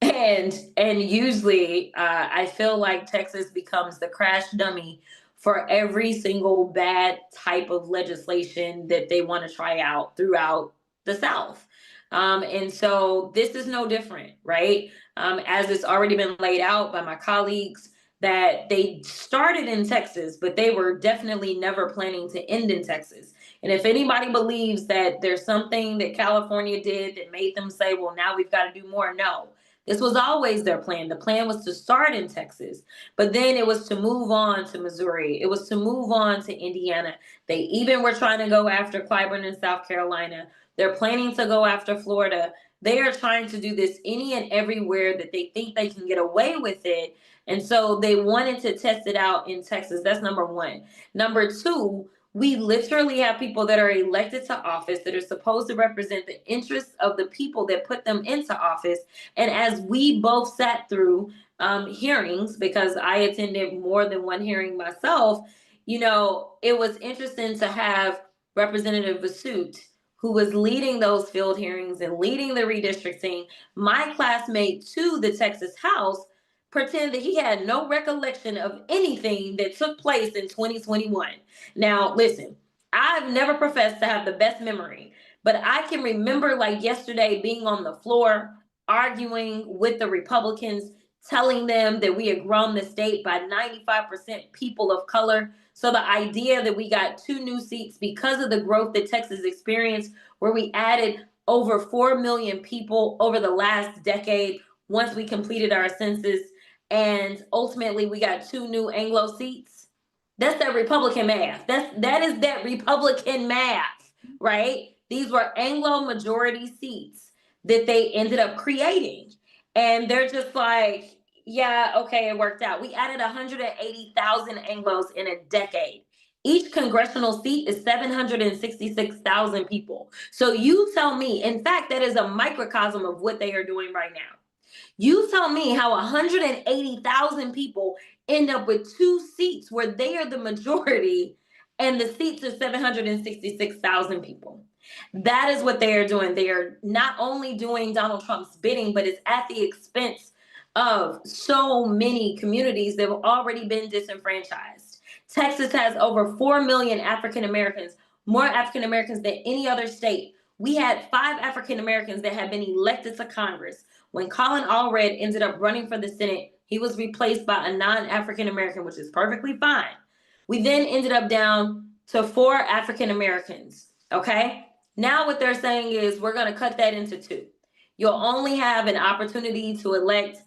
and usually I feel like Texas becomes the crash dummy for every single bad type of legislation that they want to try out throughout the South. And so this is no different, right? As it's already been laid out by my colleagues, that they started in Texas, but they were definitely never planning to end in Texas. And if anybody believes that there's something that California did that made them say, well, now we've got to do more, no. This was always their plan. The plan was to start in Texas, but then it was to move on to Missouri. It was to move on to Indiana. They even were trying to go after Clyburn in South Carolina. They're planning to go after Florida. They are trying to do this any and everywhere that they think they can get away with it. And so they wanted to test it out in Texas. That's number one. Number two, we literally have people that are elected to office that are supposed to represent the interests of the people that put them into office. And as we both sat through hearings, because I attended more than one hearing myself, you know, it was interesting to have Representative Vasut, who was leading those field hearings and leading the redistricting, my classmate to the Texas House, pretend that he had no recollection of anything that took place in 2021. Now, listen, I've never professed to have the best memory, but I can remember like yesterday being on the floor, arguing with the Republicans, telling them that we had grown the state by 95% people of color. So the idea that we got 2 new seats because of the growth that Texas experienced, where we added over 4 million people over the last decade once we completed our census, and ultimately we got 2 new Anglo seats. That's that Republican math. That is that Republican math, right? These were Anglo majority seats that they ended up creating. And they're just like, yeah, okay, it worked out. We added 180,000 Anglos in a decade. Each congressional seat is 766,000 people. So you tell me, in fact, that is a microcosm of what they are doing right now. You tell me how 180,000 people end up with 2 seats where they are the majority and the seats are 766,000 people. That is what they are doing. They are not only doing Donald Trump's bidding, but it's at the expense of so many communities that have already been disenfranchised. Texas has over 4 million African Americans, more African Americans than any other state. We had 5 African Americans that had been elected to Congress. When Colin Allred ended up running for the Senate, he was replaced by a non-African American, which is perfectly fine. We then ended up down to 4 African Americans, okay? Now what they're saying is we're gonna cut that into 2. You'll only have an opportunity to elect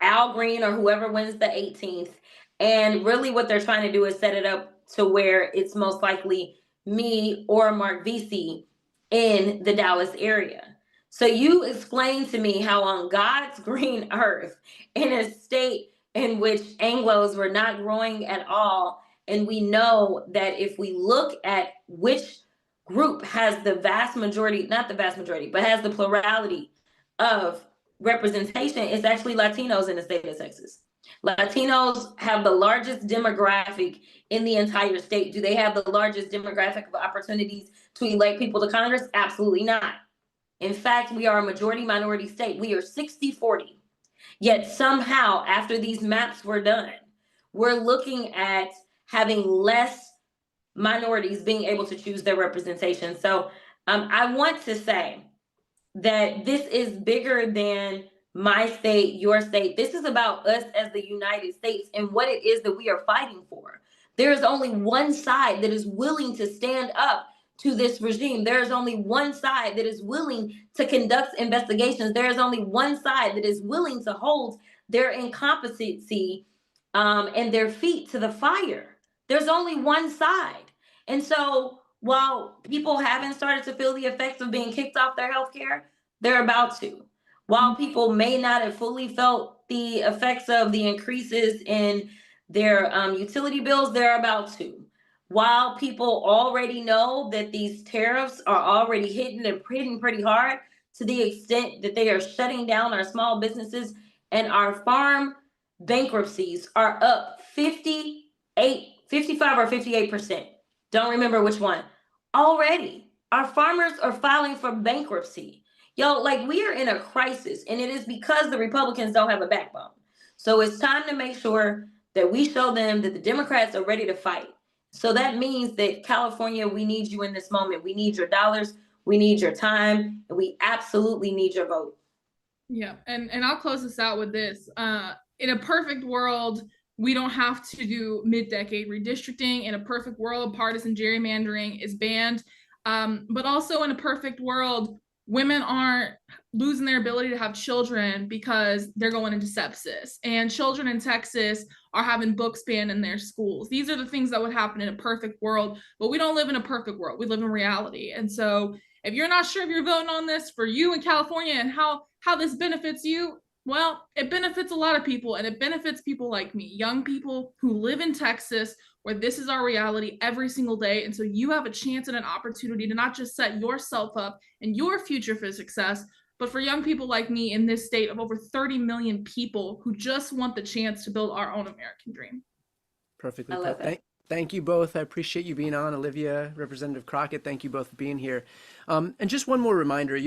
Al Green or whoever wins the 18th. And really what they're trying to do is set it up to where it's most likely me or Mark Vesey in the Dallas area. So you explain to me how on God's green earth, in a state in which Anglos were not growing at all, and we know that if we look at which group has the vast majority, not the vast majority, but has the plurality of representation, it's actually Latinos in the state of Texas. Latinos have the largest demographic in the entire state. Do they have the largest demographic of opportunities to elect people to Congress? Absolutely not. In fact, we are a majority minority state. We are 60-40. Yet somehow, after these maps were done, we're looking at having less minorities being able to choose their representation. So I want to say that this is bigger than my state, your state. This is about us as the United States and what it is that we are fighting for. There is only one side that is willing to stand up to this regime. There is only one side that is willing to conduct investigations. There is only one side that is willing to hold their incompetency and their feet to the fire. There's only one side. And so while people haven't started to feel the effects of being kicked off their health care, they're about to. While people may not have fully felt the effects of the increases in their utility bills, they're about to. While people already know that these tariffs are already hitting and hitting pretty hard, to the extent that they are shutting down our small businesses, and our farm bankruptcies are up 55 or 58%. Don't remember which one. Already, our farmers are filing for bankruptcy. Yo, like, we are in a crisis, and it is because the Republicans don't have a backbone. So it's time to make sure that we show them that the Democrats are ready to fight. So that means that California, we need you in this moment. We need your dollars. We need your time. And we absolutely need your vote. Yeah, and I'll close this out with this. In a perfect world, we don't have to do mid-decade redistricting. In a perfect world, partisan gerrymandering is banned. But also in a perfect world, women aren't losing their ability to have children because they're going into sepsis. And children in Texas are having books banned in their schools. These are the things that would happen in a perfect world, but we don't live in a perfect world. We live in reality. And so if you're not sure if you're voting on this for you in California and how this benefits you, well, it benefits a lot of people, and it benefits people like me, young people who live in Texas, where this is our reality every single day. And so you have a chance and an opportunity to not just set yourself up and your future for success, but for young people like me in this state of over 30 million people who just want the chance to build our own American dream. Perfectly I love put. that. Thank you both. I appreciate you being on. Olivia, Representative Crockett, thank you both for being here. And just one more reminder,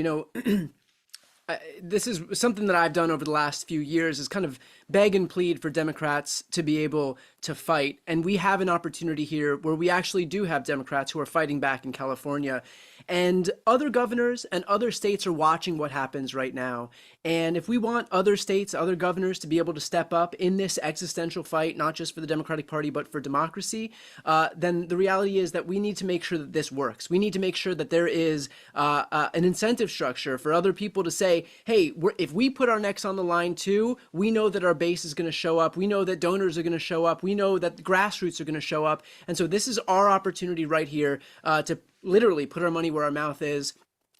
this is something that I've done over the last few years, is kind of beg and plead for Democrats to be able to fight. And we have an opportunity here where we actually do have Democrats who are fighting back in California. And other governors and other states are watching what happens right now. And if we want other states, other governors to be able to step up in this existential fight, not just for the Democratic Party, but for democracy, then the reality is that we need to make sure that this works. We need to make sure that there is an incentive structure for other people to say, hey, if we put our necks on the line too, we know that our base is going to show up. We know that donors are going to show up. We know that the grassroots are going to show up. And so this is our opportunity right here to literally put our money where our mouth is,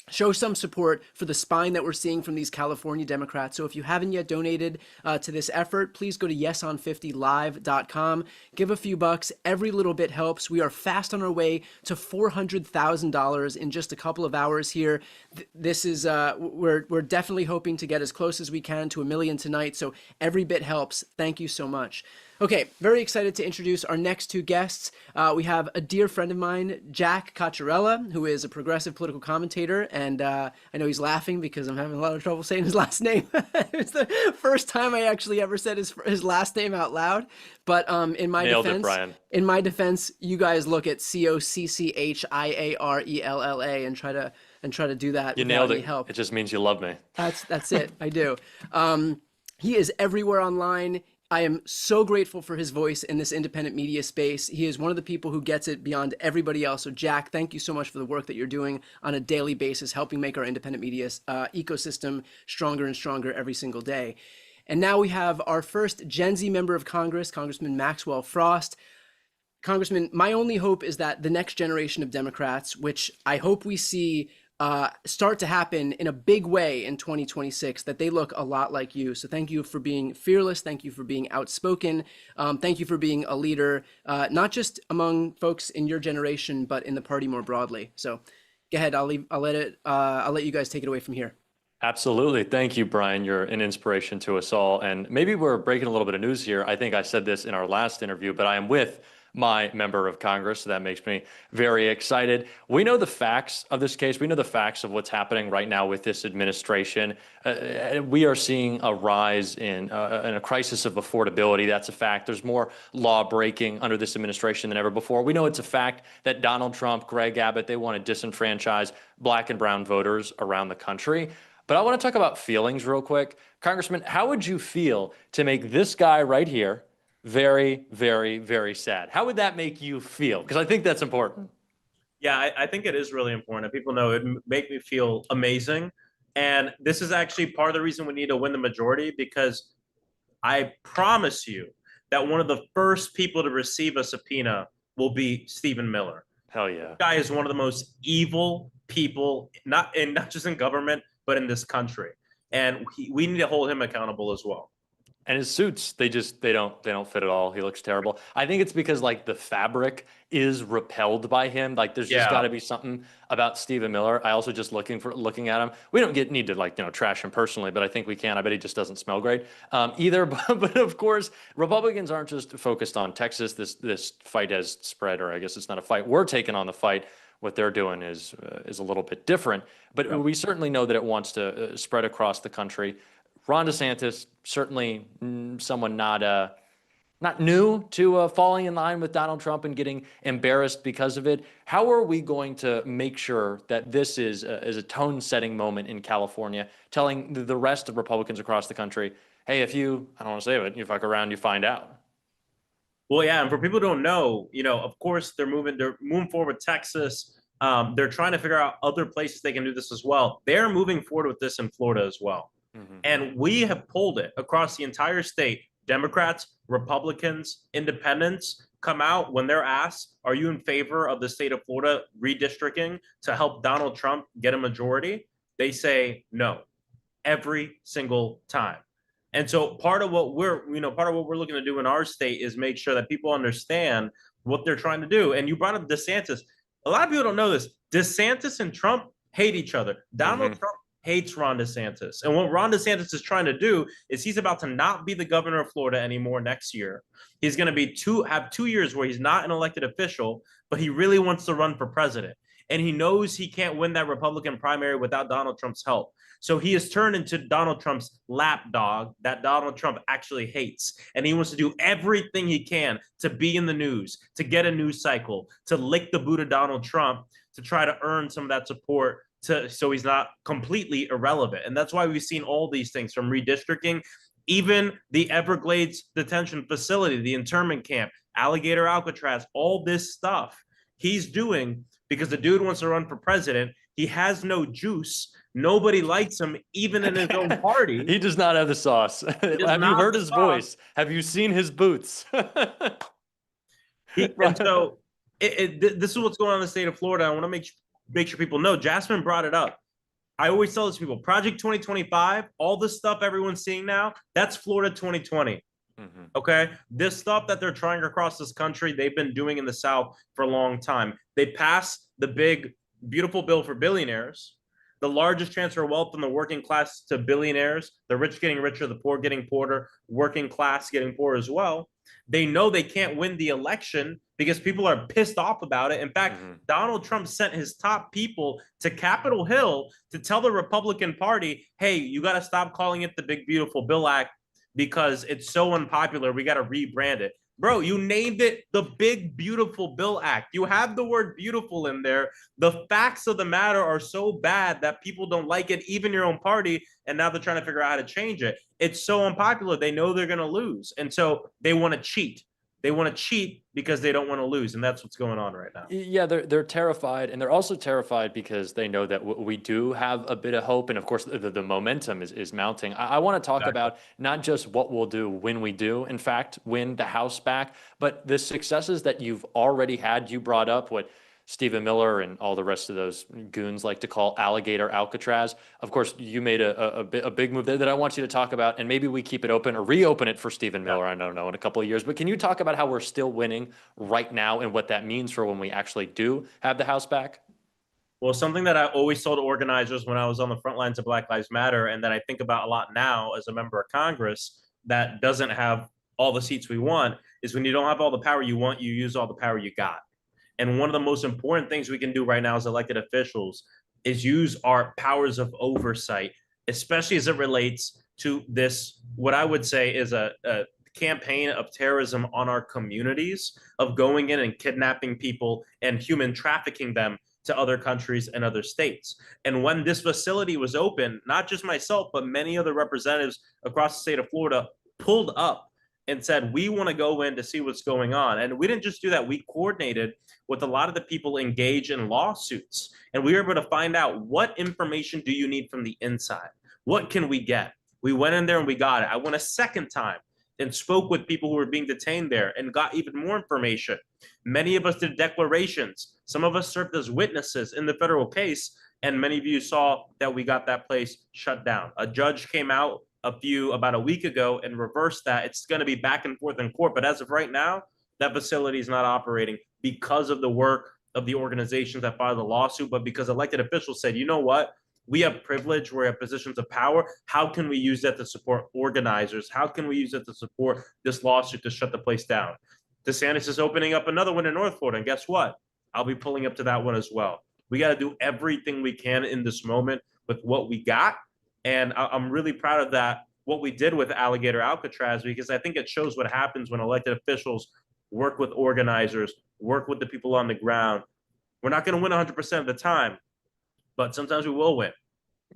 show some support for the spine that we're seeing from these California Democrats. So if you haven't yet donated to this effort, please go to yeson50live.com. Give a few bucks. Every little bit helps. We are fast on our way to $400,000 in just a couple of hours here. This is, we're definitely hoping to get as close as we can to $1 million tonight. So every bit helps. Thank you so much. Okay, very excited to introduce our next two guests. We have a dear friend of mine, Jack Cocciarella, who is a progressive political commentator, and I know he's laughing because I'm having a lot of trouble saying his last name. It's the first time I actually ever said his last name out loud. But in my Nailed defense, it, Brian. In my defense, you guys look at Cocchiarella and try to do that. You without nailed any it. help. It just means you love me. That's it. I do. He is everywhere online. I am so grateful for his voice in this independent media space. He is one of the people who gets it beyond everybody else. So Jack, thank you so much for the work that you're doing on a daily basis, helping make our independent media ecosystem stronger and stronger every single day. And now we have our first Gen Z member of Congress, Congressman Maxwell Frost. Congressman, my only hope is that the next generation of Democrats, which I hope we see start to happen in a big way in 2026, that they look a lot like you. So thank you for being fearless. Thank you for being outspoken. Thank you for being a leader, not just among folks in your generation, but in the party more broadly. So go ahead. I'll let you guys take it away from here. Absolutely. Thank you, Brian. You're an inspiration to us all. And maybe we're breaking a little bit of news here. I think I said this in our last interview, but I am with my member of Congress. So that makes me very excited. We know the facts of this case. We know the facts of what's happening right now with this administration. We are seeing a rise in a crisis of affordability. That's a fact. There's more law breaking under this administration than ever before. We know it's a fact that Donald Trump, Greg Abbott, they want to disenfranchise Black and brown voters around the country. But I want to talk about feelings real quick. Congressman, how would you feel to make this guy right here very, very, very sad? How would that make you feel? Because I think that's important. Yeah, I think it is really important. People know it make me feel amazing. And this is actually part of the reason we need to win the majority, because I promise you that one of the first people to receive a subpoena will be Stephen Miller. Hell yeah. This guy is one of the most evil people, not just in government, but in this country. And we need to hold him accountable as well. And his suits, they don't fit at all. He looks terrible. I think it's because like the fabric is repelled by him. Like there's just got to be something about Stephen Miller. I also just looking at him. We don't need to like, trash him personally, but I think we can. I bet he just doesn't smell great either. But of course, Republicans aren't just focused on Texas. This fight has spread, or I guess it's not a fight. We're taking on the fight. What they're doing is a little bit different, but we certainly know that it wants to spread across the country. Ron DeSantis, certainly someone not new to falling in line with Donald Trump and getting embarrassed because of it. How are we going to make sure that this is a tone-setting moment in California, telling the rest of Republicans across the country, hey, if you, I don't want to say it, you fuck around, you find out? Well, yeah, and for people who don't know, of course, they're moving forward with Texas. They're trying to figure out other places they can do this as well. They're moving forward with this in Florida as well. And we have pulled it across the entire state. Democrats, Republicans, independents come out when they're asked, are you in favor of the state of Florida redistricting to help Donald Trump get a majority? They say no, every single time. And so part of what we're looking to do in our state is make sure that people understand what they're trying to do. And you brought up DeSantis. A lot of people don't know this. DeSantis and Trump hate each other. Donald Trump hates Ron DeSantis. And what Ron DeSantis is trying to do is he's about to not be the governor of Florida anymore next year. He's going to have 2 years where he's not an elected official, but he really wants to run for president. And he knows he can't win that Republican primary without Donald Trump's help. So he has turned into Donald Trump's lapdog that Donald Trump actually hates. And he wants to do everything he can to be in the news, to get a news cycle, to lick the boot of Donald Trump, to try to earn some of that support so he's not completely irrelevant. And that's why we've seen all these things from redistricting, even the Everglades detention facility, the internment camp, Alligator Alcatraz, all this stuff he's doing because the dude wants to run for president. He has no juice. Nobody likes him, even in his own party. He does not have the sauce. Have you heard his voice? Have you seen his boots? And so this is what's going on in the state of Florida. I want to make sure people know. Jasmine brought it up. I always tell this to people, Project 2025, all the stuff everyone's seeing now, that's Florida 2020. Okay. This stuff that they're trying across this country, they've been doing in the South for a long time. They passed the big, beautiful bill for billionaires, the largest transfer of wealth from the working class to billionaires, the rich getting richer, the poor getting poorer, working class getting poor as well. They know they can't win the election because people are pissed off about it. In fact, Donald Trump sent his top people to Capitol Hill to tell the Republican Party, hey, you got to stop calling it the Big Beautiful Bill Act because it's so unpopular. We got to rebrand it. Bro, you named it the Big Beautiful Bill Act. You have the word beautiful in there. The facts of the matter are so bad that people don't like it, even your own party, and now they're trying to figure out how to change it. It's so unpopular. They know they're going to lose, and so they want to cheat. They want to cheat because they don't want to lose, and that's what's going on right now. Yeah, they're terrified, and they're also terrified because they know that we do have a bit of hope, and of course the momentum is mounting. I want to talk about not just what we'll do when we do, in fact, win the House back, but the successes that you've already had. You brought up what Stephen Miller and all the rest of those goons like to call Alligator Alcatraz. Of course, you made a big move there that I want you to talk about, and maybe we keep it open or reopen it for Stephen Miller, I don't know, in a couple of years. But can you talk about how we're still winning right now and what that means for when we actually do have the House back? Well, something that I always told organizers when I was on the front lines of Black Lives Matter, and that I think about a lot now as a member of Congress that doesn't have all the seats we want, is when you don't have all the power you want, you use all the power you got. And one of the most important things we can do right now as elected officials is use our powers of oversight, especially as it relates to this, what I would say is a campaign of terrorism on our communities, of going in and kidnapping people and human trafficking them to other countries and other states. And when this facility was open, not just myself, but many other representatives across the state of Florida pulled up and said, we want to go in to see what's going on. And we didn't just do that. We coordinated with a lot of the people engaged in lawsuits. And we were able to find out, what information do you need from the inside? What can we get? We went in there and we got it. I went a second time and spoke with people who were being detained there and got even more information. Many of us did declarations. Some of us served as witnesses in the federal case, and many of you saw that we got that place shut down. A judge came out about a week ago and reversed that. It's going to be back and forth in court, but as of right now, that facility is not operating because of the work of the organizations that filed the lawsuit, but because elected officials said, you know what? We have privilege, we have positions of power. How can we use that to support organizers? How can we use it to support this lawsuit to shut the place down? DeSantis is opening up another one in North Florida, and guess what? I'll be pulling up to that one as well. We got to do everything we can in this moment with what we got, and I'm really proud of that, what we did with Alligator Alcatraz, because I think it shows what happens when elected officials work with organizers, work with the people on the ground. We're not going to win 100% of the time, but sometimes we will win,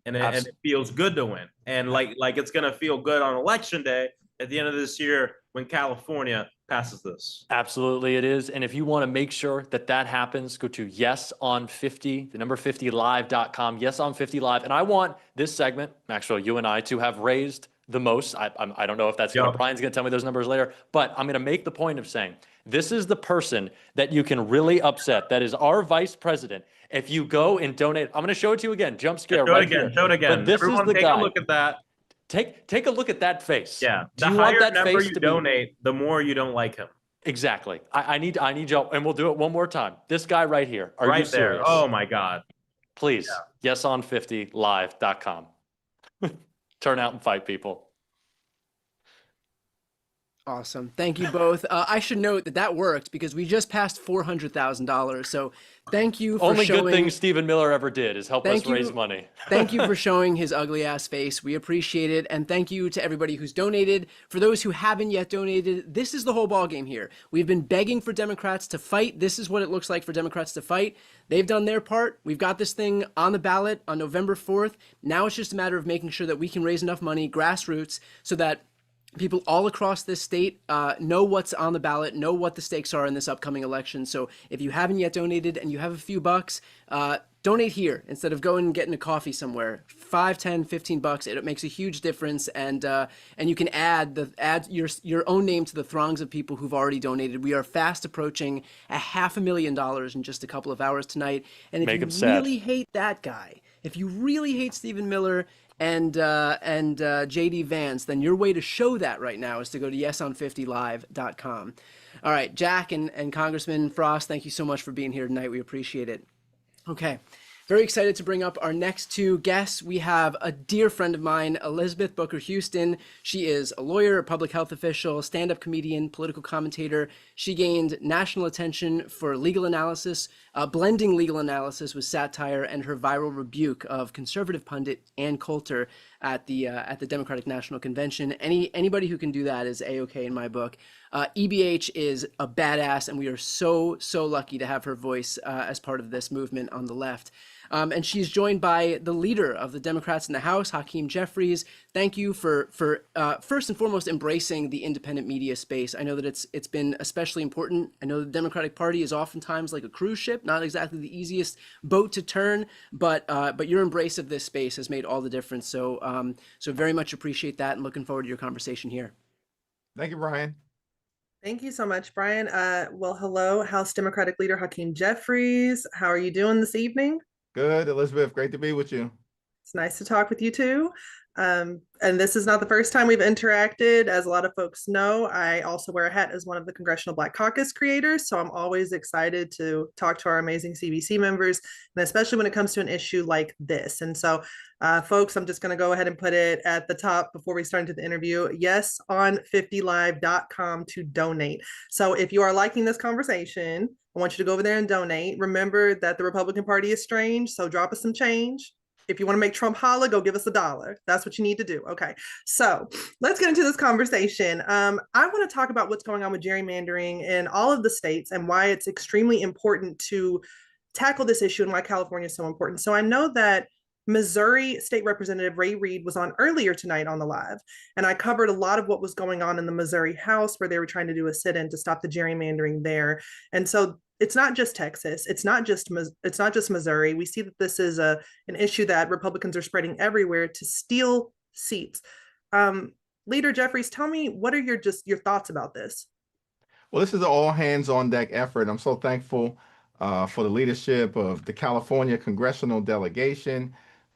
and it feels good to win. And like it's going to feel good on election day at the end of this year when California passes this. Absolutely it is. And if you want to make sure that that happens, go to yeson50, the number 50live.com, yeson50live. And I want this segment, Maxwell, you and I, to have raised the most. I don't know if that's Brian's going to tell me those numbers later, but I'm going to make the point of saying this is the person that you can really upset. That is our vice president. If you go and donate, I'm going to show it to you again. Jump scare right here. Show it again. But this Everyone is the take guy. a look at that. Take a look at that face. Yeah. Do The you want higher that number face you to donate, the more you don't like him. Exactly. I need y'all, and we'll do it one more time. This guy right here. Are you serious? There. Oh my God. Please. Yeah. Yeson50live.com. Turn out and fight, people. Awesome. Thank you both. I should note that worked because we just passed $400,000. So thank you for Only showing... good thing Stephen Miller ever did is help us raise money. Thank you for showing his ugly ass face. We appreciate it. And thank you to everybody who's donated. For those who haven't yet donated, this is the whole ballgame here. We've been begging for Democrats to fight. This is what it looks like for Democrats to fight. They've done their part. We've got this thing on the ballot on November 4th. Now it's just a matter of making sure that we can raise enough money, grassroots, so that people all across this state know what's on the ballot, know what the stakes are in this upcoming election. So if you haven't yet donated and you have a few bucks, donate here instead of going and getting a coffee somewhere. 5, 10, 15 bucks. It makes a huge difference. And you can add your own name to the throngs of people who've already donated. We are fast approaching $500,000 in just a couple of hours tonight. And if you really hate that guy, if you really hate Stephen Miller and JD Vance, then your way to show that right now is to go to yeson50live.com. All right, Jack and Congressman Frost, thank you so much for being here tonight. We appreciate it. Okay, very excited to bring up our next two guests. We have a dear friend of mine, Elizabeth Booker Houston. She is a lawyer, a public health official, stand-up comedian, political commentator. She gained national attention for legal analysis, blending legal analysis with satire, and her viral rebuke of conservative pundit Ann Coulter at the Democratic National Convention. Anybody who can do that is A-okay in my book. EBH is a badass, and we are so lucky to have her voice as part of this movement on the left. And she's joined by the leader of the Democrats in the House, Hakeem Jeffries. Thank you for first and foremost embracing the independent media space. I know that it's been especially important. I know the Democratic Party is oftentimes like a cruise ship, not exactly the easiest boat to turn, but your embrace of this space has made all the difference. So very much appreciate that, and looking forward to your conversation here. Thank you, Brian. Thank you so much, Brian. Well, hello, House Democratic Leader Hakeem Jeffries. How are you doing this evening? Good, Elizabeth. Great to be with you. It's nice to talk with you too. And this is not the first time we've interacted. As a lot of folks know, I also wear a hat as one of the Congressional Black Caucus creators. So I'm always excited to talk to our amazing CBC members, and especially when it comes to an issue like this. And so folks, I'm just going to go ahead and put it at the top before we start into the interview. Yes, on 50live.com to donate. So if you are liking this conversation, I want you to go over there and donate. Remember that the Republican Party is strange, so drop us some change. If you want to make Trump holla, go give us $1. That's what you need to do. Okay, so let's get into this conversation. I want to talk about what's going on with gerrymandering in all of the states and why it's extremely important to tackle this issue and why California is so important. So I know that Missouri State Representative Ray Reid was on earlier tonight on the live, and I covered a lot of what was going on in the Missouri House, where they were trying to do a sit-in to stop the gerrymandering there. And so it's not just Texas, it's not just Missouri. We see that this is an issue that Republicans are spreading everywhere to steal seats. Leader Jeffries, tell me, what are your thoughts about this? Well, this is an all hands on deck effort. I'm so thankful for the leadership of the California congressional delegation,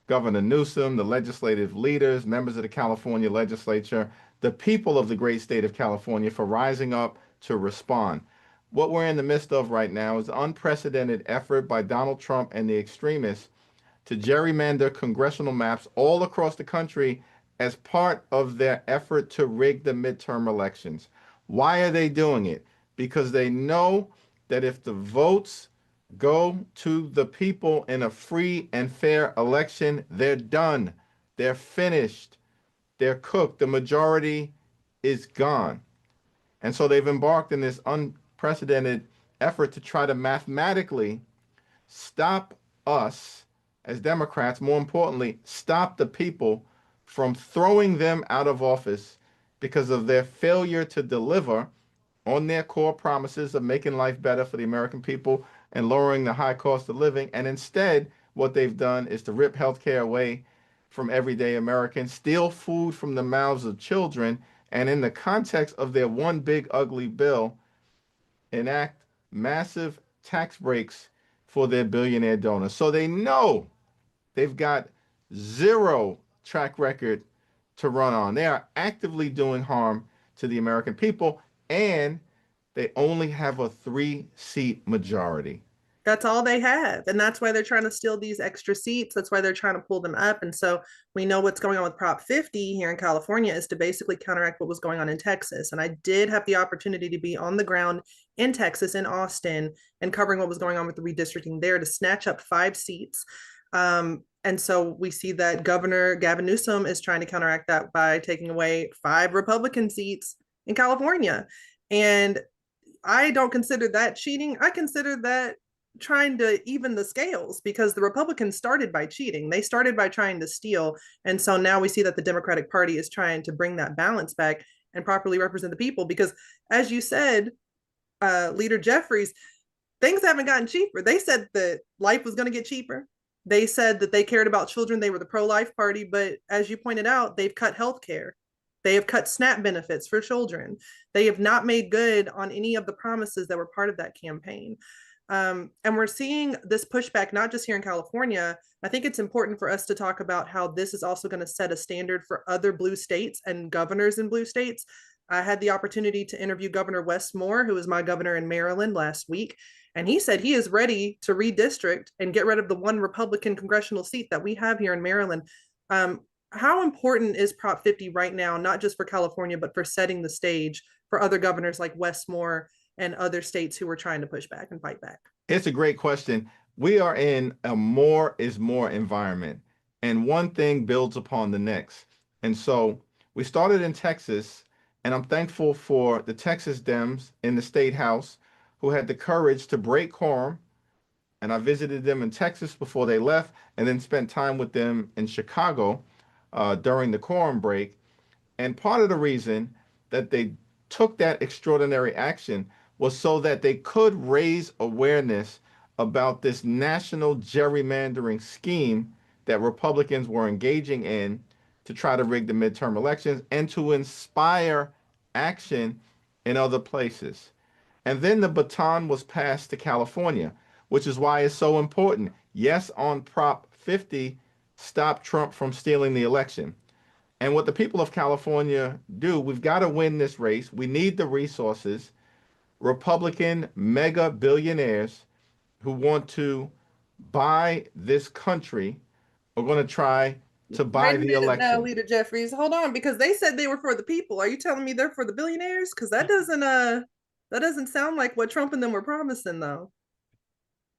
Governor Newsom, the legislative leaders, members of the California legislature, the people of the great state of California for rising up to respond. What we're in the midst of right now is an unprecedented effort by Donald Trump and the extremists to gerrymander congressional maps all across the country as part of their effort to rig the midterm elections. Why are they doing it? Because they know that if the votes go to the people in a free and fair election, they're done. They're finished. They're cooked. The majority is gone. And so they've embarked in this unprecedented effort to try to mathematically stop us as Democrats, more importantly, stop the people from throwing them out of office because of their failure to deliver on their core promises of making life better for the American people and lowering the high cost of living. And instead, what they've done is to rip healthcare away from everyday Americans, steal food from the mouths of children, and in the context of their one big ugly bill, enact massive tax breaks for their billionaire donors. So they know they've got zero track record to run on. They are actively doing harm to the American people, and they only have a 3-seat majority. That's all they have. And that's why they're trying to steal these extra seats. That's why they're trying to pull them up. And so we know what's going on with Prop 50 here in California is to basically counteract what was going on in Texas. And I did have the opportunity to be on the ground in Texas, in Austin, and covering what was going on with the redistricting there to snatch up 5 seats. And so we see that Governor Gavin Newsom is trying to counteract that by taking away 5 Republican seats in California. And I don't consider that cheating. I consider that trying to even the scales, because the Republicans started by cheating. They started by trying to steal. And so now we see that the Democratic Party is trying to bring that balance back and properly represent the people. Because as you said, Leader Jeffries, things haven't gotten cheaper. They said that life was going to get cheaper. They said that they cared about children. They were the pro-life party. But as you pointed out, they've cut health care. They have cut SNAP benefits for children. They have not made good on any of the promises that were part of that campaign. And we're seeing this pushback, not just here in California. I think it's important for us to talk about how this is also going to set a standard for other blue states and governors in blue states. I had the opportunity to interview Governor Wes Moore, who was my governor in Maryland last week. And he said he is ready to redistrict and get rid of the 1 Republican congressional seat that we have here in Maryland. How important is Prop 50 right now, not just for California, but for setting the stage for other governors like Wes Moore and other states who are trying to push back and fight back? It's a great question. We are in a more is more environment, and one thing builds upon the next. And so we started in Texas, and I'm thankful for the Texas Dems in the state house who had the courage to break quorum. And I visited them in Texas before they left, and then spent time with them in Chicago during the quorum break. And part of the reason that they took that extraordinary action was so that they could raise awareness about this national gerrymandering scheme that Republicans were engaging in to try to rig the midterm elections and to inspire action in other places. And then the baton was passed to California, which is why it's so important. Yes, on Prop 50, stop Trump from stealing the election. And what the people of California do, we've got to win this race. We need the resources. Republican mega billionaires who want to buy this country are going to try to buy the election. Now, Leader Jeffries, hold on, because they said they were for the people. Are you telling me they're for the billionaires? Because that doesn't sound like what Trump and them were promising, though.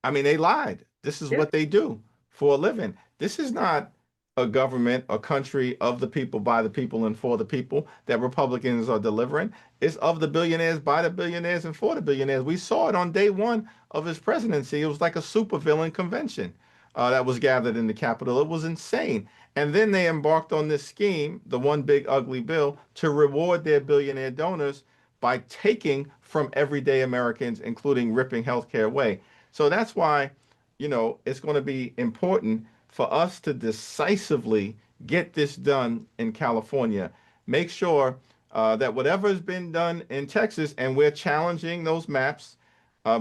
I mean, they lied. This is what they do for a living. This is not a government, a country of the people, by the people, and for the people that Republicans are delivering. It's of the billionaires, by the billionaires, and for the billionaires. We saw it on day 1 of his presidency. It was like a supervillain convention. that was gathered in the Capitol. It was insane. And then they embarked on this scheme, the one big ugly bill, to reward their billionaire donors by taking from everyday Americans, including ripping healthcare away. So that's why, it's going to be important for us to decisively get this done in California. Make sure that whatever has been done in Texas, and we're challenging those maps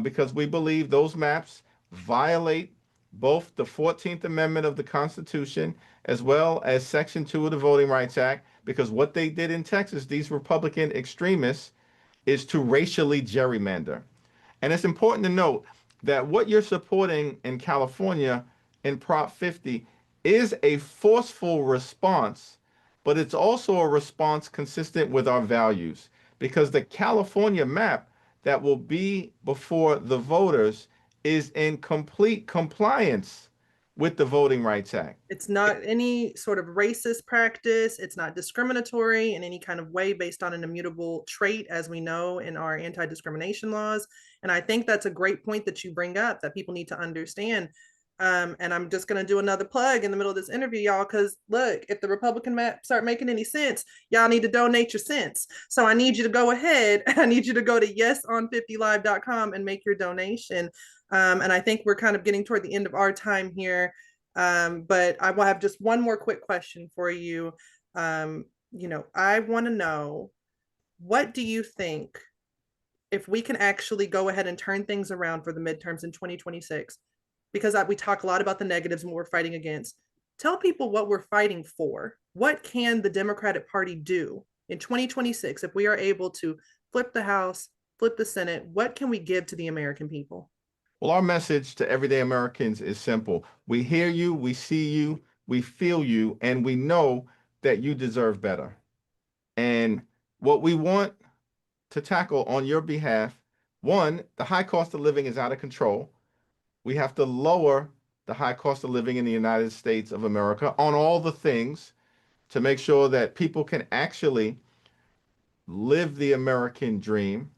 because we believe those maps violate both the 14th Amendment of the Constitution as well as Section 2 of the Voting Rights Act, because what they did in Texas, these Republican extremists, is to racially gerrymander. And it's important to note that what you're supporting in California in Prop 50 is a forceful response, but it's also a response consistent with our values, because the California map that will be before the voters is in complete compliance with the Voting Rights Act. It's not any sort of racist practice. It's not discriminatory in any kind of way based on an immutable trait, as we know in our anti-discrimination laws. And I think that's a great point that you bring up that people need to understand. And I'm just going to do another plug in the middle of this interview, y'all, because look, if the Republican map start making any sense, y'all need to donate your cents. So I need you to go ahead. I need you to go to yeson50live.com and make your donation. And I think we're kind of getting toward the end of our time here. But I will have just one more quick question for you. I want to know, what do you think, if we can actually go ahead and turn things around for the midterms in 2026? Because we talk a lot about the negatives and what we're fighting against. Tell people what we're fighting for. What can the Democratic Party do in 2026 if we are able to flip the House, flip the Senate? What can we give to the American people? Well, our message to everyday Americans is simple. We hear you, we see you, we feel you, and we know that you deserve better. And what we want to tackle on your behalf, one, the high cost of living is out of control. We have to lower the high cost of living in the United States of America on all the things to make sure that people can actually live the American dream,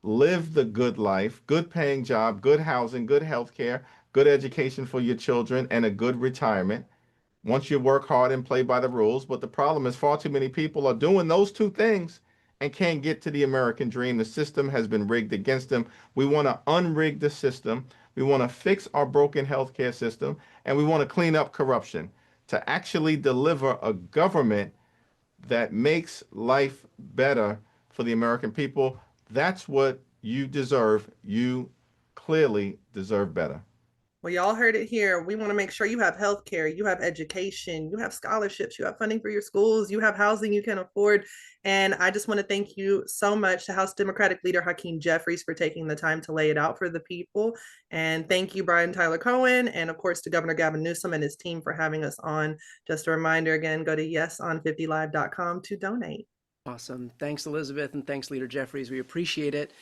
live the good life, good paying job, good housing, good health care, good education for your children, and a good retirement once you work hard and play by the rules. But the problem is far too many people are doing those two things and can't get to the American dream. The system has been rigged against them. We want to unrig the system. We want to fix our broken healthcare system, and we want to clean up corruption to actually deliver a government that makes life better for the American people. That's what you deserve. You clearly deserve better. Well, y'all heard it here. We want to make sure you have health care, you have education, you have scholarships, you have funding for your schools, you have housing you can afford. And I just want to thank you so much to House Democratic Leader Hakeem Jeffries for taking the time to lay it out for the people. And thank you, Brian Tyler Cohen, and of course to Governor Gavin Newsom and his team for having us on. Just a reminder again, go to yeson50live.com to donate. Awesome. Thanks, Elizabeth, and thanks, Leader Jeffries. We appreciate it.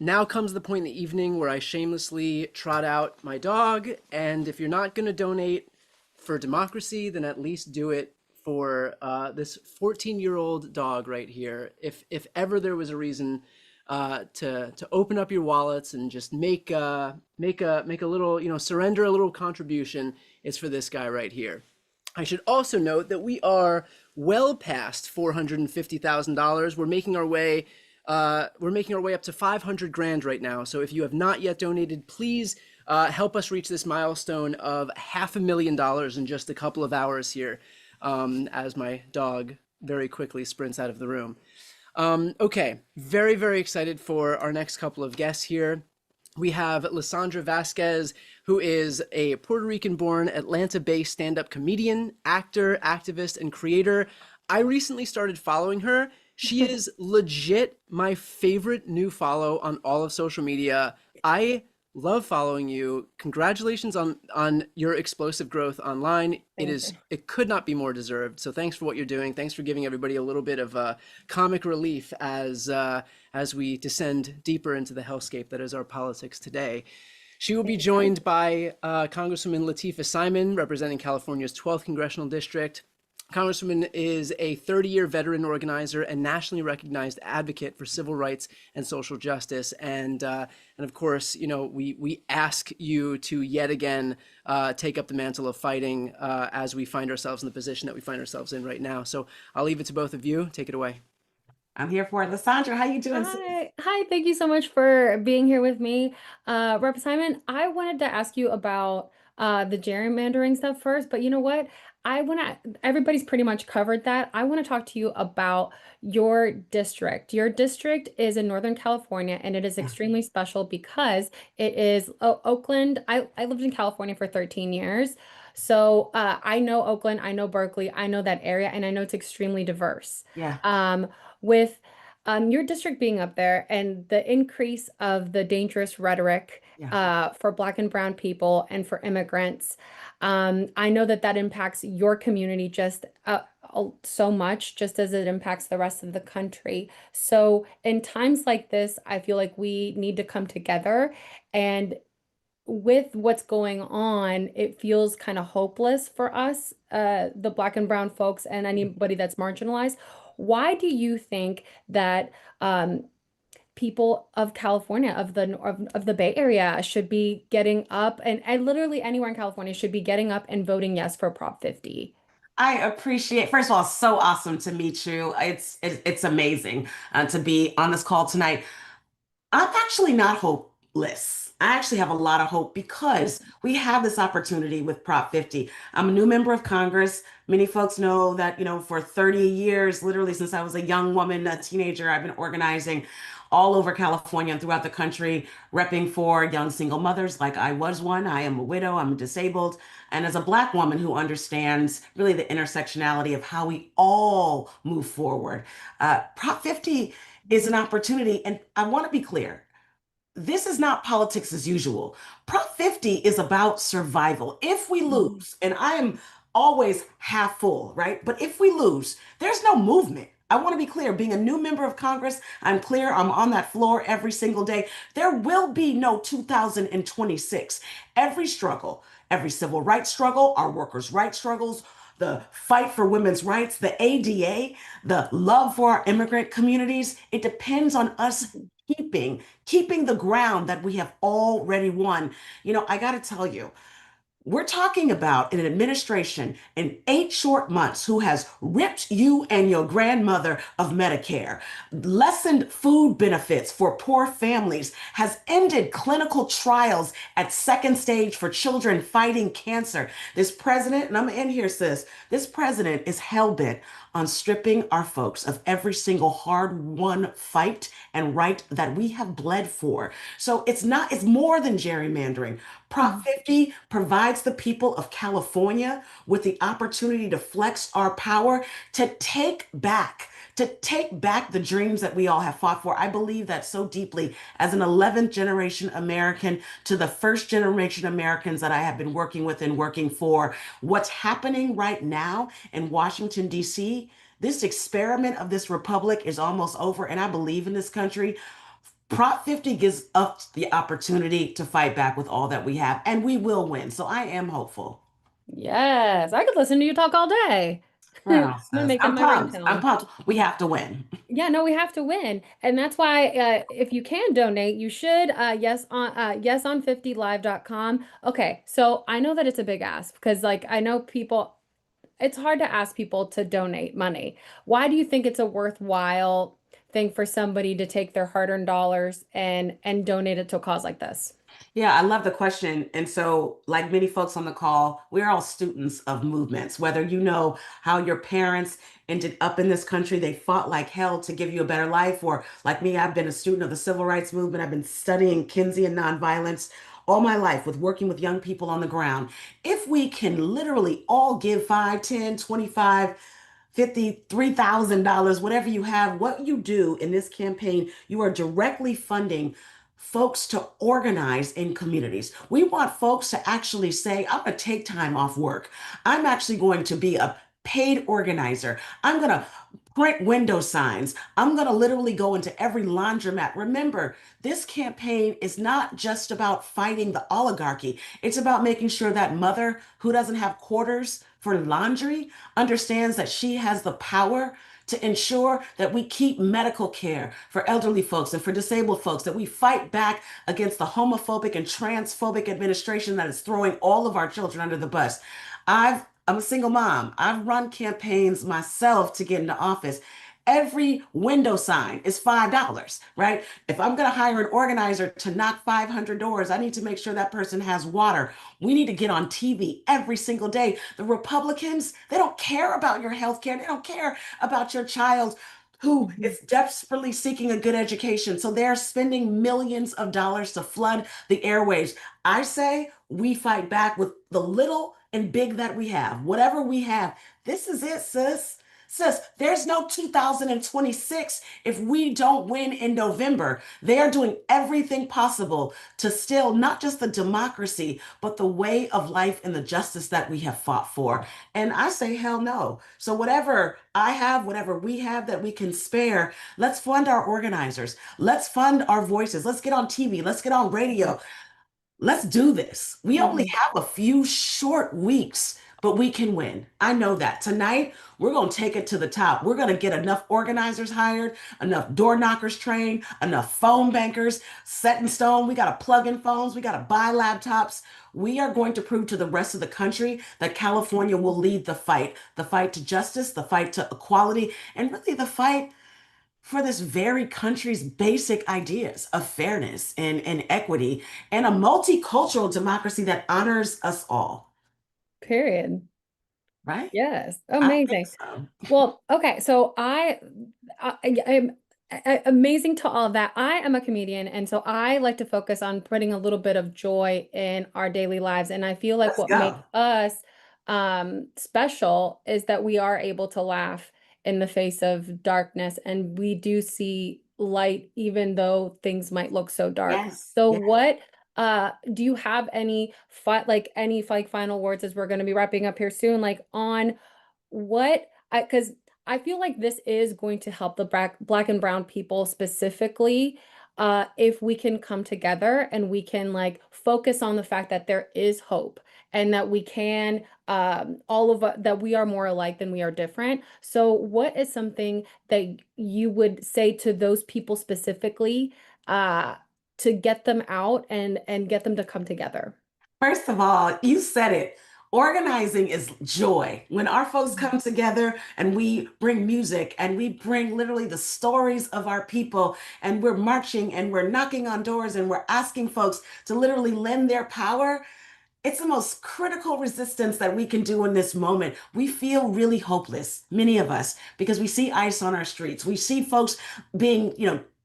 Now comes the point in the evening where I shamelessly trot out my dog. And if you're not going to donate for democracy, then at least do it for this 14-year-old dog right here. If ever there was a reason to open up your wallets and just make a little, surrender a little contribution, it's for this guy right here. I should also note that we are well past $450,000. We're making our way up to 500 grand right now. So if you have not yet donated, please help us reach this milestone of $500,000 in just a couple of hours here, as my dog very quickly sprints out of the room. Okay, very, very excited for our next couple of guests here. We have Lysandra Vasquez, who is a Puerto Rican-born, Atlanta-based stand-up comedian, actor, activist, and creator. I recently started following her. She is legit my favorite new follow on all of social media. I love following you. Congratulations on your explosive growth online. It could not be more deserved. So thanks for what you're doing. Thanks for giving everybody a little bit of comic relief as we descend deeper into the hellscape that is our politics today. She will be joined by Congresswoman Latifah Simon, representing California's 12th Congressional District. Congressman is a 30-year veteran organizer and nationally recognized advocate for civil rights and social justice. And of course, you know, we ask you to yet again take up the mantle of fighting as we find ourselves in the position that we find ourselves in right now. So I'll leave it to both of you. Take it away. I'm here for it. Lysandra, how you doing? Hi, thank you so much for being here with me. Rep. Simon, I wanted to ask you about the gerrymandering stuff first, but you know what? Everybody's pretty much covered that. I want to talk to you about your district. Your district is in Northern California, and it is extremely special because it is Oakland. I lived in California for 13 years. So I know Oakland, I know Berkeley, I know that area, and I know it's extremely diverse. Yeah. With your district being up there and the increase of the dangerous rhetoric for Black and Brown people and for immigrants, I know that impacts your community just so much, just as it impacts the rest of the country. So in times like this, I feel like we need to come together, and with what's going on, it feels kind of hopeless for us, the Black and Brown folks and anybody that's marginalized. Why do you think that people of California, of the Bay Area, should be getting up, and literally anywhere in California should be getting up and voting yes for Prop 50? I appreciate, first of all, it's so awesome to meet you. It's amazing to be on this call tonight. I'm actually not hopeless. I actually have a lot of hope because we have this opportunity with Prop 50. I'm a new member of Congress. Many folks know that, you know, for 30 years, literally since I was a young woman, a teenager, I've been organizing all over California and throughout the country, repping for young single mothers like I was one. I am a widow, I'm disabled. And as a Black woman who understands really the intersectionality of how we all move forward, Prop 50 is an opportunity. And I want to be clear. This is not politics as usual. Prop 50 is about survival. If we lose, and I am always half full, right? But if we lose, there's no movement. I want to be clear, being a new member of Congress, I'm clear, I'm on that floor every single day. There will be no 2026. Every struggle, every civil rights struggle, our workers' rights struggles, the fight for women's rights, the ADA, the love for our immigrant communities, it depends on us keeping the ground that we have already won. You know, I got to tell you, we're talking about an administration in 8 short months who has ripped you and your grandmother of Medicare, lessened food benefits for poor families, has ended clinical trials at second stage for children fighting cancer. This president, and I'm in here, sis, this president is hell-bent on stripping our folks of every single hard-won fight and right that we have bled for. So it's more than gerrymandering. Prop 50 provides the people of California with the opportunity to flex our power, to take back the dreams that we all have fought for. I believe that so deeply as an 11th generation American to the first generation Americans that I have been working with and working for. What's happening right now in Washington, D.C., this experiment of this republic is almost over, and I believe in this country. Prop 50 gives us the opportunity to fight back with all that we have, and we will win. So I am hopeful. Yes, I could listen to you talk all day. Wow, I'm gonna make I'm that my pumped. ringtone. I'm pumped. We have to win. Yeah, no, we have to win, and that's why if you can donate, you should. Yes on yes on50live.com. Okay, so I know that it's a big ask because, like, I know people. It's hard to ask people to donate money. Why do you think it's a worthwhile thing for somebody to take their hard-earned dollars and donate it to a cause like this? Yeah, I love the question. And so, like many folks on the call, we're all students of movements. Whether you know how your parents ended up in this country, they fought like hell to give you a better life, or like me, I've been a student of the civil rights movement. I've been studying Keynesian nonviolence all my life with working with young people on the ground. If we can literally all give 5, 10, 25, $50, $3,000, whatever you have, what you do in this campaign, you are directly funding folks to organize in communities. We want folks to actually say, I'm going to take time off work. I'm actually going to be a paid organizer. I'm going to print window signs. I'm going to literally go into every laundromat. Remember, this campaign is not just about fighting the oligarchy. It's about making sure that mother who doesn't have quarters for laundry understands that she has the power to ensure that we keep medical care for elderly folks and for disabled folks, that we fight back against the homophobic and transphobic administration that is throwing all of our children under the bus. I'm a single mom. I've run campaigns myself to get into office. Every window sign is $5, right? If I'm going to hire an organizer to knock 500 doors, I need to make sure that person has water. We need to get on TV every single day. The Republicans, they don't care about your health care. They don't care about your child who is desperately seeking a good education. So they're spending millions of dollars to flood the airwaves. I say we fight back with the little and big that we have. Whatever we have, this is it, sis. Sis, there's no 2026 if we don't win in November. They are doing everything possible to still not just the democracy, but the way of life and the justice that we have fought for. And I say, hell no. So whatever I have, whatever we have that we can spare, let's fund our organizers. Let's fund our voices. Let's get on TV. Let's get on radio. Let's do this. We only have a few short weeks, but we can win. I know that. Tonight, we're going to take it to the top. We're going to get enough organizers hired, enough door knockers trained, enough phone bankers set in stone. We got to plug in phones. We got to buy laptops. We are going to prove to the rest of the country that California will lead the fight to justice, the fight to equality, and really the fight for this very country's basic ideas of fairness and equity and a multicultural democracy that honors us all. Period. Right? Yes. I think Amazing. so. Well, okay. So I'm amazing to all of that. I am a comedian, and so I like to focus on putting a little bit of joy in our daily lives. And I feel like Let's what makes go. us special is that we are able to laugh in the face of darkness, and we do see light even though things might look so dark. Yes. So Yes. what do you have any final words as we're going to be wrapping up here soon, like on what because I feel like this is going to help the black and brown people specifically, if we can come together and we can like focus on the fact that there is hope and that we can that we are more alike than we are different. So what is something that you would say to those people specifically to get them out and get them to come together? First of all, you said it. Organizing is joy. When our folks come together and we bring music and we bring literally the stories of our people and we're marching and we're knocking on doors and we're asking folks to literally lend their power, it's the most critical resistance that we can do in this moment. We feel really hopeless, many of us, because we see ICE on our streets. We see folks being,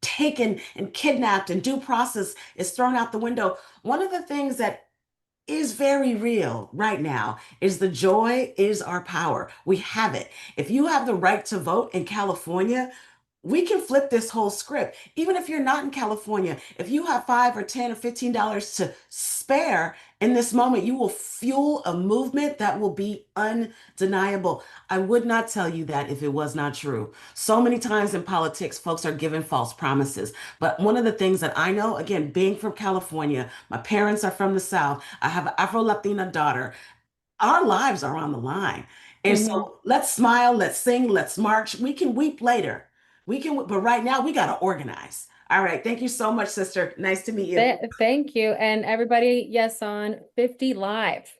taken and kidnapped, and due process is thrown out the window. One of the things that is very real right now is the joy is our power. We have it. If you have the right to vote in California, we can flip this whole script. Even if you're not in California, if you have $5 or $10 or $15 to spare in this moment, you will fuel a movement that will be undeniable. I would not tell you that if it was not true. So many times in politics, folks are given false promises. But one of the things that I know, again, being from California, my parents are from the South, I have an Afro-Latina daughter, our lives are on the line. And so let's smile, let's sing, let's march. We can weep later. But right now we got to organize. All right. Thank you so much, sister. Nice to meet you. Thank you. And everybody, yes, on 50 Live.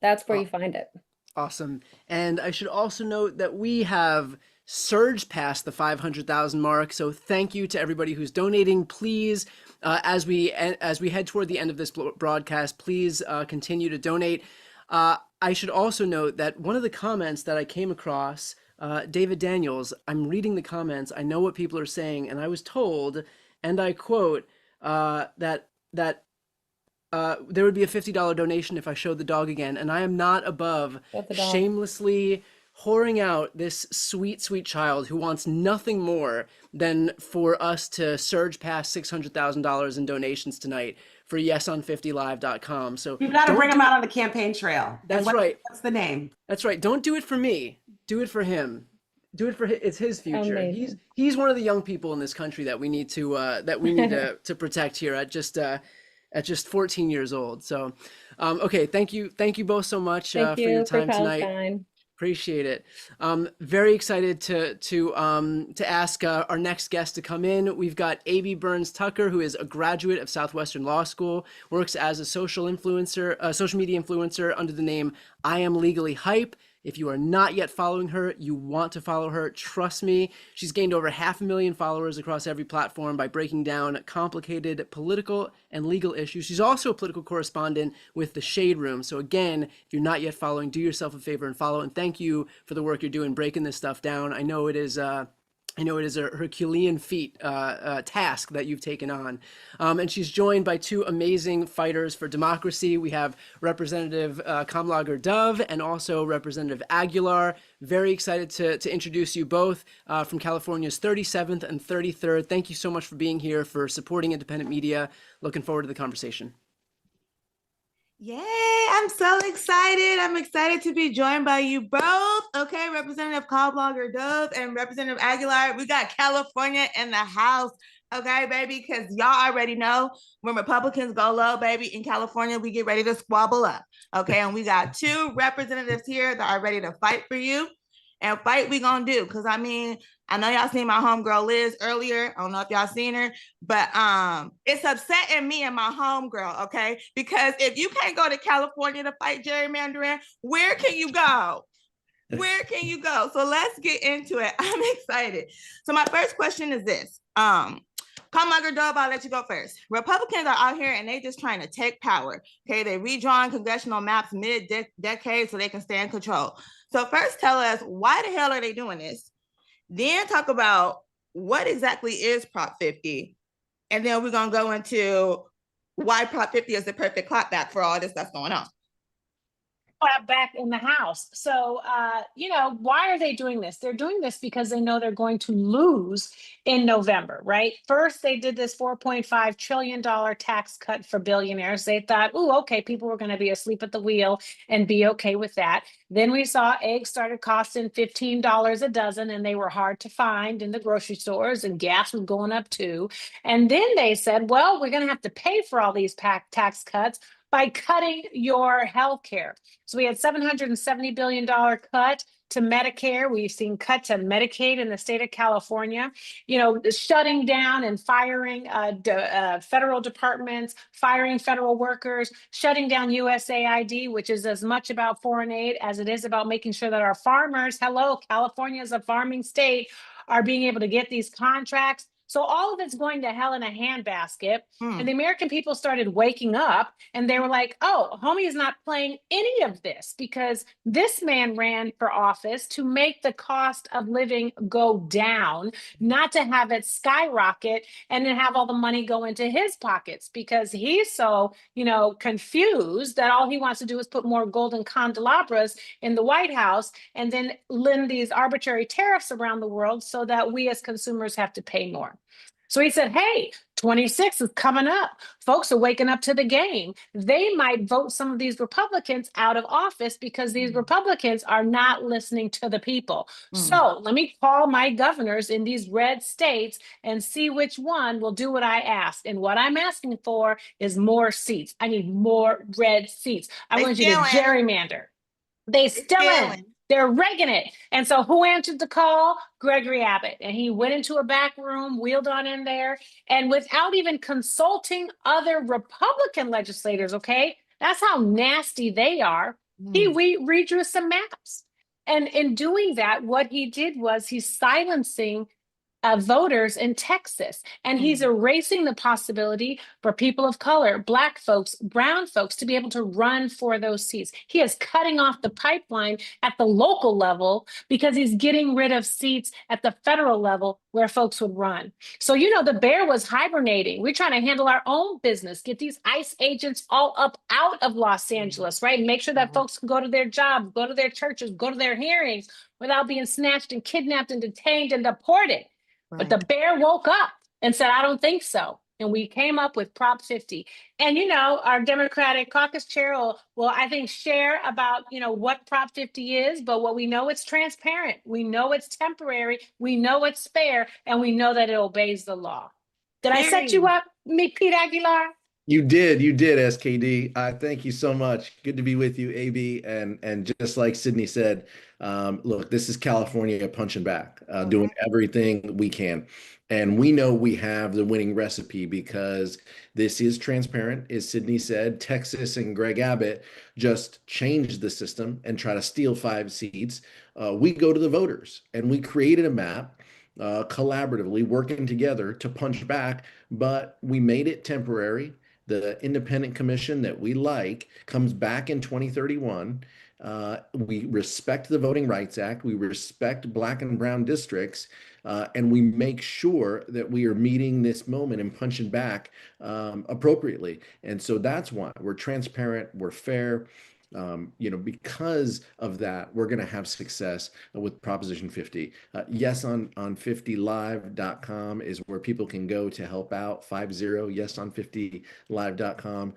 That's where you find it. Awesome. And I should also note that we have surged past the 500,000 mark. So thank you to everybody who's donating. Please, as we head toward the end of this broadcast, please continue to donate. I should also note that one of the comments that I came across, David Daniels, I'm reading the comments. I know what people are saying, and I was told, and I quote, that there would be a $50 donation if I showed the dog again, and I am not above shamelessly whoring out this sweet, sweet child who wants nothing more than for us to surge past $600,000 in donations tonight for yeson50live.com. So you got to bring him out on the campaign trail. That's right. What's the name? That's right. Don't do it for me. Do it for him. Do it for it's his future. Amazing. He's one of the young people in this country that we need to to protect here. at just 14 years old. So, okay, thank you both so much Thank for your you for time tonight. Palestine. Appreciate it. Very excited to ask our next guest to come in. We've got A.B. Burns Tucker, who is a graduate of Southwestern Law School, works as a social media influencer under the name I Am Legally Hype. If you are not yet following her, you want to follow her. Trust me, she's gained over 500,000 followers across every platform by breaking down complicated political and legal issues. She's also a political correspondent with The Shade Room. So again, if you're not yet following, do yourself a favor and follow. And thank you for the work you're doing breaking this stuff down. I know it is a Herculean feat task that you've taken on. And she's joined by two amazing fighters for democracy. We have Representative Kamlager Dove and also Representative Aguilar. Very excited to introduce you both from California's 37th and 33rd. Thank you so much for being here, for supporting independent media. Looking forward to the conversation. Yay, I'm so excited. I'm excited to be joined by you both. Okay, Representative Kamlager Dove and Representative Aguilar. We got California in the house. Okay, baby, because y'all already know when Republicans go low, baby, in California, we get ready to squabble up. Okay, and we got two representatives here that are ready to fight for you. And fight we gonna do, because I mean, I know y'all seen my homegirl Liz earlier. I don't know if y'all seen her, but it's upsetting me and my homegirl, okay? Because if you can't go to California to fight gerrymandering, where can you go? Where can you go? So let's get into it. I'm excited. So my first question is this. Kamlager Dove, I'll let you go first. Republicans are out here and they just trying to take power. Okay, they redrawing congressional maps mid-decade so they can stay in control. So first tell us, why the hell are they doing this? Then talk about what exactly is Prop 50. And then we're gonna go into why Prop 50 is the perfect clapback for all this that's going on. Back in the House. So, why are they doing this? They're doing this because they know they're going to lose in November, right? First, they did this $4.5 trillion tax cut for billionaires. They thought, oh, okay, people were going to be asleep at the wheel and be okay with that. Then we saw eggs started costing $15 a dozen and they were hard to find in the grocery stores, and gas was going up too. And then they said, well, we're going to have to pay for all these tax cuts by cutting your health care. So we had $770 billion cut to Medicare. We've seen cut to Medicaid in the state of California, shutting down and firing federal departments, firing federal workers, shutting down USAID, which is as much about foreign aid as it is about making sure that our farmers, California is a farming state, are being able to get these contracts. So all of it's going to hell in a handbasket. And the American people started waking up and they were like, oh, homie is not playing any of this, because this man ran for office to make the cost of living go down, not to have it skyrocket and then have all the money go into his pockets, because he's so, confused that all he wants to do is put more golden candelabras in the White House and then lend these arbitrary tariffs around the world so that we as consumers have to pay more. So he said, hey, 26 is coming up. Folks are waking up to the game. They might vote some of these Republicans out of office because these Republicans are not listening to the people. So let me call my governors in these red states and see which one will do what I ask. And what I'm asking for is more seats. I need more red seats. I want you to gerrymander. They still in. They're rigging it. And so who answered the call? Gregory Abbott. And he went into a back room, wheeled on in there, and without even consulting other Republican legislators, okay? That's how nasty they are. He redrew some maps. And in doing that, what he did was he's silencing voters in Texas. And he's erasing the possibility for people of color, Black folks, brown folks to be able to run for those seats. He is cutting off the pipeline at the local level because he's getting rid of seats at the federal level where folks would run. So, the bear was hibernating. We're trying to handle our own business, get these ICE agents all up out of Los Angeles, right? Make sure that folks can go to their jobs, go to their churches, go to their hearings without being snatched and kidnapped and detained and deported. But the bear woke up and said, I don't think so. And we came up with Prop 50. And, our Democratic caucus chair will, I think, share about, what Prop 50 is. But what we know, it's transparent. We know it's temporary. We know it's fair. And we know that it obeys the law. Did I set you up, Pete Aguilar? You did, SKD. Thank you so much. Good to be with you, AB. And just like Sydney said, look, this is California punching back, doing everything we can. And we know we have the winning recipe because this is transparent, as Sydney said. Texas and Greg Abbott just changed the system and try to steal 5 seats. We go to the voters and we created a map collaboratively working together to punch back, but we made it temporary. The independent commission that we like comes back in 2031. We respect the Voting Rights Act. We respect Black and brown districts. And we make sure that we are meeting this moment and punching back appropriately. And so that's why we're transparent, we're fair. Because of that, we're going to have success with Proposition 50. Yes on 50live.com is where people can go to help out. 50 yeson50live.com.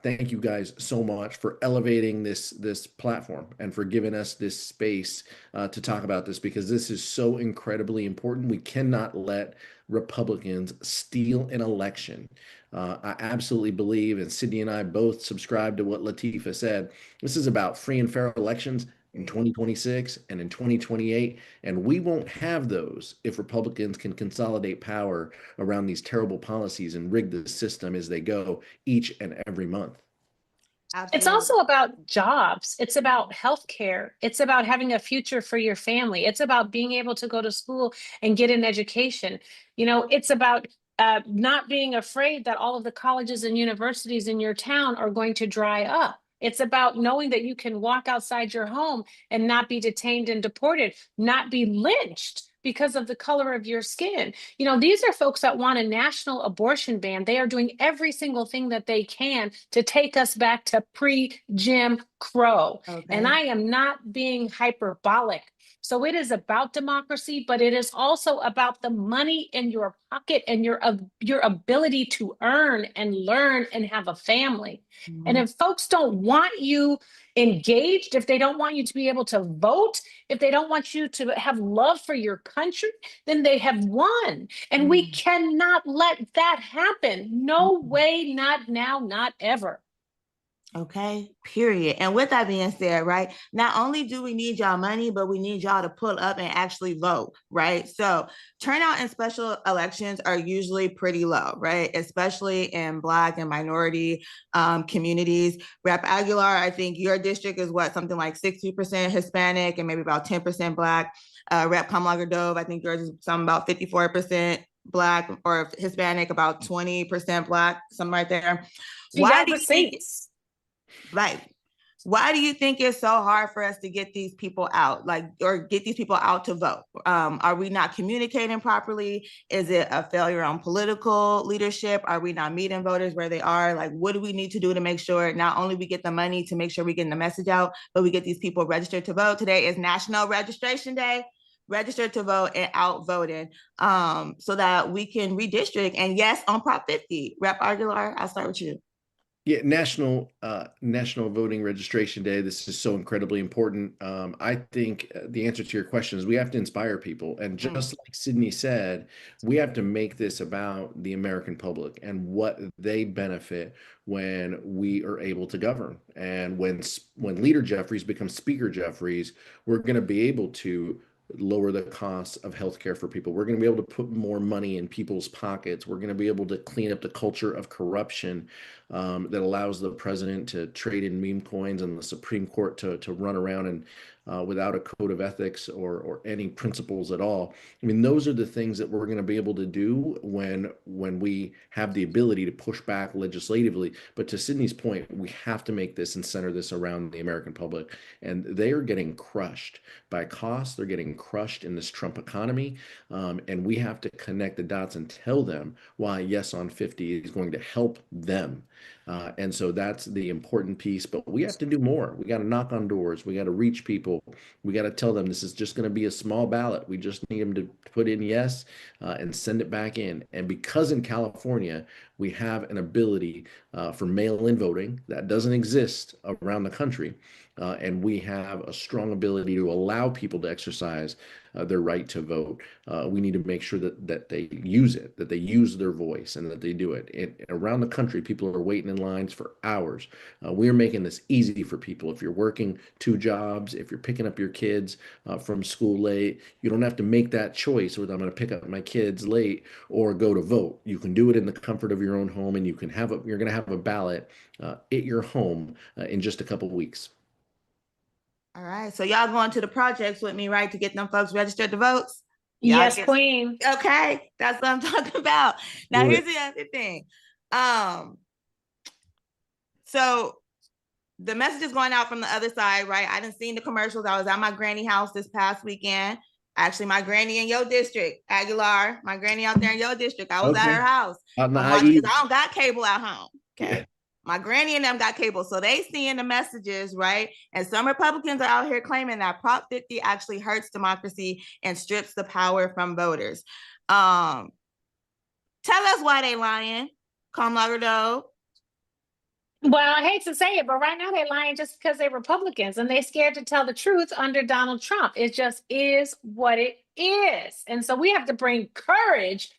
Thank you guys so much for elevating this platform and for giving us this space to talk about this, because this is so incredibly important. We cannot let Republicans steal an election. I absolutely believe, and Sydney and I both subscribe to what Latifah said. This is about free and fair elections in 2026 and in 2028. And we won't have those if Republicans can consolidate power around these terrible policies and rig the system as they go each and every month. It's also about jobs. It's about healthcare. It's about having a future for your family. It's about being able to go to school and get an education. It's about not being afraid that all of the colleges and universities in your town are going to dry up. It's about knowing that you can walk outside your home and not be detained and deported, not be lynched because of the color of your skin. These are folks that want a national abortion ban. They are doing every single thing that they can to take us back to pre-Jim Crow. And I am not being hyperbolic. So it is about democracy, but it is also about the money in your pocket and your ability to earn and learn and have a family. And if folks don't want you engaged, if they don't want you to be able to vote, if they don't want you to have love for your country, then they have won. And we cannot let that happen. No way, not now, not ever. Okay, period. And with that being said, right, not only do we need y'all money, but we need y'all to pull up and actually vote, right? So turnout in special elections are usually pretty low, right? Especially in Black and minority communities. Rep. Aguilar, I think your district is something like 60% Hispanic and maybe about 10% Black. Rep. Kamlager Dove, I think yours is something about 54% Black or Hispanic, about 20% Black, something right there. Why do you think? Right. Why do you think it's so hard for us to get these people out, or get these people out to vote? Are we not communicating properly? Is it a failure on political leadership? Are we not meeting voters where they are? What do we need to do to make sure not only we get the money to make sure we're getting the message out, but we get these people registered to vote? Today is National Registration Day. Register to vote and outvoted so that we can redistrict. And yes, on Prop 50, Rep. Aguilar, I'll start with you. Yeah, National Voting Registration Day. This is so incredibly important. I think the answer to your question is we have to inspire people. And just like Sydney said, we have to make this about the American public and what they benefit when we are able to govern. And when Leader Jeffries becomes Speaker Jeffries, we're going to be able to lower the costs of healthcare for people. We're going to be able to put more money in people's pockets. We're going to be able to clean up the culture of corruption that allows the president to trade in meme coins and the Supreme Court to run around and without a code of ethics or any principles at all. I mean, those are the things that we're going to be able to do when we have the ability to push back legislatively. But to Sydney's point, we have to make this and center this around the American public. And they are getting crushed by costs. They're getting crushed in this Trump economy. And we have to connect the dots and tell them why Yes on 50 is going to help them. And so that's the important piece, but we have to do more. We got to knock on doors. We got to reach people. We got to tell them this is just going to be a small ballot. We just need them to put in yes and send it back in. And because in California, We have an ability for mail-in voting that doesn't exist around the country. And we have a strong ability to allow people to exercise their right to vote. We need to make sure that they use it, that they use their voice, and that they do it. Around the country, people are waiting in lines for hours. We're making this easy for people. If you're working 2 jobs, if you're picking up your kids from school late, you don't have to make that choice whether I'm going to pick up my kids late or go to vote. You can do it in the comfort of your own home, and you're going to have a ballot at your home in just a couple of weeks. All right, so y'all going to the projects with me, right, to get them folks registered to vote? Yes, queen. Okay, that's what I'm talking about. Now, here's the other thing. So the message is going out from the other side, right? I didn't see the commercials. I was at my granny house this past weekend. Actually, my granny in your district, Aguilar, my granny out there in your district. I was at her house. I'm watching because I don't got cable at home. Okay. Yeah. My granny and them got cable, so they seeing the messages, right? And some Republicans are out here claiming that Prop 50 actually hurts democracy and strips the power from voters. Tell us why they lying, Kamala Doe. Well, I hate to say it, but right now they're lying just because they're Republicans and they're scared to tell the truth under Donald Trump. It just is what it is. And so we have to bring courage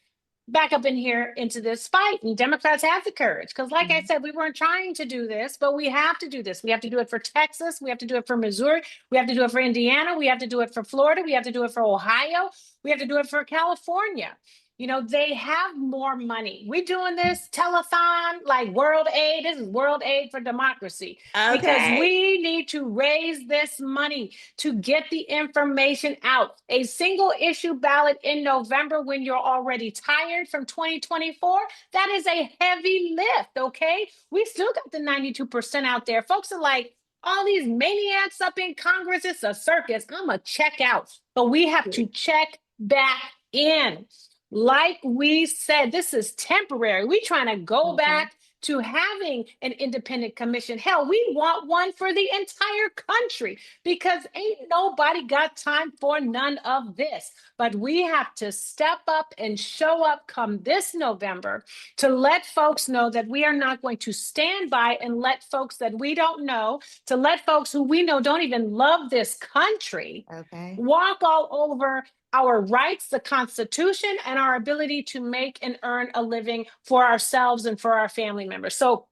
back up in here into this fight, and Democrats have the courage because like I said, we weren't trying to do this, but we have to do this. We have to do it for Texas, we have to do it for Missouri, we have to do it for Indiana, we have to do it for Florida, we have to do it for Ohio, we have to do it for California. You know, they have more money. We're doing this telethon like World Aid. This is World Aid for Democracy. Okay. Because we need to raise this money to get the information out. A single issue ballot in November when you're already tired from 2024, that is a heavy lift, okay? We still got the 92% out there. Folks are like, all these maniacs up in Congress, it's a circus. I'm a check out. But we have to check back in. Like we said, this is temporary. We're trying to go back to having an independent commission. Hell, we want one for the entire country because ain't nobody got time for none of this. But we have to step up and show up come this November to let folks know that we are not going to stand by and let folks that we don't know, to let folks who we know don't even love this country, walk all over our rights, the Constitution, and our ability to make and earn a living for ourselves and for our family members. So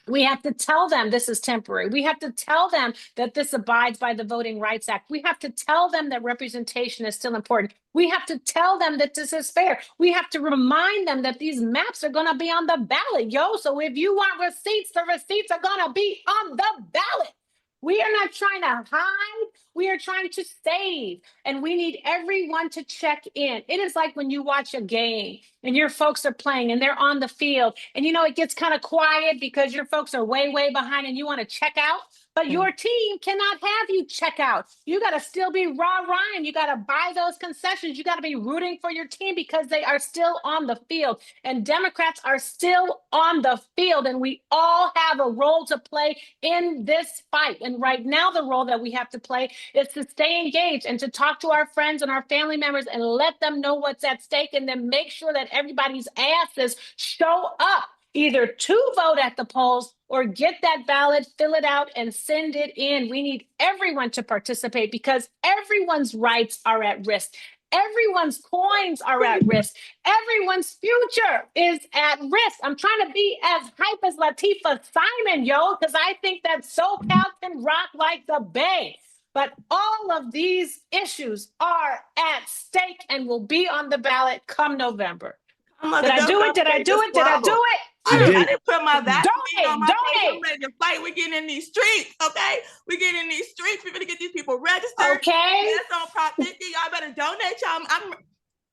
we have to tell them this is temporary. We have to tell them that this abides by the Voting Rights Act. We have to tell them that representation is still important. We have to tell them that this is fair. We have to remind them that these maps are going to be on the ballot, yo. So if you want receipts, the receipts are going to be on the ballot. We are not trying to hide. We are trying to save. And we need everyone to check in. It is like when you watch a game and your folks are playing and they're on the field. And, you know, it gets kind of quiet because your folks are way, way behind and you want to check out. But your team cannot have you check out. You got to still be rah-rahing. You got to buy those concessions. You got to be rooting for your team because they are still on the field. And Democrats are still on the field. And we all have a role to play in this fight. And right now, the role that we have to play is to stay engaged and to talk to our friends and our family members and let them know what's at stake and then make sure that everybody's asses show up either to vote at the polls or get that ballot, fill it out, and send it in. We need everyone to participate because everyone's rights are at risk. Everyone's coins are at risk. Everyone's future is at risk. I'm trying to be as hype as Latifah Simon, yo, because I think that SoCal can rock like the Bay. But all of these issues are at stake and will be on the ballot come November. Did I do it? Did I do it? Did I do it? I didn't put my Vaseline on my face. I'm ready to fight. We're getting in these streets, okay? We're getting in these streets. We're going to get these people registered. Okay. That's on Prop 50. Y'all better donate, y'all.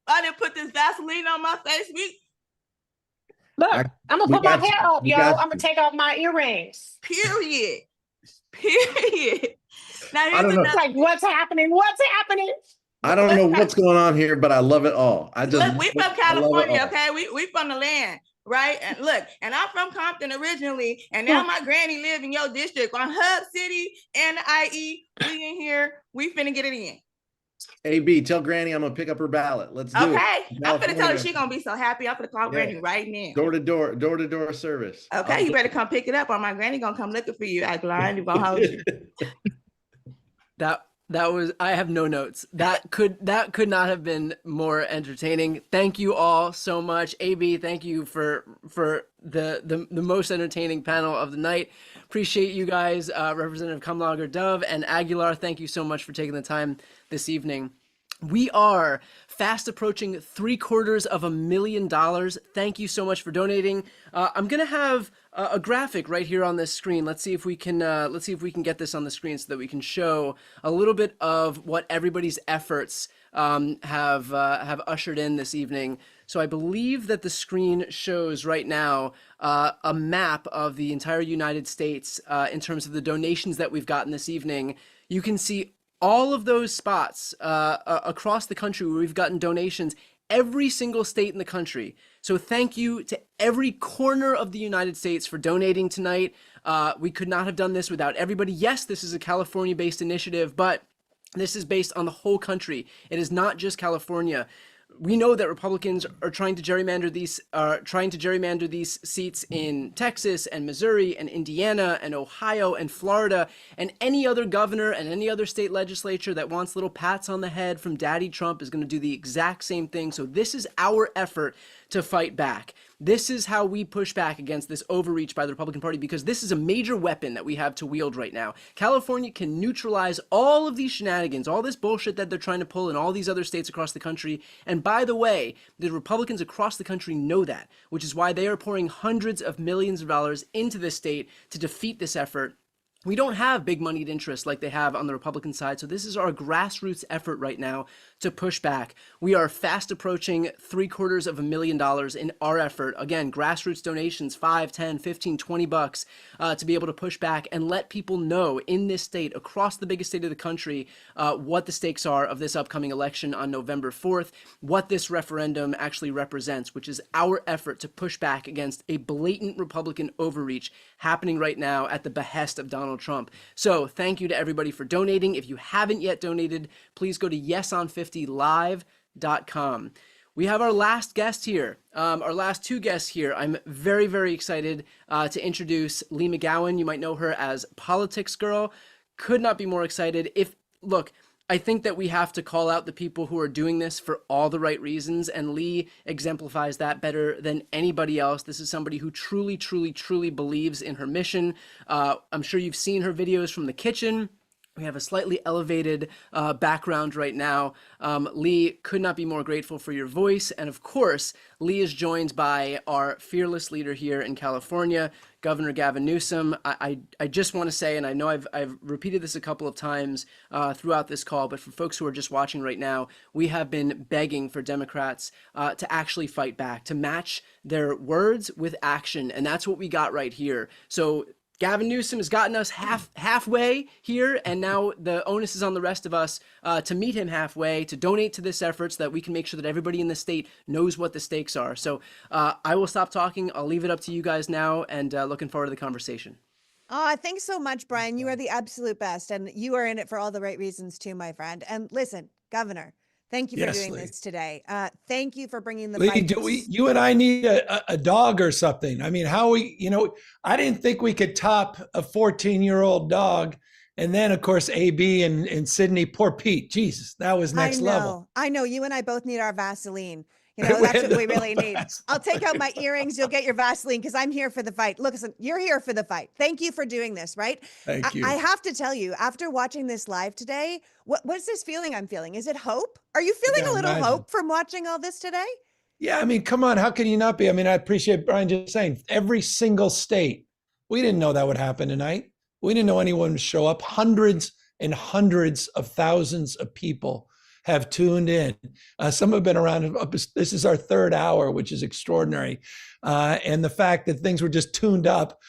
I didn't put this Vaseline on my face. Look, I'm going to put my hair up, yo. I'm going to take off my earrings. Period. Now, it's like, what's happening? What's happening? I don't know what's going on here, but I love it all. Look, we from California, okay? We from the land, right? And look, and I'm from Compton originally, and now my granny live in your district on Hub City and the IE. We in here, we finna get it in. AB, tell Granny I'm gonna pick up her ballot. Let's do it. Okay, I'm gonna tell her California. she's gonna be so happy. I'm gonna call Granny right now. Door to door service. Okay, you better come pick it up, or my granny gonna come looking for you. Aguilar, and gonna hold you. That was, I have no notes. That could not have been more entertaining. Thank you all so much. AB, thank you for the most entertaining panel of the night. Appreciate you guys, Representative Kamlager Dove and Aguilar. Thank you so much for taking the time this evening. We are fast approaching $750,000. Thank you so much for donating. I'm gonna have a graphic right here on this screen. Let's see if we can get this on the screen so that we can show a little bit of what everybody's efforts have ushered in this evening. So I believe that the screen shows right now a map of the entire United States in terms of the donations that we've gotten this evening. You can see all of those spots across the country where we've gotten donations, every single state in the country. So thank you to every corner of the United States for donating tonight. We could not have done this without everybody. Yes, this is a California-based initiative, but this is based on the whole country. It is not just California. We know that Republicans are trying to gerrymander these seats in Texas and Missouri and Indiana and Ohio and Florida and any other governor and any other state legislature that wants little pats on the head from Daddy Trump is going to do the exact same thing. So this is our effort to fight back. This is how we push back against this overreach by the Republican Party, because this is a major weapon that we have to wield right now. California can neutralize all of these shenanigans, all this bullshit that they're trying to pull in all these other states across the country. And by the way, the Republicans across the country know that, which is why they are pouring hundreds of millions of dollars into this state to defeat this effort. We don't have big moneyed interests like they have on the Republican side, so this is our grassroots effort right now to push back. We are fast approaching $750,000 in our effort. Again, grassroots donations, 5, 10, 15, 20 bucks to be able to push back and let people know in this state, across the biggest state of the country, what the stakes are of this upcoming election on November 4th, what this referendum actually represents, which is our effort to push back against a blatant Republican overreach happening right now at the behest of Donald Trump. So thank you to everybody for donating. If you haven't yet donated, please go to yeson50live.com. We have our last guest here, our last two guests here. I'm very, very excited to introduce Lee McGowan. You might know her as Politics Girl. Could not be more excited. Look, I think that we have to call out the people who are doing this for all the right reasons, and Lee exemplifies that better than anybody else. This is somebody who truly, truly, truly believes in her mission. I'm sure you've seen her videos from the kitchen. We have a slightly elevated background right now. Lee, could not be more grateful for your voice. And of course, Lee is joined by our fearless leader here in California, Governor Gavin Newsom. I just want to say, and I know I've repeated this a couple of times throughout this call, but for folks who are just watching right now, we have been begging for Democrats to actually fight back, to match their words with action. And that's what we got right here. So Gavin Newsom has gotten us halfway here, and now the onus is on the rest of us to meet him halfway, to donate to this effort so that we can make sure that everybody in the state knows what the stakes are. So I will stop talking. I'll leave it up to you guys now, and looking forward to the conversation. Oh, thanks so much, Brian. You are the absolute best, and you are in it for all the right reasons too, my friend. And listen, Governor, thank you for doing this today. Thank you for bringing the Lee, fight. you and I need a dog or something. I mean, I didn't think we could top a 14-year-old dog. And then, of course, AB and Sydney, poor Pete. Jesus, that was next level. I know. You and I both need our Vaseline. That's what we really need. I'll take out my earrings. You'll get your Vaseline because I'm here for the fight. Look, listen, you're here for the fight. Thank you for doing this, right? Thank you. I have to tell you, after watching this live today, what's this feeling I'm feeling? Is it hope? Are you feeling a little hope from watching all this today? Yeah, I mean, come on. How can you not be? I mean, I appreciate Brian just saying every single state. We didn't know that would happen tonight. We didn't know anyone would show up. Hundreds and hundreds of thousands of people have tuned in. Some have been around. This is our third hour, which is extraordinary. And the fact that things were just tuned up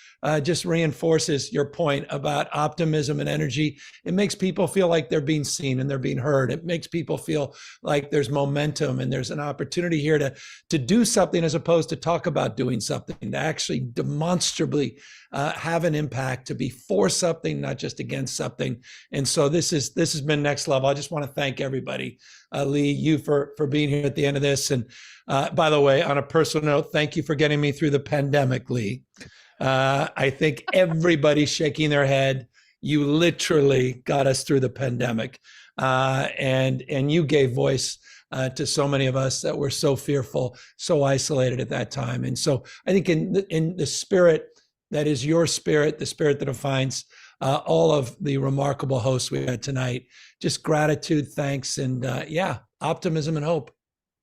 just reinforces your point about optimism and energy. It makes people feel like they're being seen and they're being heard. It makes people feel like there's momentum and there's an opportunity here to do something as opposed to talk about doing something, to actually demonstrably have an impact, to be for something, not just against something. And so this has been next level. I just want to thank everybody. everybody. Lee, you for being here at the end of this. And by the way, on a personal note, thank you for getting me through the pandemic, Lee. I think everybody's shaking their head. You literally got us through the pandemic, and you gave voice to so many of us that were so fearful, so isolated at that time. And so I think in the spirit that is your spirit, the spirit that defines all of the remarkable hosts we had tonight, just gratitude, thanks, and optimism and hope.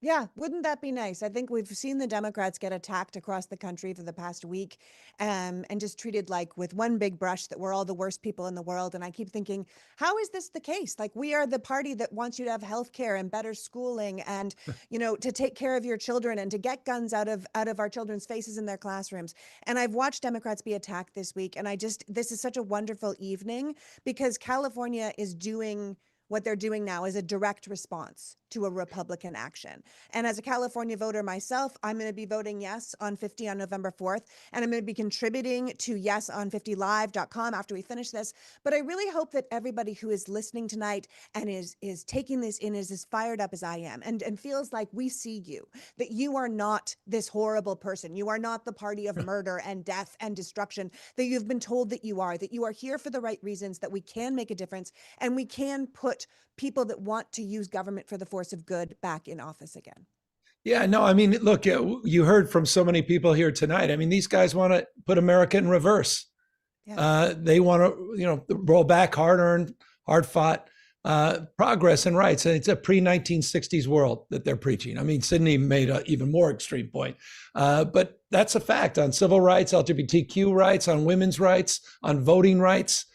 Yeah, wouldn't that be nice? I think we've seen the Democrats get attacked across the country for the past week, and just treated like with one big brush that we're all the worst people in the world. And I keep thinking, how is this the case? Like, we are the party that wants you to have health care and better schooling and, to take care of your children and to get guns out of our children's faces in their classrooms. And I've watched Democrats be attacked this week. And this is such a wonderful evening because California is doing what they're doing now is a direct response to a Republican action. And as a California voter myself, I'm going to be voting yes on 50 on November 4th. And I'm going to be contributing to yeson50live.com after we finish this. But I really hope that everybody who is listening tonight and is taking this in is as fired up as I am and feels like we see you, that you are not this horrible person. You are not the party of murder and death and destruction that you've been told that you are here for the right reasons, that we can make a difference and we can put people that want to use government for the force of good back in office again. Yeah, no, I mean, look, you heard from so many people here tonight. I mean, these guys want to put America in reverse. Yeah. They want to, roll back hard-earned, hard-fought progress and rights. And it's a pre-1960s world that they're preaching. I mean, Sydney made an even more extreme point. But that's a fact on civil rights, LGBTQ rights, on women's rights, on voting rights.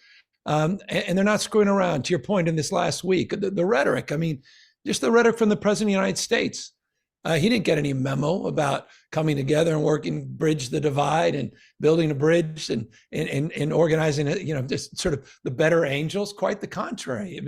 And they're not screwing around. To your point in this last week, the rhetoric, I mean, just the rhetoric from the president of the United States. He didn't get any memo about coming together and working, bridge the divide and building a bridge and organizing it, just sort of the better angels. Quite the contrary.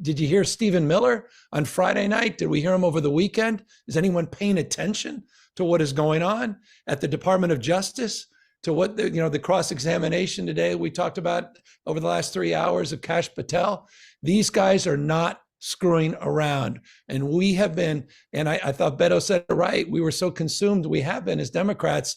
Did you hear Stephen Miller on Friday night? Did we hear him over the weekend? Is anyone paying attention to what is going on at the Department of Justice? To what the cross-examination today we talked about over the last 3 hours of Kash Patel. These guys are not screwing around. And we have been, and I thought Beto said it right, we were so consumed, we have been as Democrats,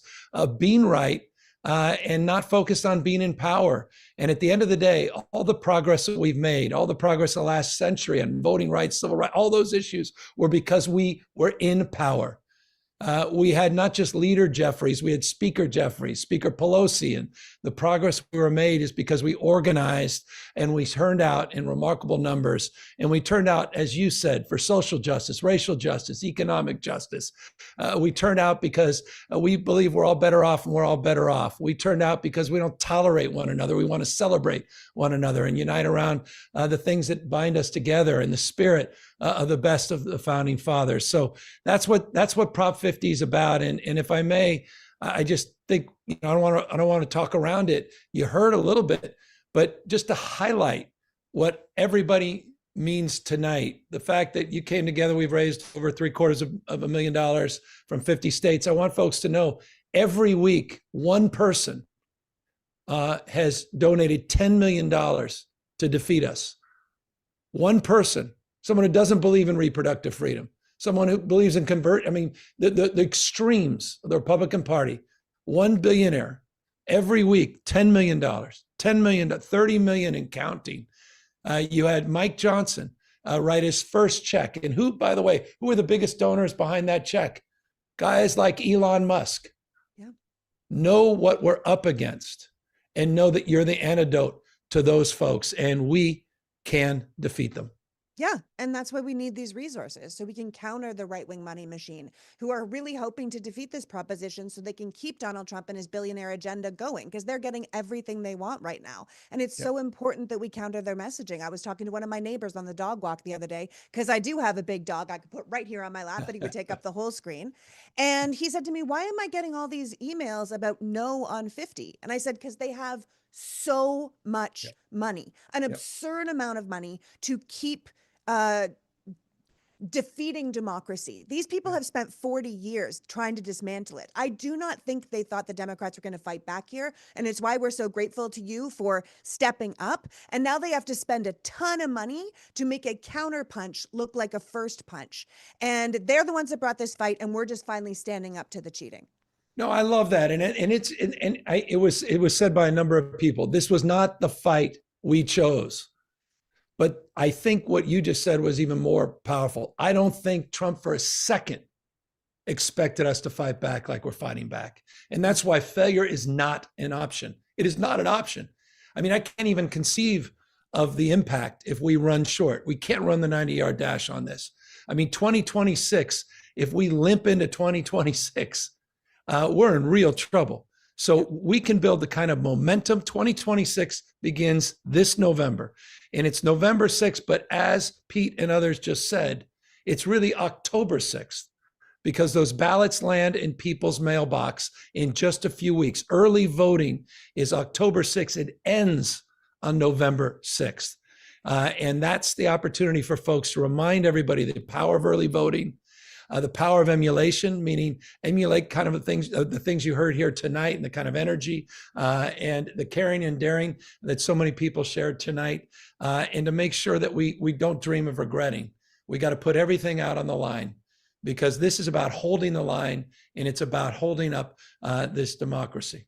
being right and not focused on being in power. And at the end of the day, all the progress that we've made, all the progress of the last century on voting rights, civil rights, all those issues were because we were in power. We had not just leader Jeffries, we had Speaker Jeffries, Speaker Pelosi, and the progress we were made is because we organized and we turned out in remarkable numbers. And we turned out, as you said, for social justice, racial justice, economic justice. We turned out because we believe we're all better off and we're all better off. We turned out because we don't tolerate one another. We want to celebrate one another and unite around the things that bind us together in the spirit of the best of the founding fathers. So that's what Prop 50 is about. And if I may, I just think I don't want to talk around it. You heard a little bit, but just to highlight what everybody means tonight, the fact that you came together, we've raised over $750,000 from 50 states. I want folks to know every week, one person has donated $10 million to defeat us. One person. Someone who doesn't believe in reproductive freedom, someone who believes in the extremes of the Republican Party, one billionaire every week, $10 million, $10 million, $30 million and counting. You had Mike Johnson write his first check. And who, by the way, who are the biggest donors behind that check? Guys like Elon Musk. Yeah. Know what we're up against and know that you're the antidote to those folks and we can defeat them. Yeah, and that's why we need these resources, so we can counter the right-wing money machine, who are really hoping to defeat this proposition so they can keep Donald Trump and his billionaire agenda going, because they're getting everything they want right now. And it's so important that we counter their messaging. I was talking to one of my neighbors on the dog walk the other day, because I do have a big dog I could put right here on my lap, but he would take up the whole screen. And he said to me, "Why am I getting all these emails about no on 50?" And I said, because they have so much money, an absurd amount of money to keep defeating democracy. These people have spent 40 years trying to dismantle it. I do not think they thought the Democrats were going to fight back here. And it's why we're so grateful to you for stepping up. And now they have to spend a ton of money to make a counter punch look like a first punch. And they're the ones that brought this fight. And we're just finally standing up to the cheating. No, I love that. It was said by a number of people. This was not the fight we chose. But I think what you just said was even more powerful. I don't think Trump for a second expected us to fight back like we're fighting back. And that's why failure is not an option. It is not an option. I mean, I can't even conceive of the impact if we run short. We can't run the 90-yard dash on this. I mean, 2026, if we limp into 2026, we're in real trouble. So we can build the kind of momentum. 2026 begins this November, and it's November 6th. But as Pete and others just said, it's really October 6th because those ballots land in people's mailbox in just a few weeks. Early voting is October 6th. It ends on November 6th. And that's the opportunity for folks to remind everybody the power of early voting, the power of emulation, meaning emulate kind of the things you heard here tonight and the kind of energy and the caring and daring that so many people shared tonight, and to make sure that we don't dream of regretting. We got to put everything out on the line because this is about holding the line and it's about holding up this democracy.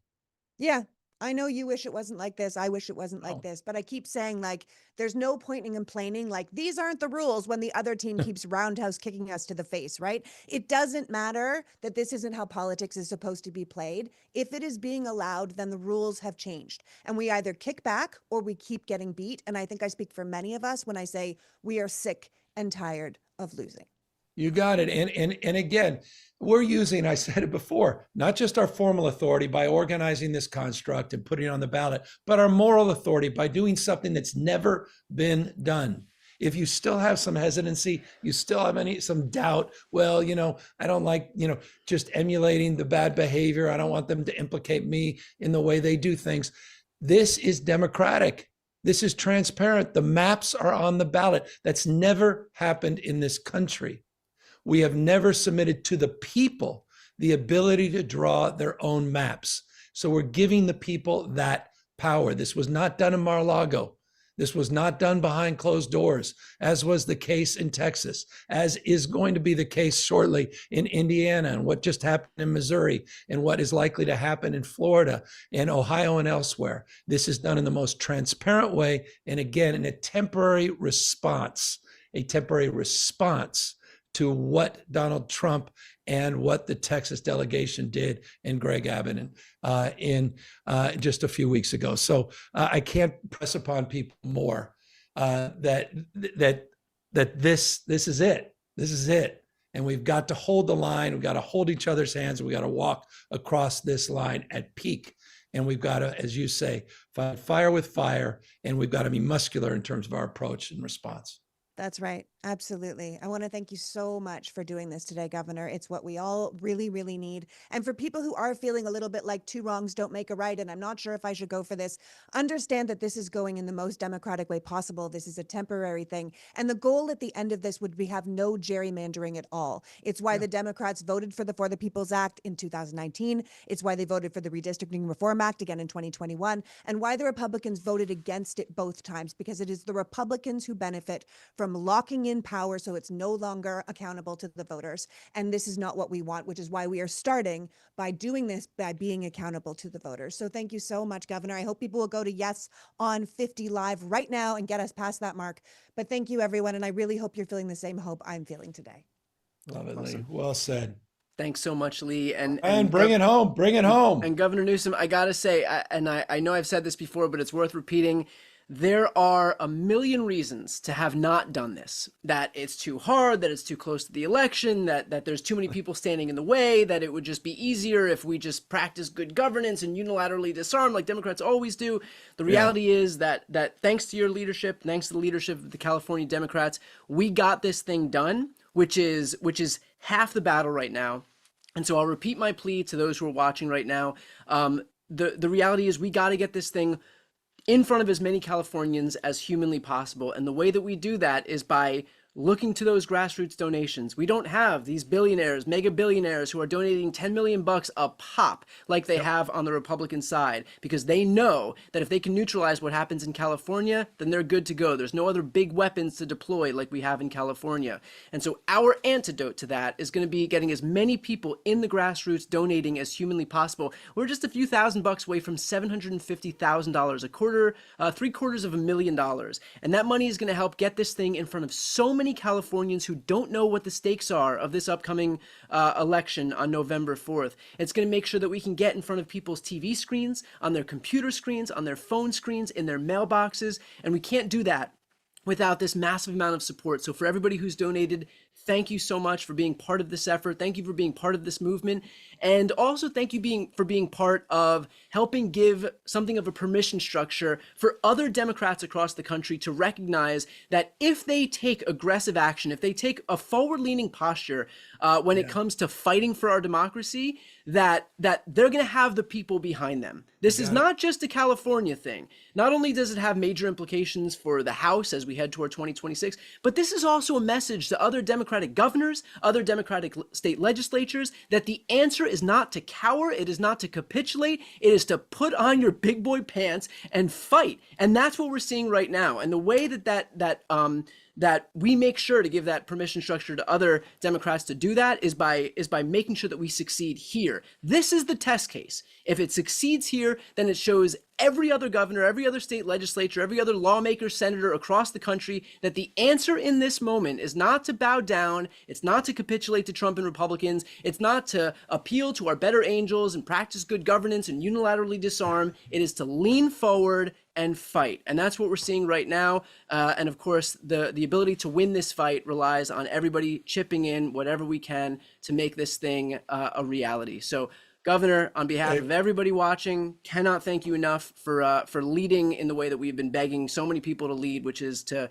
Yeah. I know you wish it wasn't like this. I wish it wasn't like this, but I keep saying like, there's no point in complaining like these aren't the rules when the other team keeps roundhouse kicking us to the face, right? It doesn't matter that this isn't how politics is supposed to be played. If it is being allowed, then the rules have changed and we either kick back or we keep getting beat. And I think I speak for many of us when I say we are sick and tired of losing. You got it. And again, we're using, I said it before, not just our formal authority by organizing this construct and putting it on the ballot, but our moral authority by doing something that's never been done. If you still have some hesitancy, you still have some doubt, well, I don't like, just emulating the bad behavior. I don't want them to implicate me in the way they do things. This is democratic. This is transparent. The maps are on the ballot. That's never happened in this country. We have never submitted to the people the ability to draw their own maps. So we're giving the people that power. This was not done in Mar-a-Lago. This was not done behind closed doors, as was the case in Texas, as is going to be the case shortly in Indiana and what just happened in Missouri and what is likely to happen in Florida and Ohio and elsewhere. This is done in the most transparent way. And again, in a temporary response to what Donald Trump and what the Texas delegation did and Greg Abbott in just a few weeks ago. So I can't press upon people more that this is it. This is it. And we've got to hold the line. We've got to hold each other's hands. We've got to walk across this line at peak. And we've got to, as you say, fight fire with fire. And we've got to be muscular in terms of our approach and response. That's right. Absolutely. I want to thank you so much for doing this today, Governor. It's what we all really, really need. And for people who are feeling a little bit like two wrongs don't make a right, and I'm not sure if I should go for this, understand that this is going in the most democratic way possible. This is a temporary thing. And the goal at the end of this would be have no gerrymandering at all. It's why the Democrats voted for the For the People's Act in 2019. It's why they voted for the Redistricting Reform Act again in 2021, and why the Republicans voted against it both times, because it is the Republicans who benefit from locking in power so it's no longer accountable to the voters. And this is not what we want, which is why we are starting by doing this, by being accountable to the voters. So thank you so much, Governor. I hope people will go to Yes on 50 Live right now and get us past that mark. But thank you, everyone. And I really hope you're feeling the same hope I'm feeling today. Love it, Lee. Well said. Thanks so much, Lee. And bring it home. Bring it home. And Governor Newsom, I got to say, I know I've said this before, but it's worth repeating. There are a million reasons to have not done this, that it's too hard, that it's too close to the election, that there's too many people standing in the way, that it would just be easier if we just practice good governance and unilaterally disarm like Democrats always do. The reality is that thanks to your leadership, thanks to the leadership of the California Democrats, we got this thing done, which is half the battle right now. And so I'll repeat my plea to those who are watching right now. The reality is we got to get this thing in front of as many Californians as humanly possible. And the way that we do that is by looking to those grassroots donations. We don't have these billionaires, mega billionaires who are donating 10 million bucks a pop like they have on the Republican side, because they know that if they can neutralize what happens in California, then they're good to go. There's no other big weapons to deploy like we have in California. And so our antidote to that is going to be getting as many people in the grassroots donating as humanly possible. We're just a few $1,000s away from $750,000 a quarter, $750,000. And that money is going to help get this thing in front of so many Californians who don't know what the stakes are of this upcoming election on November 4th. It's going to make sure that we can get in front of people's TV screens, on their computer screens, on their phone screens, in their mailboxes, and we can't do that without this massive amount of support. So for everybody who's donated, thank you so much for being part of this effort. Thank you for being part of this movement. And also thank you for being part of helping give something of a permission structure for other Democrats across the country to recognize that if they take aggressive action, if they take a forward-leaning posture when it comes to fighting for our democracy, that they're going to have the people behind them. This is not just a California thing. Not only does it have major implications for the House as we head toward 2026, but this is also a message to other Democratic governors, other Democratic state legislatures, that the answer is not to cower, it is not to capitulate, it is to put on your big boy pants and fight. And that's what we're seeing right now. And the way that we make sure to give that permission structure to other Democrats to do that is by making sure that we succeed here. This is the test case. If it succeeds here, then it shows every other governor, every other state legislature, every other lawmaker, senator across the country that the answer in this moment is not to bow down, it's not to capitulate to Trump and Republicans, it's not to appeal to our better angels and practice good governance and unilaterally disarm, it is to lean forward and fight. And that's what we're seeing right now. And of course, the ability to win this fight relies on everybody chipping in whatever we can to make this thing a reality. So Governor, on behalf of everybody watching, cannot thank you enough for leading in the way that we've been begging so many people to lead, which is to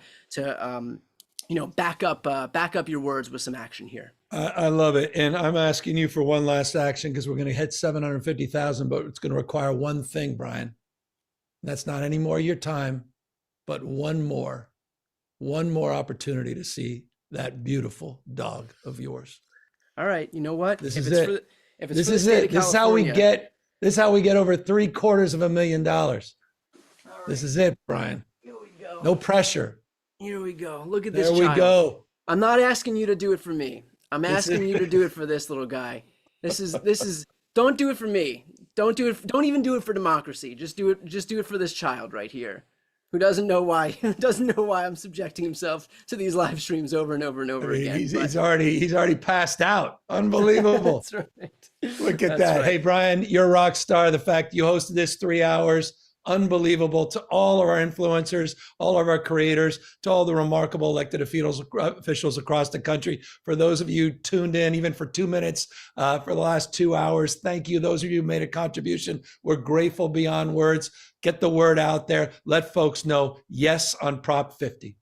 back up your words with some action here. I love it. And I'm asking you for one last action because we're going to hit 750,000, but it's going to require one thing, Brian. That's not any more of your time, but one more opportunity to see that beautiful dog of yours. All right. You know what? This is it. This is it. This is how we get over $750,000. This is it, Brian. Here we go. No pressure. Here we go. Look at this There child. we go. I'm not asking you to do it for me. I'm asking you to do it for this little guy. This is don't do it for me. Don't even do it for democracy. Just do it for this child right here, who doesn't know why I'm subjecting himself to these live streams over and over and over again. He's already passed out. Unbelievable. That's right. Look at That's that. right. Hey, Brian, you're a rock star. The fact you hosted this 3 hours, unbelievable. To all of our influencers, all of our creators, to all the remarkable elected officials across the country. For those of you tuned in, even for 2 minutes for the last 2 hours, thank you. Those of you who made a contribution, we're grateful beyond words. Get the word out there. Let folks know yes on Prop 50.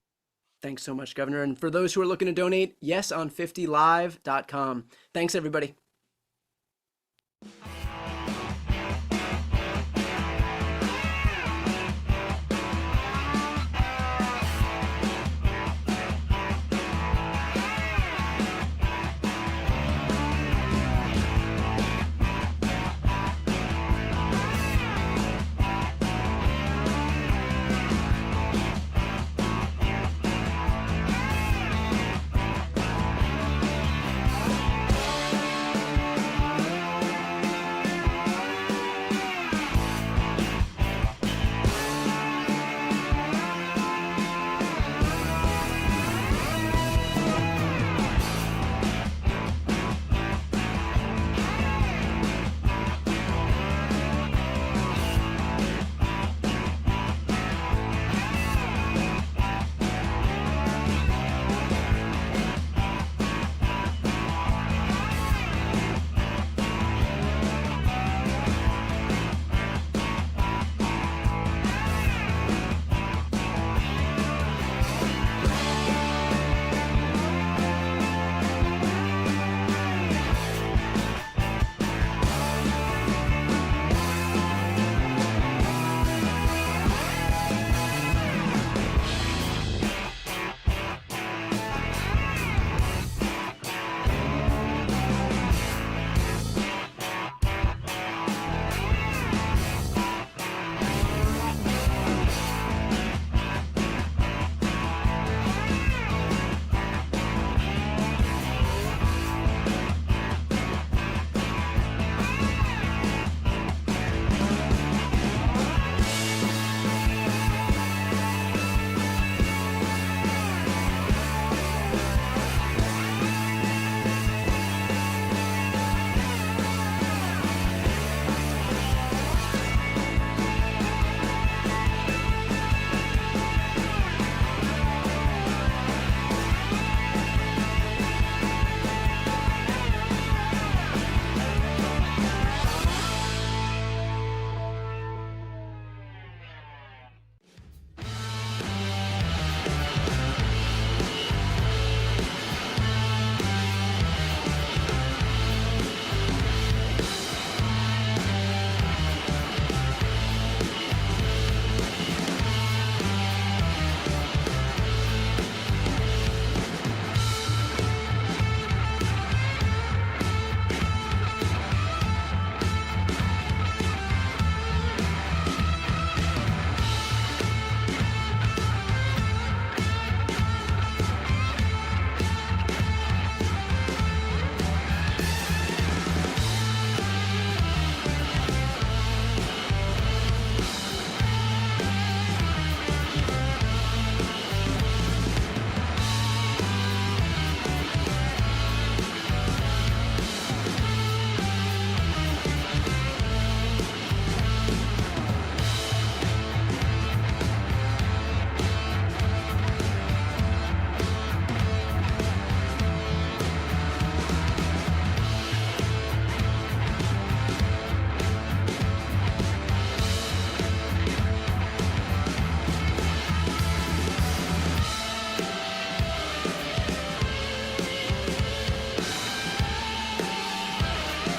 Thanks so much, Governor. And for those who are looking to donate, yeson50live.com. Thanks, everybody.